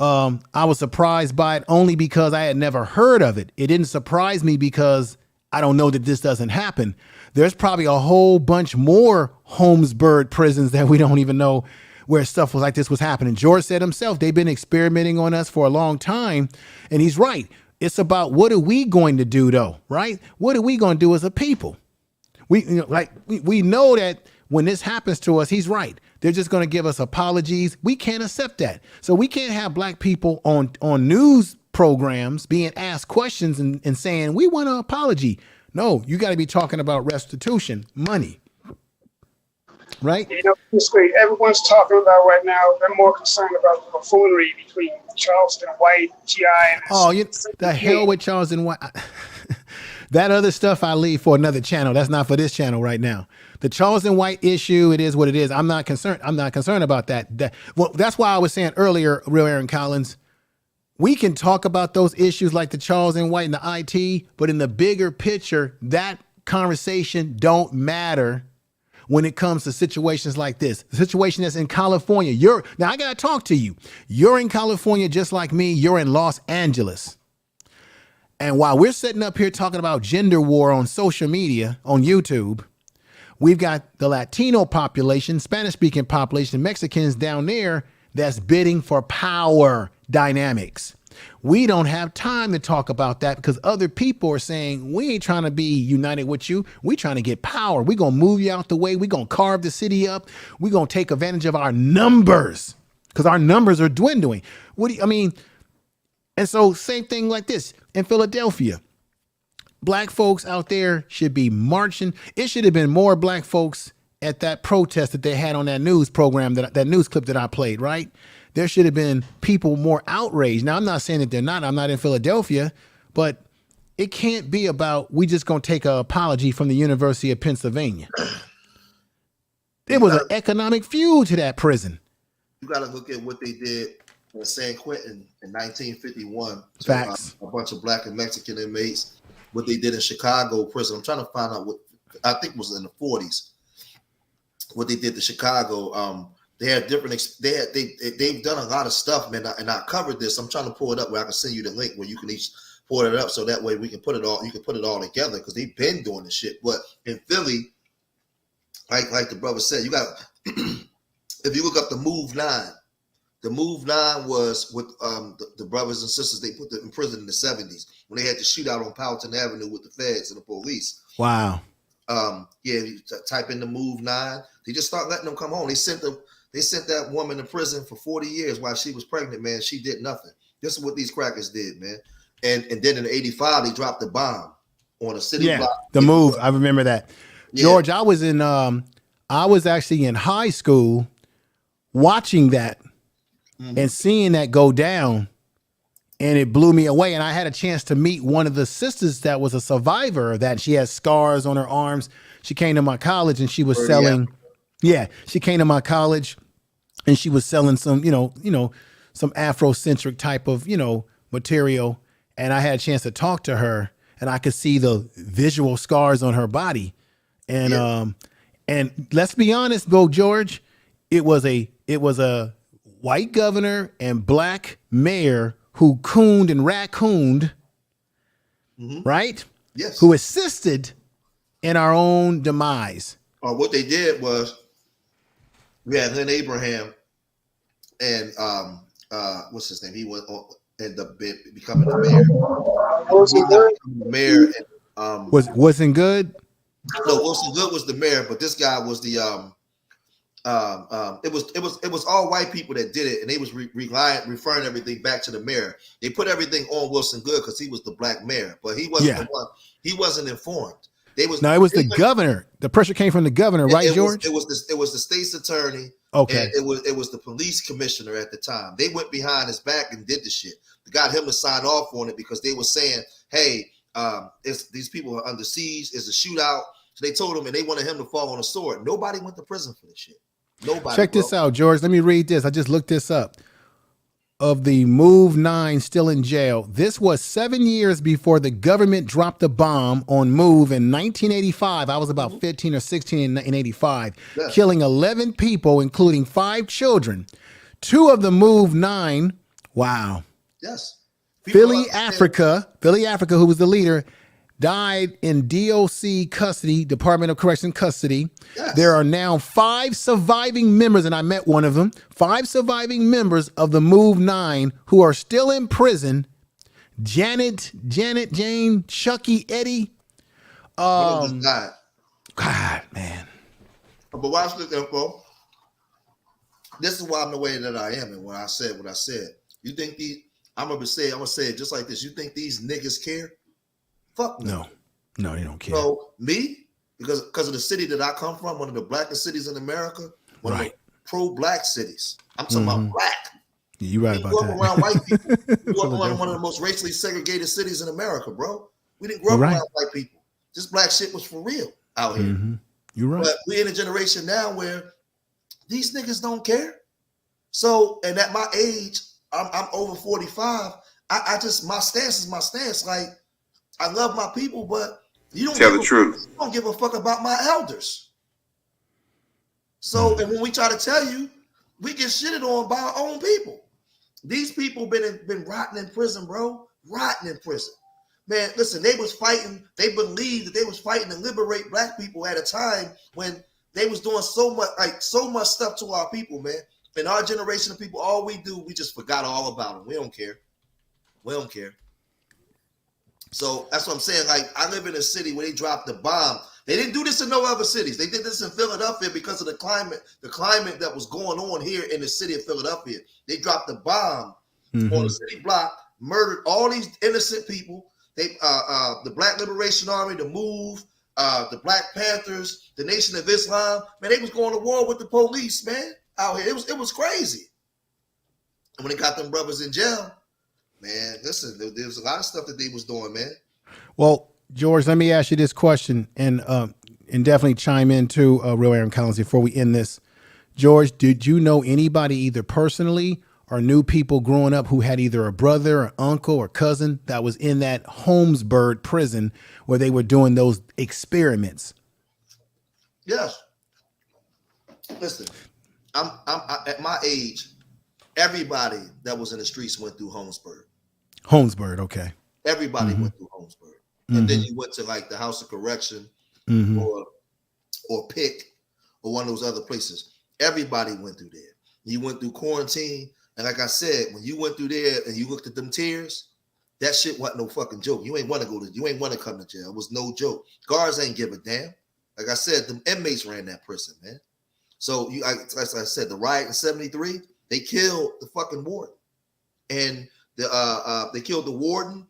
I was surprised by it only because I had never heard of it. It didn't surprise me because I don't know that this doesn't happen. There's probably a whole bunch more Holmesburg prisons that we don't even know where stuff like this was happening. George said himself, they've been experimenting on us for a long time. And he's right. It's about what are we going to do, though, right? What are we going to do as a people? We know that when this happens to us, he's right. They're just going to give us apologies. We can't accept that. So we can't have black people on news programs being asked questions and saying, we want an apology. No, you got to be talking about restitution, money. Right? You know, basically, everyone's talking about right now, they're more concerned about the buffoonery between Charleston White, T.I. and the hell with Charleston White. That other stuff I leave for another channel. That's not for this channel right now. The Charleston White issue, it is what it is. I'm not concerned. I'm not concerned about that. Well, that's why I was saying earlier, Real Aaron Collins, we can talk about those issues like the Charleston White and the IT, but in the bigger picture, that conversation don't matter when it comes to situations like this. The situation that's in California. Now I gotta talk to you. You're in California just like me. You're in Los Angeles. And while we're sitting up here talking about gender war on social media, on YouTube, we've got the Latino population, Spanish-speaking population, Mexicans down there that's bidding for power dynamics. We don't have time to talk about that because other people are saying, we ain't trying to be united with you. We trying to get power. We're going to move you out the way. We're going to carve the city up. We're going to take advantage of our numbers because our numbers are dwindling. And so same thing like this in Philadelphia. Black folks out there should be marching. It should have been more black folks at that protest that they had on that news program, that news clip that I played, right? There should have been people more outraged. Now, I'm not saying that they're not. I'm not in Philadelphia, but it can't be about we just going to take an apology from the University of Pennsylvania. There was an economic fuel to that prison. You got to look at what they did in San Quentin in 1951. Facts. A bunch of black and Mexican inmates. What they did in Chicago prison. I'm trying to find out what I think was in the 40s. What they did to Chicago. They had different. They've done a lot of stuff, man. And I covered this. I'm trying to pull it up where I can send you the link where you can each pull it up, so that way we can put it all. You can put it all together because they've been doing this shit. But in Philly, like the brother said, you got. If you look up the Move 9, the Move 9 was with the brothers and sisters they put in prison in the 70s when they had the shootout on Powhatan Avenue with the feds and the police. Wow. You type in the Move 9. They just start letting them come home. They sent that woman to prison for 40 years while she was pregnant, man. She did nothing. This is what these crackers did, man. And then in 85, they dropped the bomb on a city block. The Move. I remember that. Yeah. George, I was actually in high school watching that and seeing that go down, and it blew me away. And I had a chance to meet one of the sisters that was a survivor of that. She has scars on her arms. She came to my college and she was selling. Yeah, she came to my college and she was selling some, some Afrocentric type of, material. And I had a chance to talk to her and I could see the visual scars on her body. And and let's be honest, though, George, it was a white governor and black mayor who cooned and raccooned, right? Yes. Who assisted in our own demise. What they did was we had Lynn Abraham and what's his name? He went on ended up becoming the mayor. Wilson Good? Mayor and, wasn't good. No, Wilson Good was the mayor, but this guy was the it was all white people that did it, and they was referring everything back to the mayor. They put everything on Wilson Good because he was the black mayor, but he wasn't the one. He wasn't informed. It was the governor. The pressure came from the governor, right, George? It was the state's attorney. Okay. And it was the police commissioner at the time. They went behind his back and did the shit. They got him to sign off on it because they were saying, hey, these people are under siege, it's a shootout. So they told him, and they wanted him to fall on a sword. Nobody went to prison for this shit. Nobody. Check this out, George. Let me read this. I just looked this up. Of the Move 9 still in jail, this was 7 years before the government dropped the bomb on Move in 1985. I was about 15 or 16 in 85, killing 11 people, including 5 children. 2 of the Move 9, wow. Yes. Philly, Africa, who was the leader, died in DOC custody, Department of Correction custody. Yes. There are now 5 surviving members, and I met one of them, 5 surviving members of the Move 9 who are still in prison. Janet, Jane, Chucky, Eddie. God, man. But watch this info. This is why I'm the way that I am, and when I said what I said. You think I'm gonna say it just like this. You think these niggas care? Fuck no, they don't care. So me, because of the city that I come from, one of the blackest cities in America, one of the pro-black cities. I'm talking about black. Yeah, you're right about that. Around white people. We grew up around one of the most racially segregated cities in America, bro. We didn't grow up around white people. This black shit was for real out here. You're right. But we're in a generation now where these niggas don't care. So, and at my age, I'm over 45. I just, my stance is my stance. Like, I love my people, but you don't tell the truth. You don't give a fuck about my elders. So, and when we try to tell you, we get shitted on by our own people. These people been rotting in prison, bro. Rotting in prison. Man, listen, they was fighting. They believed that they was fighting to liberate black people at a time when they was doing so much stuff to our people, man. In our generation of people, all we do, we just forgot all about them. We don't care. We don't care. So that's what I'm saying. Like, I live in a city where they dropped the bomb. They didn't do this in no other cities. They did this in Philadelphia because of the climate that was going on here in the city of Philadelphia. They dropped the bomb on the city block, murdered all these innocent people. They, the Black Liberation Army, the Move, the Black Panthers, the Nation of Islam. Man, they was going to war with the police, man, out here. It was crazy. And when they got them brothers in jail, man, listen, there was a lot of stuff that they was doing, man. Well, George, let me ask you this question, and definitely chime in too, Real Aaron Collins, before we end this. George, did you know anybody either personally or knew people growing up who had either a brother or uncle or cousin that was in that Holmesburg prison where they were doing those experiments? Yes. Listen, I'm at my age, everybody that was in the streets went through Holmesburg. Holmesburg, okay. Everybody went through Holmesburg. And then you went to like the House of Correction or PIC or one of those other places. Everybody went through there. You went through quarantine. And like I said, when you went through there and you looked at them tears, that shit wasn't no fucking joke. You ain't want to come to jail. It was no joke. Guards ain't give a damn. Like I said, them inmates ran that prison, man. So as I said, the riot in 73, they killed the fucking warden. And they killed the warden,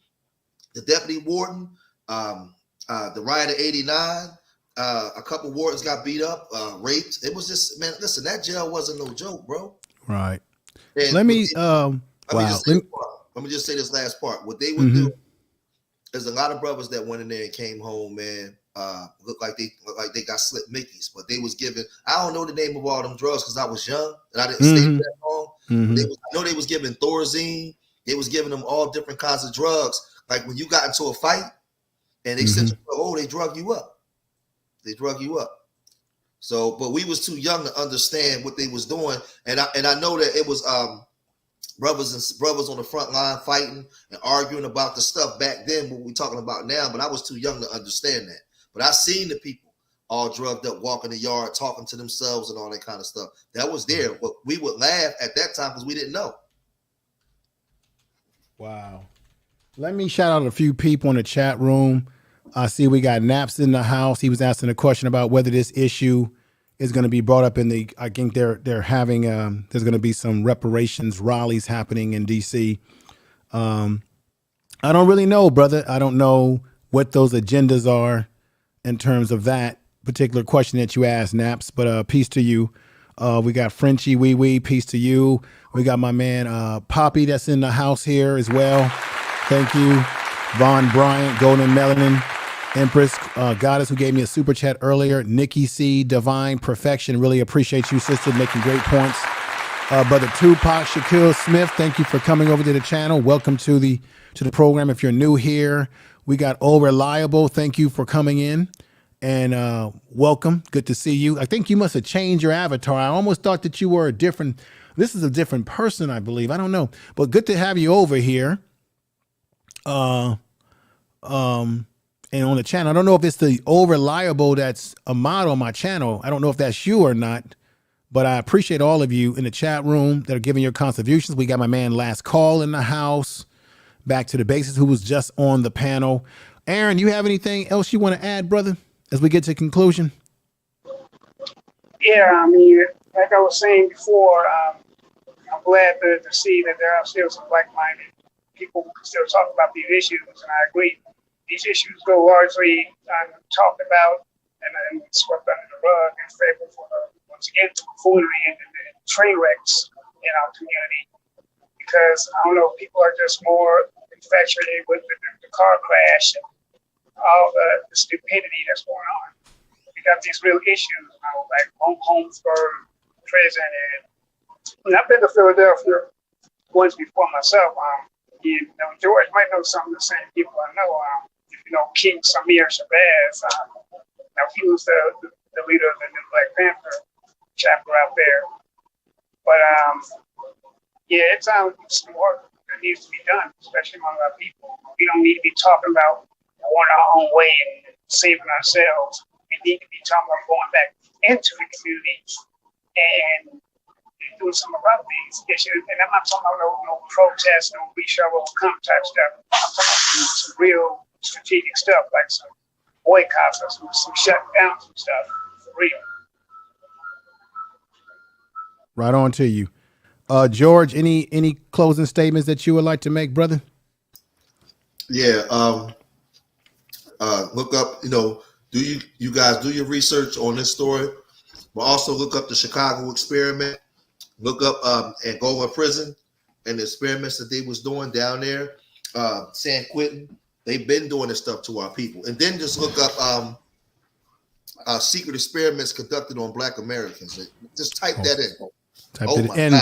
the deputy warden, the riot of 89, a couple wardens got beat up, raped. It was just, man, listen, that jail wasn't no joke, bro. Right. And let me just say this last part. What they would do, there's a lot of brothers that went in there and came home, man. Looked like they got slipped Mickeys, but they was given, I don't know the name of all them drugs because I was young and I didn't stay that long. I know they was giving Thorazine. They was giving them all different kinds of drugs. Like when you got into a fight and they said, oh, they drug you up. They drug you up. So, but we was too young to understand what they was doing, and I know that it was brothers on the front line fighting and arguing about the stuff back then. What we talking about now, but I was too young to understand that. But I seen the people all drugged up, walking the yard, talking to themselves, and all that kind of stuff. That was there, but we would laugh at that time because we didn't know. Wow. Let me shout out a few people in the chat room. I see we got Naps in the house. He was asking a question about whether this issue is going to be brought up in the, I think they're having, there's going to be some reparations rallies happening in DC. I don't really know, brother. I don't know what those agendas are in terms of that particular question that you asked, Naps, but peace to you. We got Frenchie Wee Wee, peace to you. We got my man Poppy that's in the house here as well. Thank you. Von Bryant, Golden Melanin, Empress Goddess, who gave me a super chat earlier. Nikki C, Divine Perfection. Really appreciate you, sister, making great points. Brother Tupac Shaquille Smith, thank you for coming over to the channel. Welcome to the program. If you're new here, we got All Reliable. Thank you for coming in and welcome. Good to see you. I think you must have changed your avatar. I almost thought that you were a different. This is a different person, I believe. I don't know, but good to have you over here. And on the channel, I don't know if it's the All Reliable that's a mod on my channel. I don't know if that's you or not, but I appreciate all of you in the chat room that are giving your contributions. We got my man Last Call in the house, Back to the Basics, who was just on the panel. Aaron, you have anything else you want to add, brother, as we get to conclusion? Yeah, I mean, like I was saying before, I'm glad to see that there are still some like-minded people who can still talk about these issues, and I agree. These issues go largely talked about and swept under the rug in favor for, once again, the buffoonery and train wrecks in our community. Because, I don't know, people are just more infatuated with the car crash and all the stupidity that's going on. We got these real issues, like Holmesburg Prison, and I've been to Philadelphia once before myself. George might know some of the same people I know. King Samir Shabazz. He was the leader of the New Black Panther chapter out there. But yeah, it's some work that needs to be done, especially among our people. We don't need to be talking about going our own way and saving ourselves. We need to be talking about going back into the community and doing something about these issues. And I'm not talking about no protest, no we shall overcome type stuff. I'm talking about some real strategic stuff, like some boycotts or some shutting down some stuff for real. Right on to you. George, any closing statements that you would like to make, brother? Yeah. Look up, do you guys do your research on this story, but also look up the Chicago experiment. Look up Angola prison and the experiments that they was doing down there. San Quentin, they've been doing this stuff to our people. And then just look up secret experiments conducted on Black Americans. Just type that in. Type it in.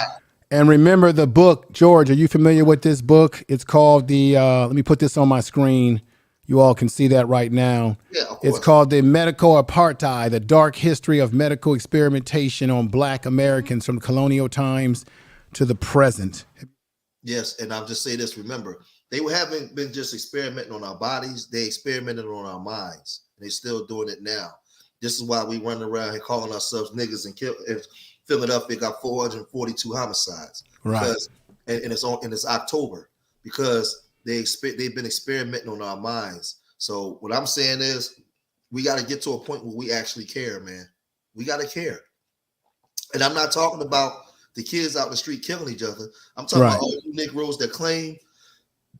And remember the book, George, are you familiar with this book? It's called let me put this on my screen. You all can see that right now. Yeah, of course. It's called The Medical Apartheid, The Dark History of Medical Experimentation on Black Americans from colonial times to the present. Yes, and I'll just say this, remember, they haven't been just experimenting on our bodies, they experimented on our minds. They're still doing it now. This is why we run around here calling ourselves niggas and kill. Philadelphia got 442 homicides. Right. Because, and it's October, because they've been experimenting on our minds. So what I'm saying is we got to get to a point where we actually care, man. We got to care. And I'm not talking about the kids out in the street killing each other. I'm talking about all you Negroes that claim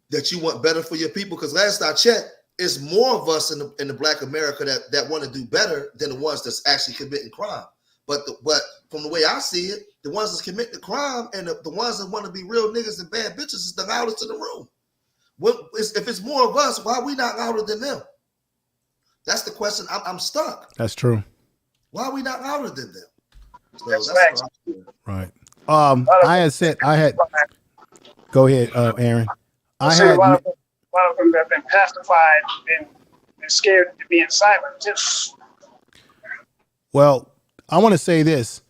that you want better for your people. Because last I checked, it's more of us in the Black America that want to do better than the ones that's actually committing crime. But from the way I see it, the ones that commit the crime and the ones that want to be real niggas and bad bitches is the loudest in the room. If it's more of us, why are we not louder than them? That's the question. I'm stuck. That's true. Why are we not louder than them? So that's right. I had. Go ahead, Aaron. A lot of them have been pacified and scared to be in silent too. Well, I want to say this.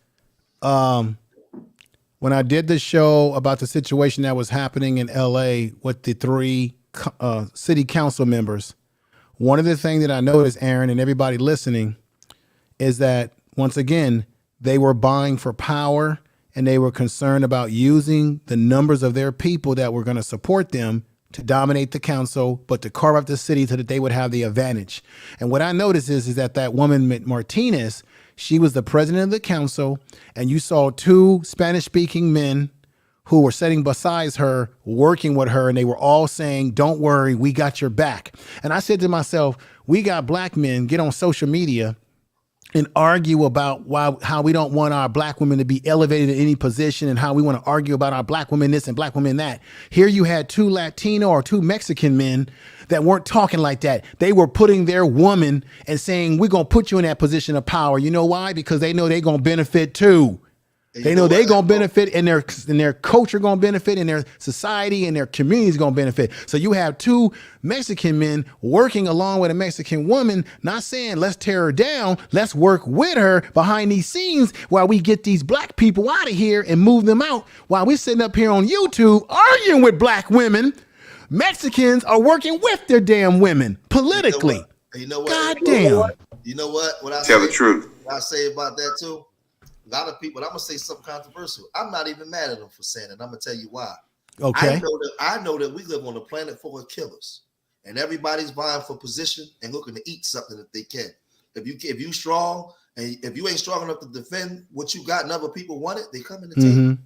When I did the show about the situation that was happening in LA with the 3 city council members, one of the things that I noticed, Aaron, and everybody listening, is that once again, they were buying for power and they were concerned about using the numbers of their people that were going to support them to dominate the council, but to carve up the city so that they would have the advantage. And what I noticed is that woman, Martinez, she was the president of the council, and you saw 2 Spanish-speaking men who were sitting beside her, working with her, and they were all saying, "Don't worry, we got your back." And I said to myself, we got black men get on social media and argue about how we don't want our black women to be elevated in any position and how we want to argue about our black women this and black women that. Here you had 2 Latino or 2 Mexican men that weren't talking like that. They were putting their woman and saying, we're going to put you in that position of power. You know why? Because they know they're going to benefit too. They know they're going to benefit, and their culture going to benefit, and their society and their community is going to benefit. So you have 2 Mexican men working along with a Mexican woman, not saying let's tear her down. Let's work with her behind these scenes while we get these black people out of here and move them out. While we're sitting up here on YouTube arguing with black women, Mexicans are working with their damn women politically. You know what? God damn. You know what? What I Tell say, the truth. What I say about that too. A lot of people, I'm gonna say something controversial. I'm not even mad at them for saying it. I'm gonna tell you why. Okay. I know that we live on a planet full of killers, and everybody's vying for position and looking to eat something if they can. If you strong, and if you ain't strong enough to defend what you got and other people want it, they come in to take it.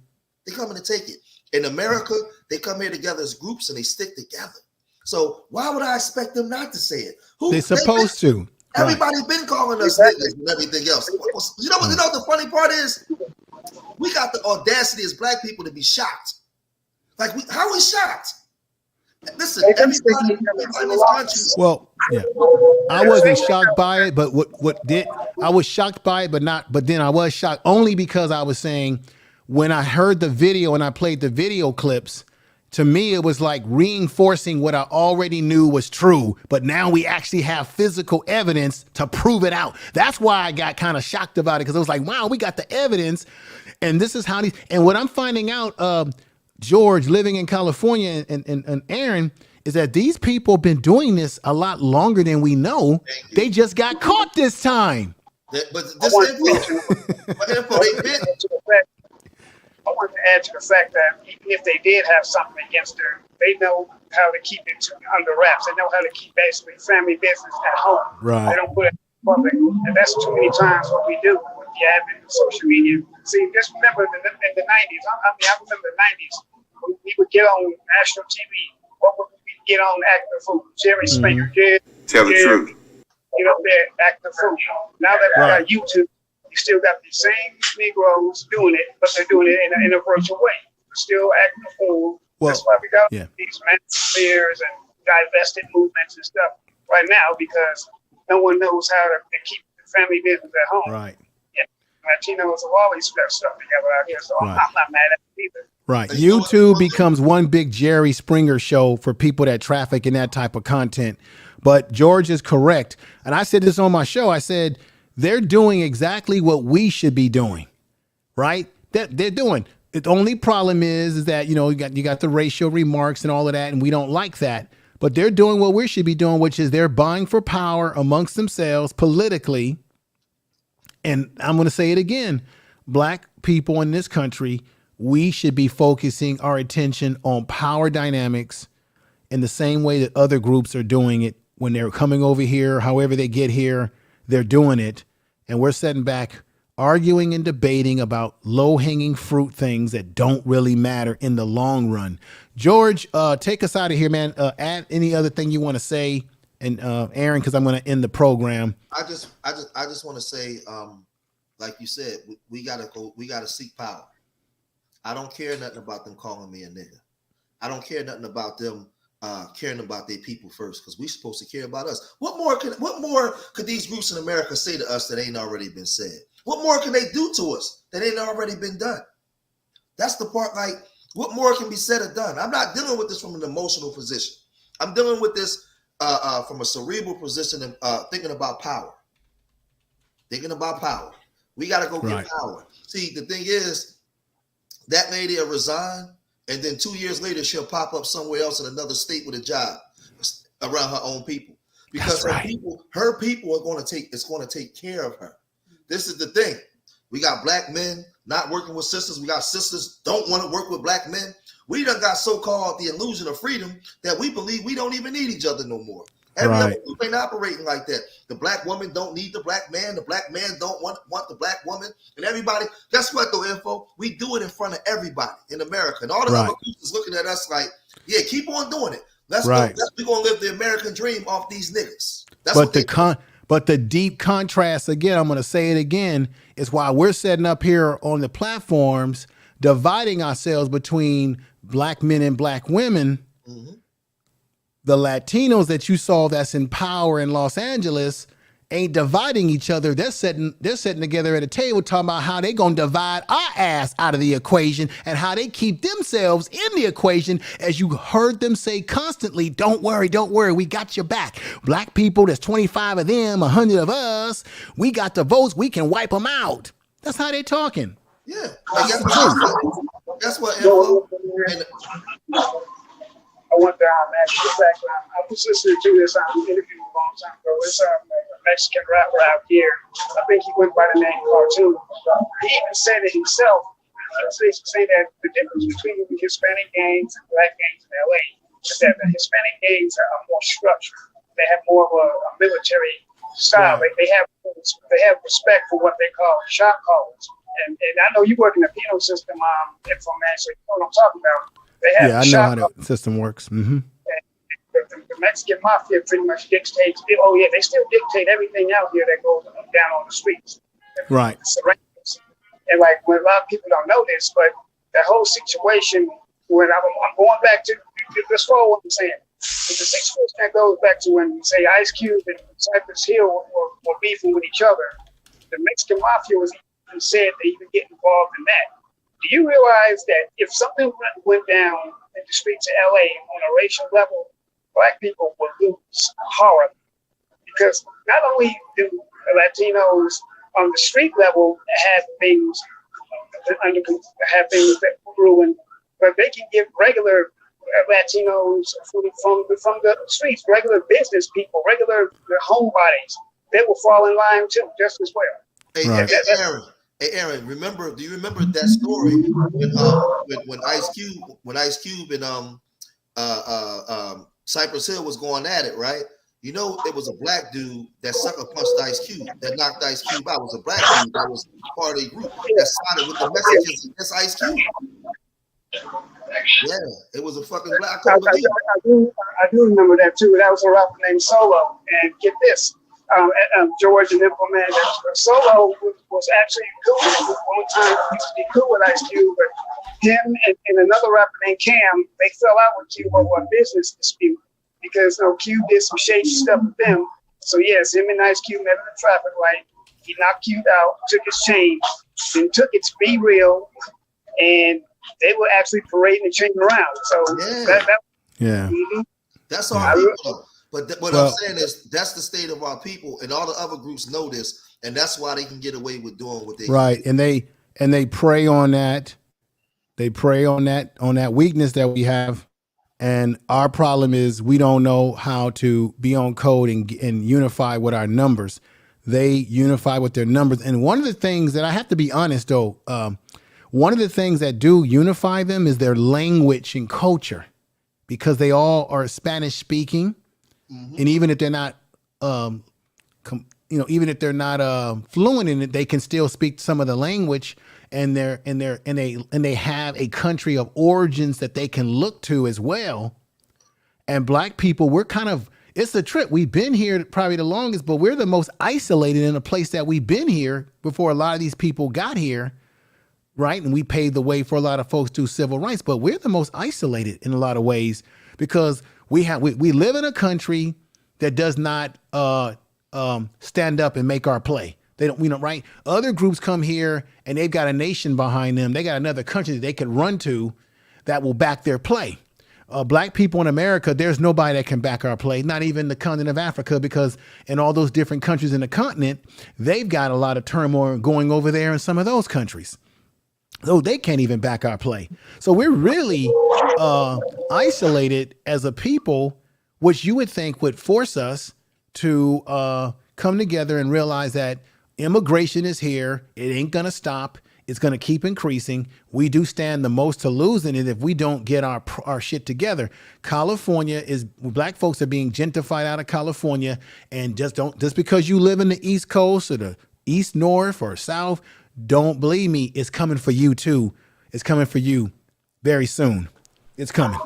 They come in to take it. In America, they come here together as groups and they stick together. So why would I expect them not to say it? They're supposed to. Everybody's been calling us niggas and everything else. You know what? You know what the funny part is? We got the audacity as black people to be shocked. Like, how are we shocked? Listen, everybody in this country. Well, yeah, I wasn't shocked by it, but I was shocked by it, but then I was shocked only because I was saying when I heard the video and I played the video clips. To me, it was like reinforcing what I already knew was true, but now we actually have physical evidence to prove it out. That's why I got kind of shocked about it, because it was like, wow, we got the evidence, and this is how these. And what I'm finding out, George, living in California, and Aaron, is that these people have been doing this a lot longer than we know. They just got caught this time. But this info, they been. I want to add to the fact that even if they did have something against her, they know how to keep it under wraps. They know how to keep basically family business at home. Right. They don't put it in public. And that's too many times what we do with the advent of social media. See, just remember in the 90s, I remember the 90s, we would get on national TV. What would we get on active food? Jerry Springer. Tell the truth. Get up there, active food. Now that we got YouTube, you still got the same Negroes doing it, but they're doing it in a virtual way. They're still acting a fool. Well, that's why we got these mass affairs and divested movements and stuff right now, because no one knows how to keep the family business at home. Right. Yeah. Latinos have always got stuff together out here, so I'm not mad at it either. Right. YouTube becomes one big Jerry Springer show for people that traffic in that type of content. But George is correct. And I said this on my show. I said, they're doing exactly what we should be doing, right? They're doing. The only problem is that, you got the racial remarks and all of that, and we don't like that. But they're doing what we should be doing, which is they're buying for power amongst themselves politically. And I'm going to say it again. Black people in this country, we should be focusing our attention on power dynamics in the same way that other groups are doing it when they're coming over here, however they get here. They're doing it, and we're sitting back arguing and debating about low-hanging fruit things that don't really matter in the long run. George, take us out of here, man. Add any other thing you want to say, and Aaron, because I'm going to end the program. I just want to say, like you said, we gotta seek power. I don't care nothing about them calling me a nigga. I don't care nothing about them caring about their people first, because we're supposed to care about us. What more could these groups in America say to us that ain't already been said? What more can they do to us that ain't already been done? That's the part, like, what more can be said or done? I'm not dealing with this from an emotional position. I'm dealing with this from a cerebral position and thinking about power. Thinking about power. We got to go Right. get power. See, the thing is, that lady will resign, and then 2 years later, she'll pop up somewhere else in another state with a job around her own people. Because her people are going to take care of her. This is the thing. We got black men not working with sisters. We got sisters don't want to work with black men. We done got so-called the illusion of freedom that we believe we don't even need each other no more. Every other group ain't operating like that. The black woman don't need the black man. The black man don't want the black woman. And everybody, guess what though, Info? We do it in front of everybody in America. And all the other groups is looking at us like, yeah, keep on doing it. We're going to live the American dream off these niggas. But the deep contrast, again, I'm going to say it again, is why we're setting up here on the platforms, dividing ourselves between black men and black women. Mm-hmm. The Latinos that you saw that's in power in Los Angeles ain't dividing each other. They're sitting together at a table talking about how they gonna divide our ass out of the equation and how they keep themselves in the equation. As you heard them say constantly, don't worry, we got your back. Black people, there's 25 of them, 100 of us. We got the votes, we can wipe them out. That's how they talking. Yeah. That's what Info. I went down actually background. I was listening to this interview a long time ago. It's a Mexican rapper out here. I think he went by the name Cartoon. He even said it himself. He said that the difference between the Hispanic gangs and black gangs in LA is that the Hispanic gangs are more structured. They have more of a military style. They have respect for what they call shot callers. And I know you work in the penal system, Information, so you know what I'm talking about. I know how the system works. Mm-hmm. The Mexican mafia pretty much dictates. Oh yeah, they still dictate everything out here that goes down on the streets. Right. And like, when a lot of people don't know this, but the whole situation. When I'm going back to this whole what I'm saying. It's the situation that goes back to when, say, Ice Cube and Cypress Hill were beefing with each other. The Mexican mafia was even said they even get involved in that. Do you realize that if something went down in the streets of LA on a racial level, black people would lose horribly? Because not only do Latinos on the street level have things that ruin, but they can give regular Latinos from the streets, regular business people, regular homebodies, they will fall in line too, just as well. Hey, Aaron, do you remember that story when Ice Cube and Cypress Hill was going at it, right? You know, there was a black dude that sucker punched Ice Cube, that knocked Ice Cube out. It was a black dude that was part of a group that sided with the messages against Ice Cube. Yeah, it was a fucking black. I do remember that too. That was a rapper named Solo. And get this. George and Implement. Solo was actually cool. One time he used to be cool with Ice Cube, but him and another rapper named Cam, they fell out with Cube over a business dispute because Cube did some shady stuff with them. So yes, him and Ice Cube met in the traffic light. He knocked Cube out, took his chain, then took it to Be Real, and they were actually parading the chain around. So that's our people. But what I'm saying is that's the state of our people, and all the other groups know this, and that's why they can get away with doing what they do. And they prey on that. They prey on that weakness that we have. And our problem is we don't know how to be on code and unify with our numbers. They unify with their numbers. And one of the things that I have to be honest, though, one of the things that do unify them is their language and culture, because they all are Spanish speaking. Mm-hmm. And even if they're not, even if they're not fluent in it, they can still speak some of the language, and they have a country of origins that they can look to as well. And black people, we're kind of, it's a trip. We've been here probably the longest, but we're the most isolated in a place that we've been here before a lot of these people got here, right? And we paved the way for a lot of folks through civil rights, but we're the most isolated in a lot of ways because we live in a country that does not stand up and make our play. They don't, right? Other groups come here and they've got a nation behind them. They got another country that they could run to that will back their play. black people in America, there's nobody that can back our play, not even the continent of Africa, because in all those different countries in the continent, they've got a lot of turmoil going over there in some of those countries. So they can't even back our play. So we're really isolated as a people, which you would think would force us to come together and realize that immigration is here. It ain't going to stop. It's going to keep increasing. We do stand the most to lose in it if we don't get our shit together. Black folks are being gentrified out of California, and just because you live in the East Coast or the East, North, or South, don't believe me, it's coming for you too. It's coming for you very soon. It's coming.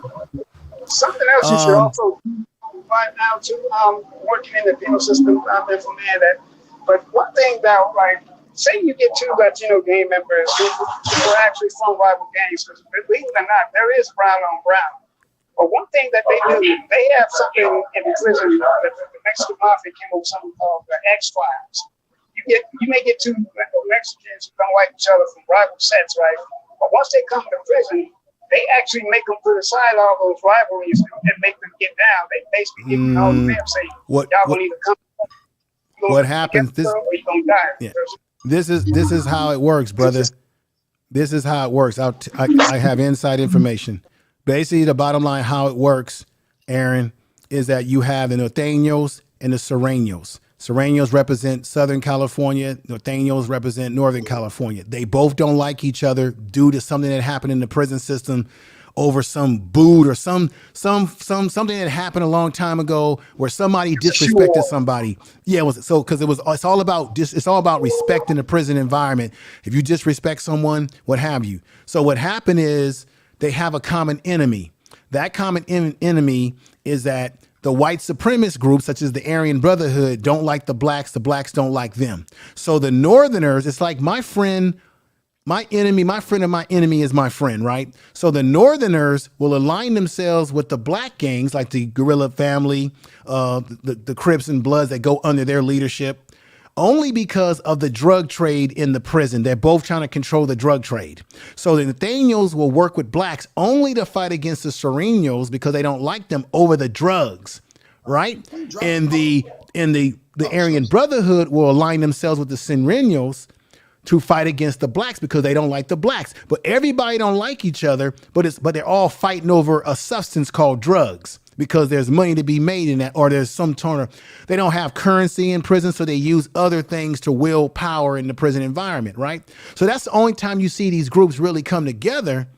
Something else you should also right now too, working in the penal system, I'm in from that. But one thing that, like, say you get 2 Latino gang members who are actually from rival gangs, because believe it or not, there is brown on brown. But one thing that they do, they have something in the prison that the Mexican Mafia came up with something called the X-Files. You may get 2 Mexicans who don't like each other from rival sets, right? But once they come to prison, they actually make them put aside all those rivalries and make them get down. They basically give them all the them say, y'all gonna either come. What happens? This, yeah. This is how it works, brother. This is how it works. I have inside information. Basically, the bottom line, how it works, Aaron, is that you have the Norteños and the Sureños. Sureños represent Southern California. Norteños represent Northern California. They both don't like each other due to something that happened in the prison system over some boot or something that happened a long time ago where somebody disrespected somebody. Yeah, it's all about respect in the prison environment. If you disrespect someone, what have you. So what happened is they have a common enemy. That common enemy is that the white supremacist groups, such as the Aryan Brotherhood, don't like the blacks don't like them. So the Northerners, it's like my friend of my enemy is my friend, right? So the Northerners will align themselves with the black gangs, like the Guerrilla Family, the Crips and Bloods that go under their leadership, only because of the drug trade in the prison. They're both trying to control the drug trade. So the Nathaniels will work with blacks only to fight against the Sureños because they don't like them over the drugs, right? And the Aryan Brotherhood will align themselves with the Sureños to fight against the blacks because they don't like the blacks. But everybody don't like each other, but they're all fighting over a substance called drugs, because there's money to be made in that, or there's some sort of, they don't have currency in prison, so they use other things to will power in the prison environment, right? So that's the only time you see these groups really come together,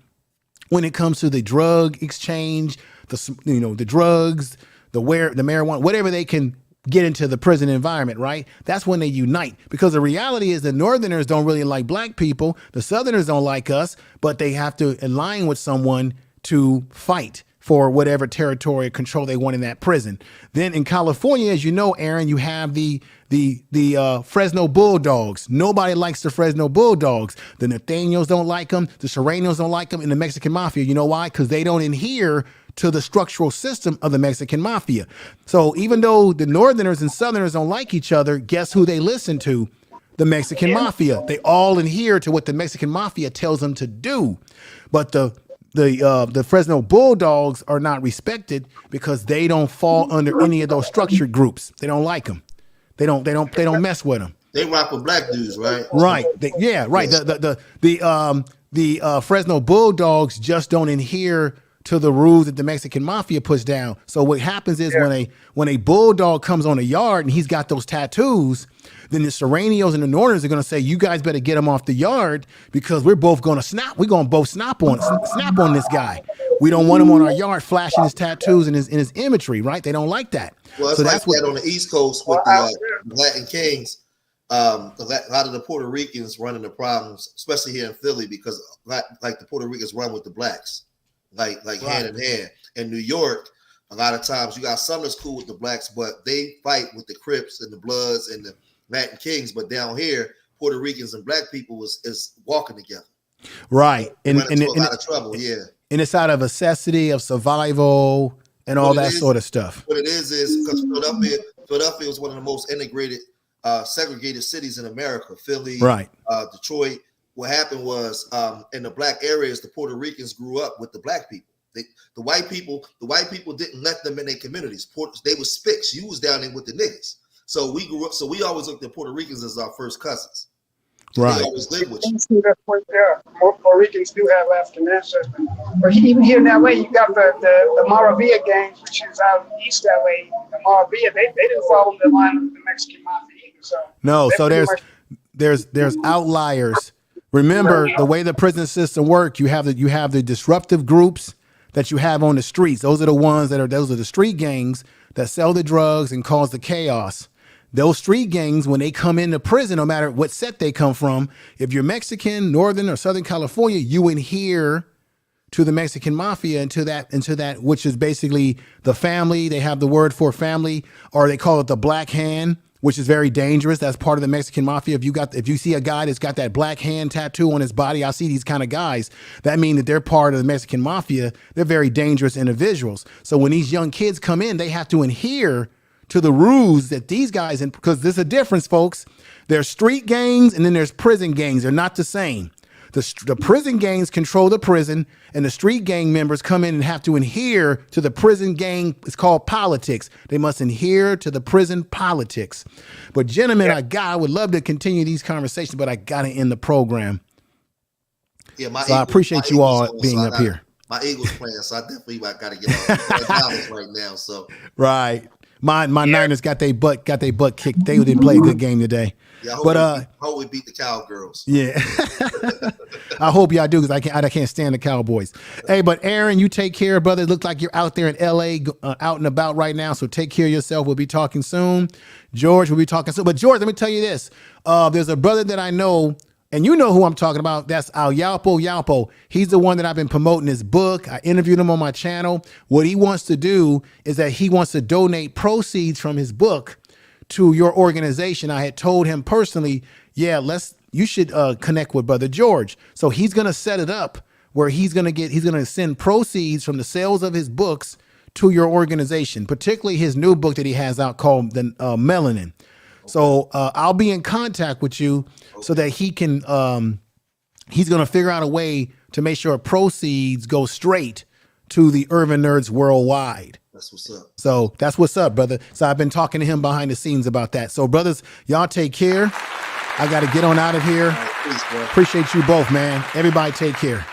when it comes to the drug exchange, the drugs, the marijuana, whatever they can get into the prison environment, right? That's when they unite, because the reality is the Northerners don't really like black people, the Southerners don't like us, but they have to align with someone to fight for whatever territory or control they want in that prison. Then in California, as you know, Aaron, you have the Fresno Bulldogs. Nobody likes the Fresno Bulldogs. The Nathaniels don't like them. The Sureños don't like them. And the Mexican Mafia. You know why? Because they don't adhere to the structural system of the Mexican Mafia. So even though the Northerners and Southerners don't like each other, guess who they listen to? The Mexican Mafia. They all adhere to what the Mexican Mafia tells them to do. But the Fresno Bulldogs are not respected because they don't fall under any of those structured groups. They don't like them. They don't mess with them. They rock with black dudes, right? Right. Right. The Fresno Bulldogs just don't adhere to the rules that the Mexican Mafia puts down. So what happens is when a bulldog comes on a yard and he's got those tattoos, then the Sureños and the Northerners are going to say, you guys better get him off the yard because we're both going to snap. We're going to both snap on this guy. We don't want him on our yard flashing his tattoos and his imagery, right? They don't like that. Well, it's that's what on the East Coast with the Latin Kings. A lot of the Puerto Ricans run into problems, especially here in Philly, because like the Puerto Ricans run with the blacks, like hand in hand. In New York, a lot of times you got some that's cool with the blacks, but they fight with the Crips and the Bloods and the Latin Kings. But down here, Puerto Ricans and black people is walking together. Right. And a lot of trouble, yeah. And it's out of necessity, of survival, and all that sort of stuff. What it is because Philadelphia was one of the most integrated, segregated cities in America. Philly, right. Detroit. What happened was in the black areas, the Puerto Ricans grew up with the black people. The white people didn't let them in their communities. They were spics. You was down there with the niggas. So we grew up. So we always looked at Puerto Ricans as our first cousins. Right. They always lived with you. See that point there. Puerto Ricans do have African ancestry. But even here in LA, you got the Maravilla gangs, which is out east LA. The Maravilla, they didn't follow the line of the Mexican mafia either. So no, so there's outliers. Remember the way the prison system works. You have the disruptive groups that you have on the streets. Those are the ones those are the street gangs that sell the drugs and cause the chaos. Those street gangs, when they come into prison, no matter what set they come from, if you're Mexican, Northern or Southern California, you adhere to the Mexican mafia, into that, which is basically the family. They have the word for family, or they call it the black hand, which is very dangerous. That's part of the Mexican mafia. If you see a guy that's got that black hand tattoo on his body, I see these kind of guys. That means that they're part of the Mexican mafia. They're very dangerous individuals. So when these young kids come in, they have to adhere to the rules that these guys, because there's a difference, folks. There's street gangs and then there's prison gangs. They're not the same. The prison gangs control the prison, and the street gang members come in and have to adhere to the prison gang. It's called politics. They must adhere to the prison politics. But gentlemen, I would love to continue these conversations, but I got to end the program. Yeah, I appreciate you all being up here. My Eagles playing, so I definitely got to get on right now. So right. My Niners got their butt kicked. They didn't play a good game today. Yeah, I hope we beat the Cowgirls. Yeah, I hope y'all do, because I can't stand the Cowboys. Hey, but Aaron, you take care, brother. It looks like you're out there in L.A. Out and about right now, so take care of yourself. We'll be talking soon. George, we'll be talking soon. But George, let me tell you this: there's a brother that I know. And you know who I'm talking about. That's Yalpo. He's the one that I've been promoting his book. I interviewed him on my channel. What he wants to do is that he wants to donate proceeds from his book to your organization. I had told him personally, you should connect with Brother George. So he's going to set it up where he's going to send proceeds from the sales of his books to your organization, particularly his new book that he has out called The Melanin. So I'll be in contact with you so that he can, he's going to figure out a way to make sure proceeds go straight to the Urban Nerds worldwide. That's what's up. So that's what's up, brother. So I've been talking to him behind the scenes about that. So brothers, y'all take care. I got to get on out of here. Right, please, appreciate you both, man. Everybody take care.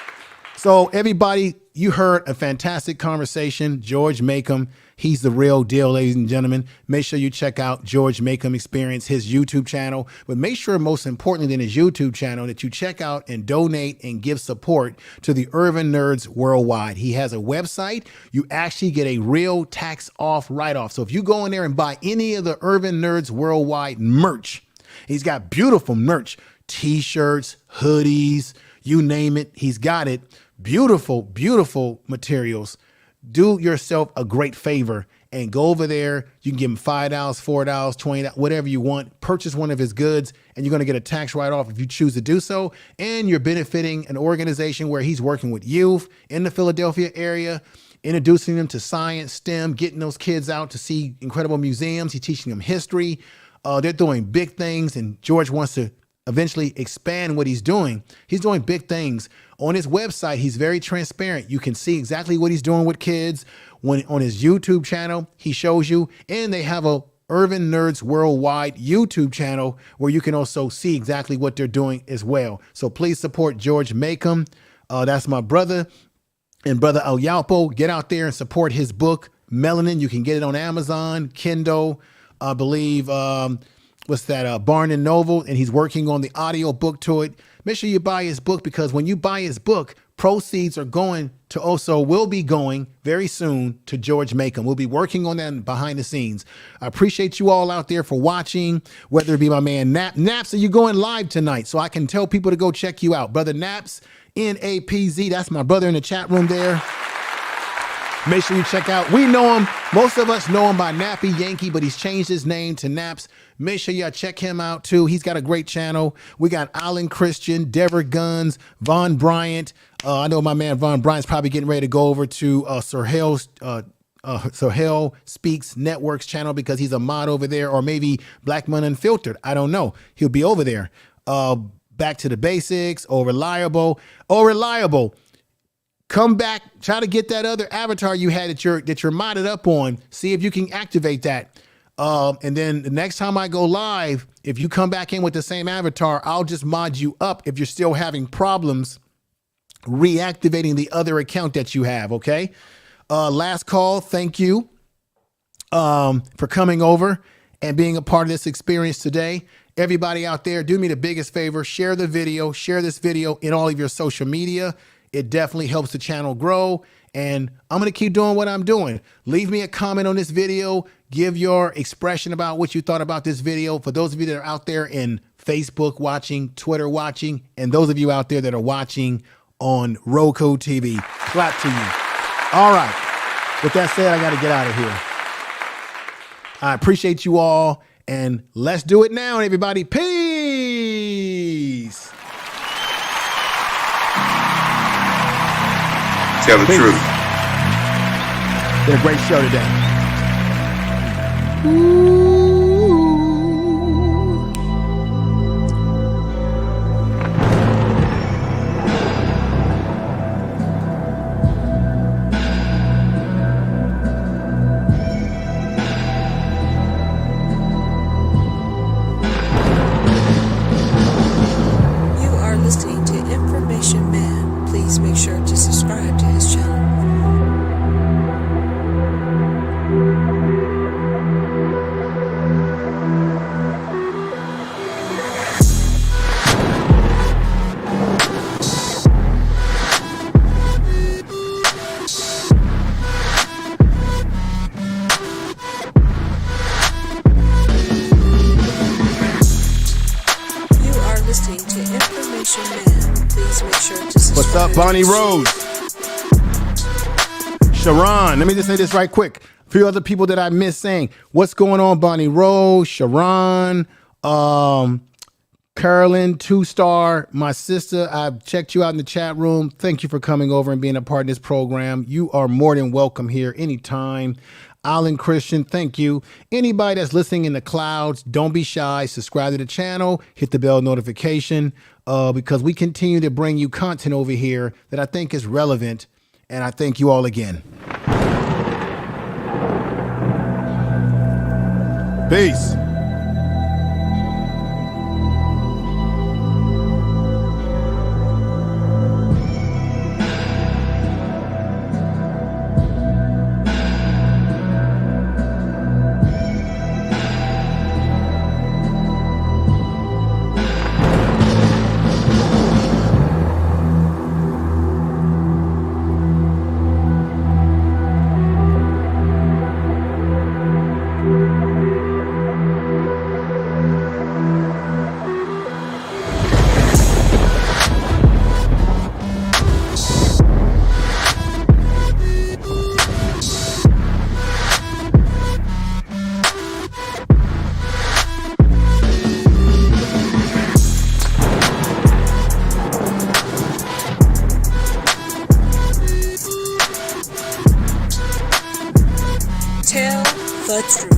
So everybody, you heard a fantastic conversation. George Makem, he's the real deal, ladies and gentlemen. Make sure you check out George Makem Experience, his YouTube channel. But make sure, most importantly than his YouTube channel, that you check out and donate and give support to the Urban Nerds worldwide. He has a website. You actually get a real tax off write-off. So if you go in there and buy any of the Urban Nerds worldwide merch, he's got beautiful merch, t-shirts, hoodies, you name it, he's got it. Beautiful, beautiful materials. Do yourself a great favor and go over there. You can give him $5, $4, $20, whatever you want. Purchase one of his goods, and you're going to get a tax write-off if you choose to do so. And you're benefiting an organization where he's working with youth in the Philadelphia area, introducing them to science, STEM, getting those kids out to see incredible museums. He's teaching them history. They're doing big things, and George wants to eventually expand what he's doing. He's doing big things. On his website, he's very transparent. You can see exactly what he's doing with kids. When on his YouTube channel, he shows you, and they have a Urban Nerds Worldwide YouTube channel where you can also see exactly what they're doing as well. So please support George Makem. That's my brother. And Brother Yalpo, get out there and support his book, Melanin. You can get it on Amazon, Kindle, I believe, Barnes and Noble, and he's working on the audio book to it. Make sure you buy his book, because when you buy his book, proceeds are will be going very soon to George Makem. We'll be working on that behind the scenes. I appreciate you all out there for watching, whether it be my man Naps, are you going live tonight? So I can tell people to go check you out. Brother Naps, Napz, that's my brother in the chat room there. Make sure you check out. We know him. Most of us know him by Nappy Yankee, but he's changed his name to Naps. Make sure y'all check him out too. He's got a great channel. We got Alan Christian, Dever Guns, Von Bryant. I know my man Von Bryant's probably getting ready to go over to Sahel Speaks Network's channel, because he's a mod over there, or maybe Black Man Unfiltered. I don't know. He'll be over there. Back to the Basics, or Reliable. come back, try to get that other avatar you had that you're modded up on. See if you can activate that. And then the next time I go live, if you come back in with the same avatar, I'll just mod you up if you're still having problems reactivating the other account that you have, okay? Last call, thank you for coming over and being a part of this experience today. Everybody out there, do me the biggest favor, share the video, share this video in all of your social media. It definitely helps the channel grow, and I'm going to keep doing what I'm doing. Leave me a comment on this video. Give your expression about what you thought about this video. For those of you that are out there in Facebook watching, Twitter watching, and those of you out there that are watching on Roku TV, clap to you. All right. With that said, I got to get out of here. I appreciate you all, and let's do it now, everybody. Peace. Tell the truth. Been a great show today. You are listening to Information Man. Please make sure to subscribe to his channel. You are listening to Information Man. Please make sure to subscribe. What's up, Bonnie Rose? Sharon, let me just say this right quick. A few other people that I missed saying. What's going on, Bonnie Rose, Sharon, Carolyn, 2-star, my sister. I've checked you out in the chat room. Thank you for coming over and being a part of this program. You are more than welcome here anytime. Alan Christian, thank you. Anybody that's listening in the clouds, don't be shy. Subscribe to the channel, hit the bell notification, because we continue to bring you content over here that I think is relevant. And I thank you all again. Peace. Tell the truth.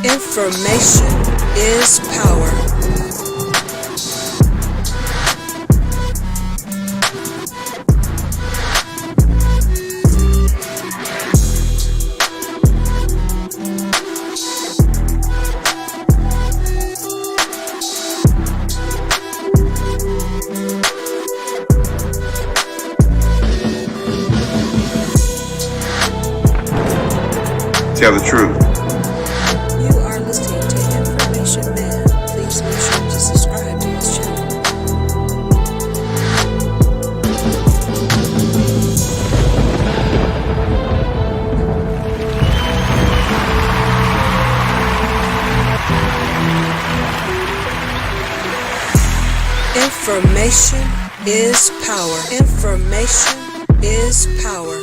Information is power. Tell the truth. You are listening to Information Man. Please make sure to subscribe to his channel. Information is power. Information is power.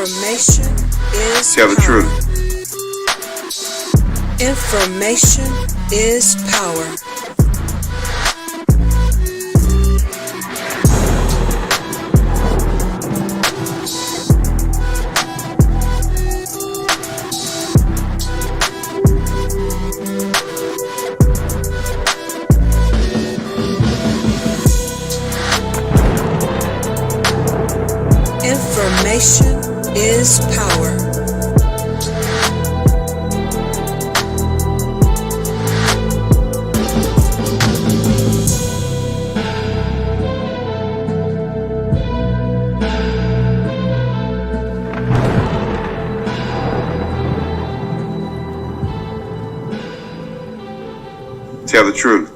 Information is Tell the power. truth. Information is power. Information is power. Tell the truth.